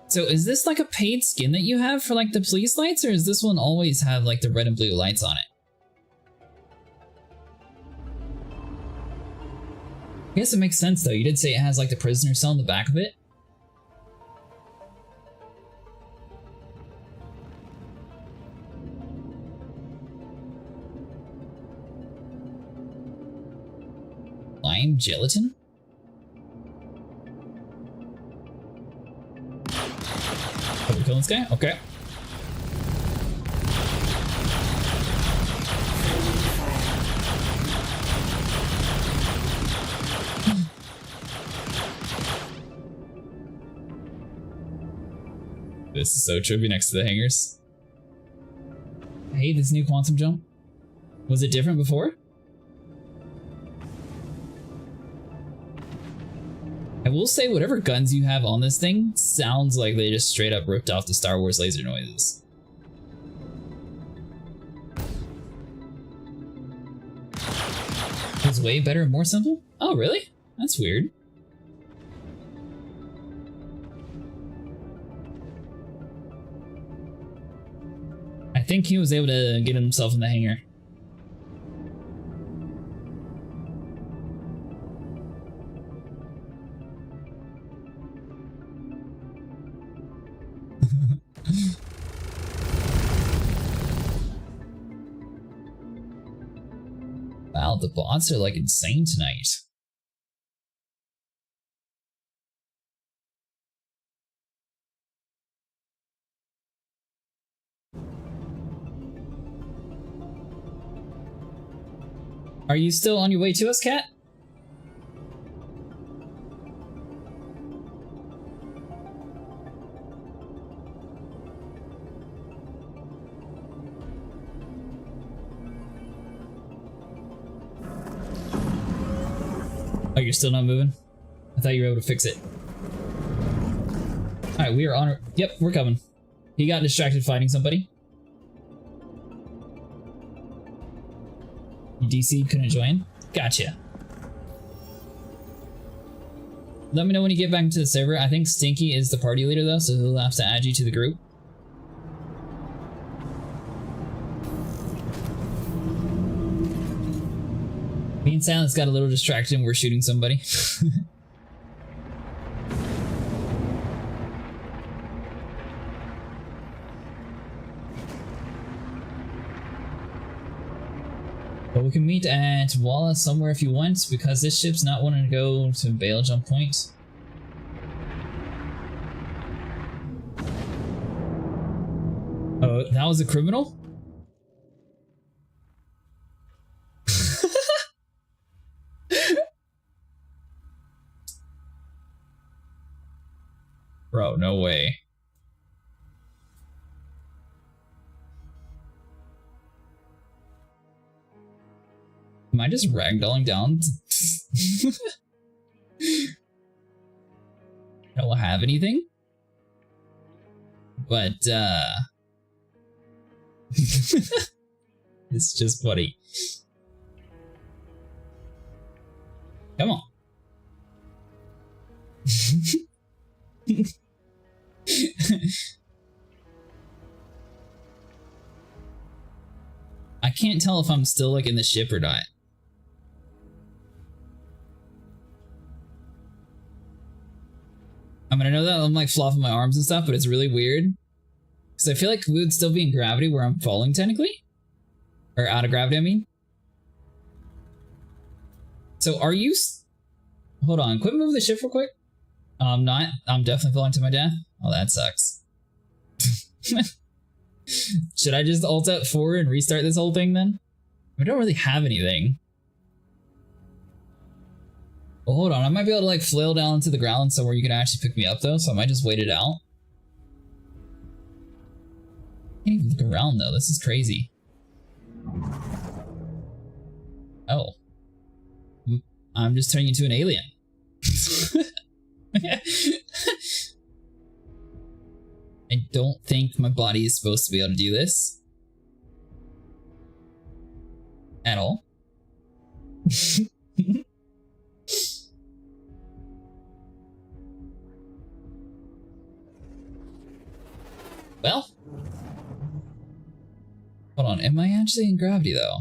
So is this like a paid skin that you have for like the police lights, or does this one always have like the red and blue lights on it? I guess it makes sense though. You did say it has like the prisoner cell in the back of it. Lime gelatin? Are we killing this guy? Okay. This is so trippy next to the hangars. I hate this new quantum jump. Was it different before? I will say whatever guns you have on this thing sounds like they just straight up ripped off the Star Wars laser noises. It's way better and more simple? Oh, really? That's weird. I think he was able to get himself in the hangar. Wow, the bots are like insane tonight. Are you still on your way to us, Kat? Oh, you're still not moving? I thought you were able to fix it. Alright, we are on our... Yep, we're coming. He got distracted fighting somebody. DC couldn't join? Gotcha. Let me know when you get back into the server. I think Stinky is the party leader though, so he'll have to add you to the group. Me and Silence got a little distracted and we're shooting somebody. But we can meet at Walla somewhere if you want, because this ship's not wanting to go to Bale jump point. Oh, that was a criminal? Bro, no way. Am I just ragdolling down? I don't have anything? But, it's just funny. Come on. I can't tell if I'm still like in the ship or not. I mean, I know that I'm like flopping my arms and stuff, but it's really weird. Because I feel like we would still be in gravity where I'm falling technically. Or out of gravity, I mean. So are you... Hold on, quit moving the ship real quick. I'm not. I'm definitely falling to my death. Oh, that sucks. Should I just alt F4 and restart this whole thing then? I don't really have anything. Well, hold on. I might be able to like flail down to the ground somewhere you can actually pick me up though, so I might just wait it out. I can't even look around though. This is crazy. Oh. I'm just turning into an alien. I don't think my body is supposed to be able to do this. At all. Well. Hold on, am I actually in gravity though?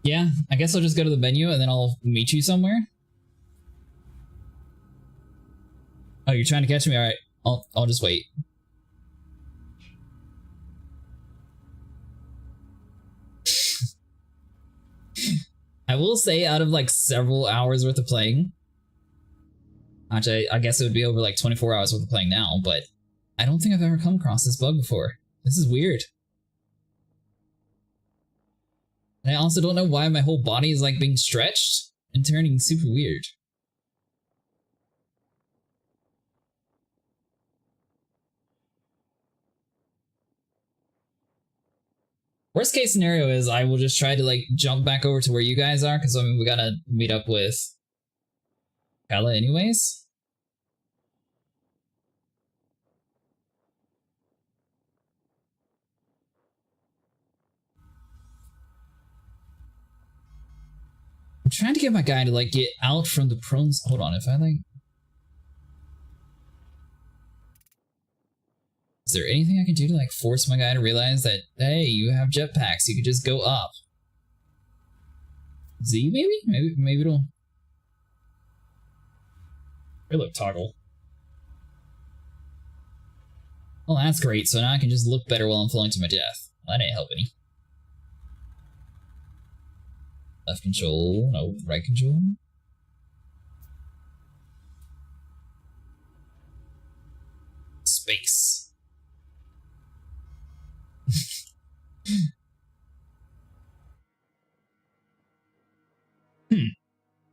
Yeah, I guess I'll just go to the menu and then I'll meet you somewhere. Oh, you're trying to catch me? Alright, I'll just wait. I will say out of like several hours worth of playing, actually I guess it would be over like 24 hours worth of playing now, but I don't think I've ever come across this bug before. This is weird. And I also don't know why my whole body is like being stretched and turning super weird. Worst case scenario is I will just try to like jump back over to where you guys are, because I mean we gotta meet up with Kala anyways. I'm trying to get my guy to like get out from the prone. Hold on, if I like... Is there anything I can do to like force my guy to realize that, hey, you have jetpacks, you could just go up? Z maybe? Maybe it'll... Hey, look, toggle. Well, that's great, so now I can just look better while I'm falling to my death. Well, that ain't help any. Left control, no, right control. Space.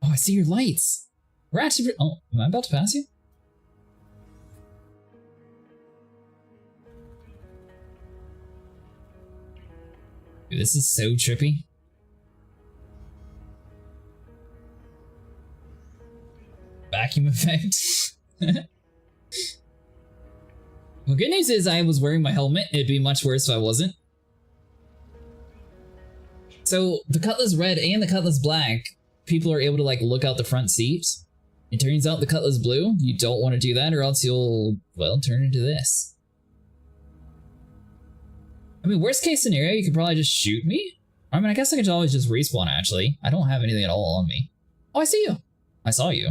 Oh, I see your lights. We're actually... Oh, am I about to pass you? Dude, this is so trippy. Vacuum effect. Well, good news is I was wearing my helmet. It'd be much worse if I wasn't. So the Cutlass Red and the Cutlass Black, people are able to like look out the front seat It turns out the cutlass blue. You don't want to do that or else you'll, well, turn into this. I mean, worst case scenario, you could probably just shoot me. I mean, I guess I could always just respawn, actually. I don't have anything at all on me. Oh, I see you. I saw you.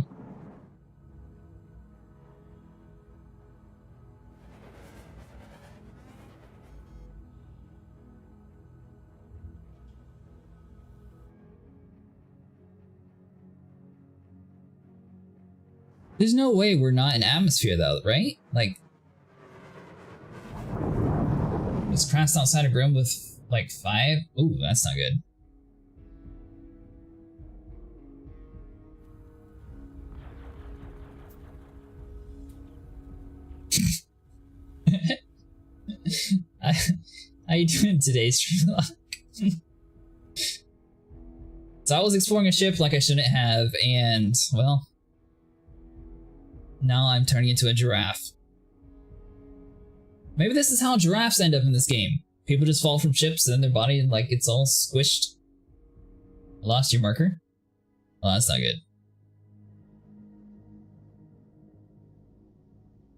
There's no way we're not in atmosphere though, right? Like, just crashed outside a room with like 5. Ooh, that's not good. How you doing today, Streamlock? So I was exploring a ship like I shouldn't have, and well, now I'm turning into a giraffe. Maybe this is how giraffes end up in this game. People just fall from ships and then their body like it's all squished. Lost your marker? Oh, that's not good.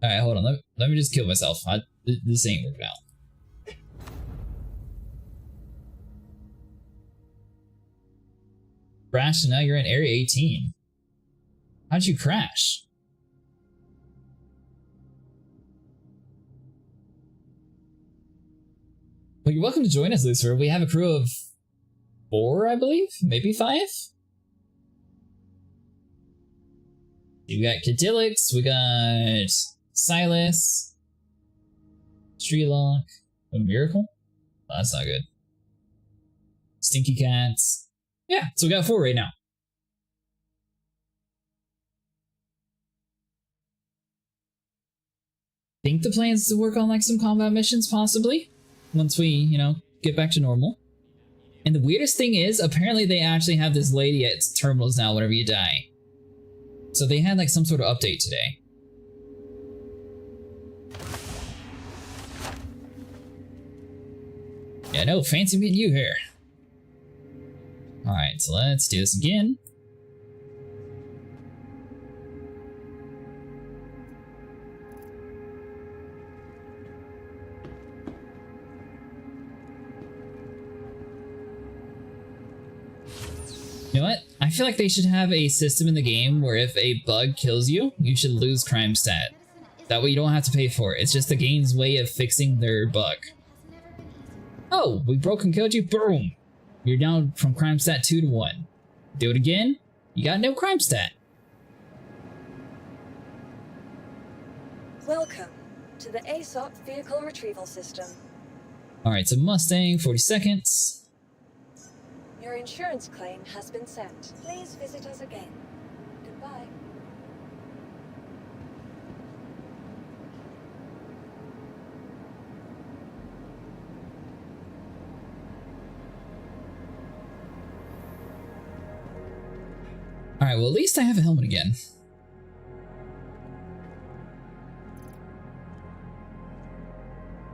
Alright, hold on. Let me just kill myself. This ain't working out. Crashed and now you're in Area 18. How'd you crash? Well, you're welcome to join us, Lucifer. We have a crew of 4, I believe? Maybe 5? We got Cadillix, we got Silas, Streelock, a Miracle? Oh, that's not good. Stinky Cats. Yeah, so we got 4 right now. Think the plan is to work on like some combat missions, possibly? Once we, you know, get back to normal. And the weirdest thing is, apparently they actually have this lady at terminals now whenever you die. So they had like some sort of update today. Yeah, no, fancy meeting you here. Alright, so let's do this again. You know what? I feel like they should have a system in the game where if a bug kills you, you should lose crime stat. That way you don't have to pay for it. It's just the game's way of fixing their bug. Oh, we broke and killed you? Boom! You're down from crime stat 2 to 1. Do it again? You got no crime stat. Welcome to the ASOP Vehicle Retrieval System. Alright, so Mustang, 40 seconds. Your insurance claim has been sent. Please visit us again. Goodbye. Alright, well at least I have a helmet again.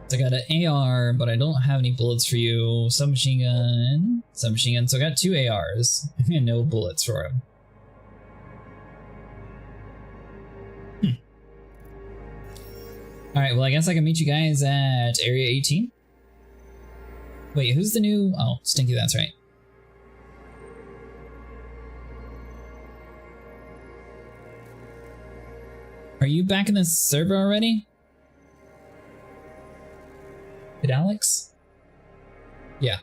So I got an AR, but I don't have any bullets for you. Submachine gun. Submachine gun. So I got 2 ARs and no bullets for him. Alright, well I guess I can meet you guys at Area 18. Wait, who's the new... Oh, Stinky, that's right. Are you back in the server already? Did Alex? Yeah.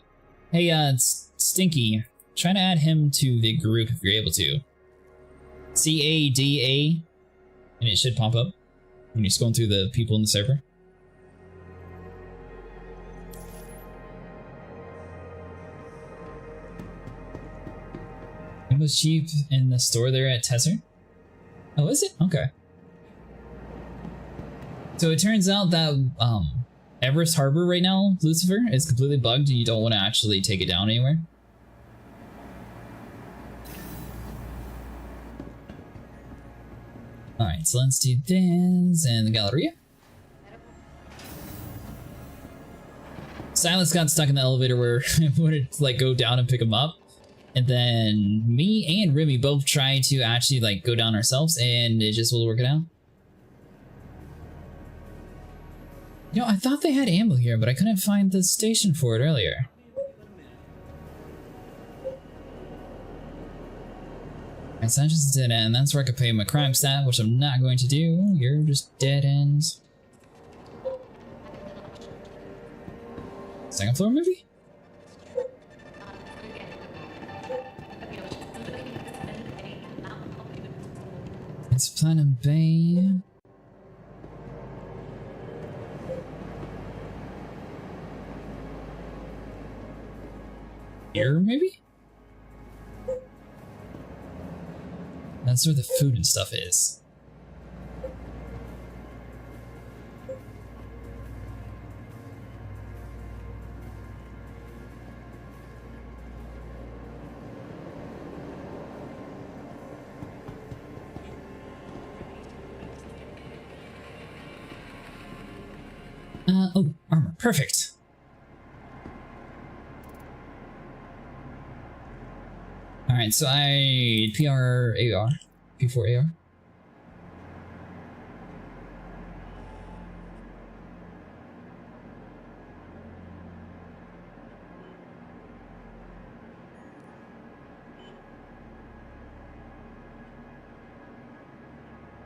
Hey, it's Stinky. Try to add him to the group if you're able to. CADA, and it should pop up when you're scrolling through the people in the server. It was cheap in the store there at Tesser. Oh, is it? Okay. So it turns out that Everest Harbor right now, Lucifer, is completely bugged and you don't want to actually take it down anywhere. Alright, so let's do this and the Galleria. Silas got stuck in the elevator where I wanted to like go down and pick him up. And then me and Remy both try to actually like go down ourselves, and it just will work it out. You know, I thought they had ammo here, but I couldn't find the station for it earlier. Alright, so that's just a dead end. That's where I could pay my crime stat, which I'm not going to do. You're just dead ends. Second floor maybe? It's Platinum Bay. Here, maybe? That's where the food and stuff is. Oh, armor. Perfect. Alright, so I P4 AR.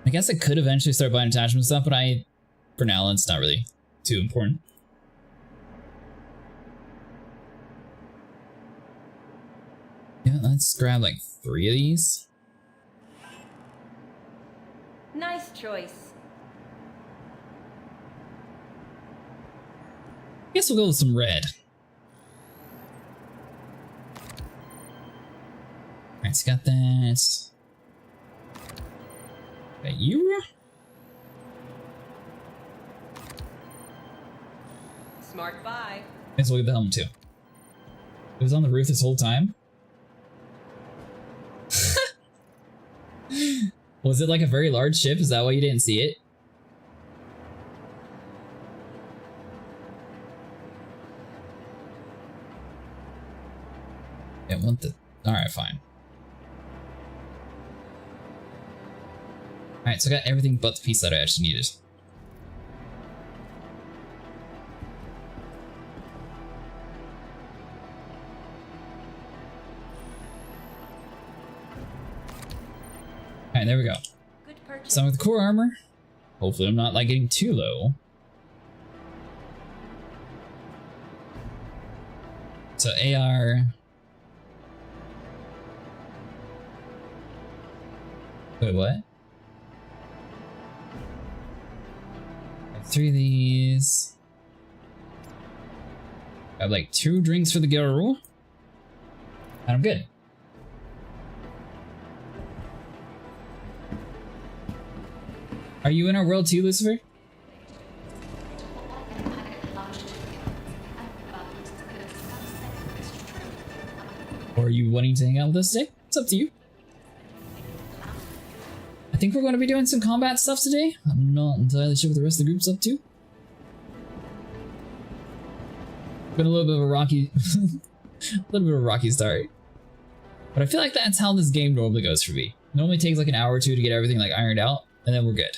I guess I could eventually start buying attachment stuff, but for now, it's not really too important. Yeah, let's grab like 3 of these. Nice choice. I guess we'll go with some red. Alright, so got that. Got you? Smart buy. Let's look at the helmet too. It was on the roof this whole time? Was it like a very large ship? Is that why you didn't see it? Yeah, want the... Alright, fine. Alright, so I got everything but the piece that I actually needed. Alright, there we go. Good purchase. So with the core armor, hopefully I'm not like getting too low. So AR. Wait, what? 3 of these. I have like 2 drinks for the girl. And I'm good. Are you in our world too, Lucifer? Or are you wanting to hang out with us today? It's up to you. I think we're going to be doing some combat stuff today. I'm not entirely sure what the rest of the group's up to. Been a little bit of a rocky, start. But I feel like that's how this game normally goes for me. It normally takes like an hour or 2 to get everything like ironed out, and then we're good.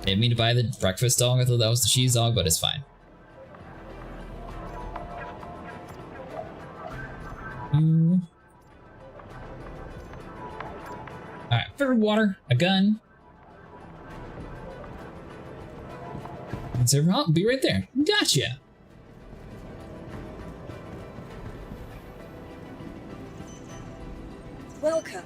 Didn't mean to buy the breakfast dog. I thought that was the cheese dog, but it's fine. Alright, favorite water, a gun. Conserve, I'll be right there. Gotcha. Welcome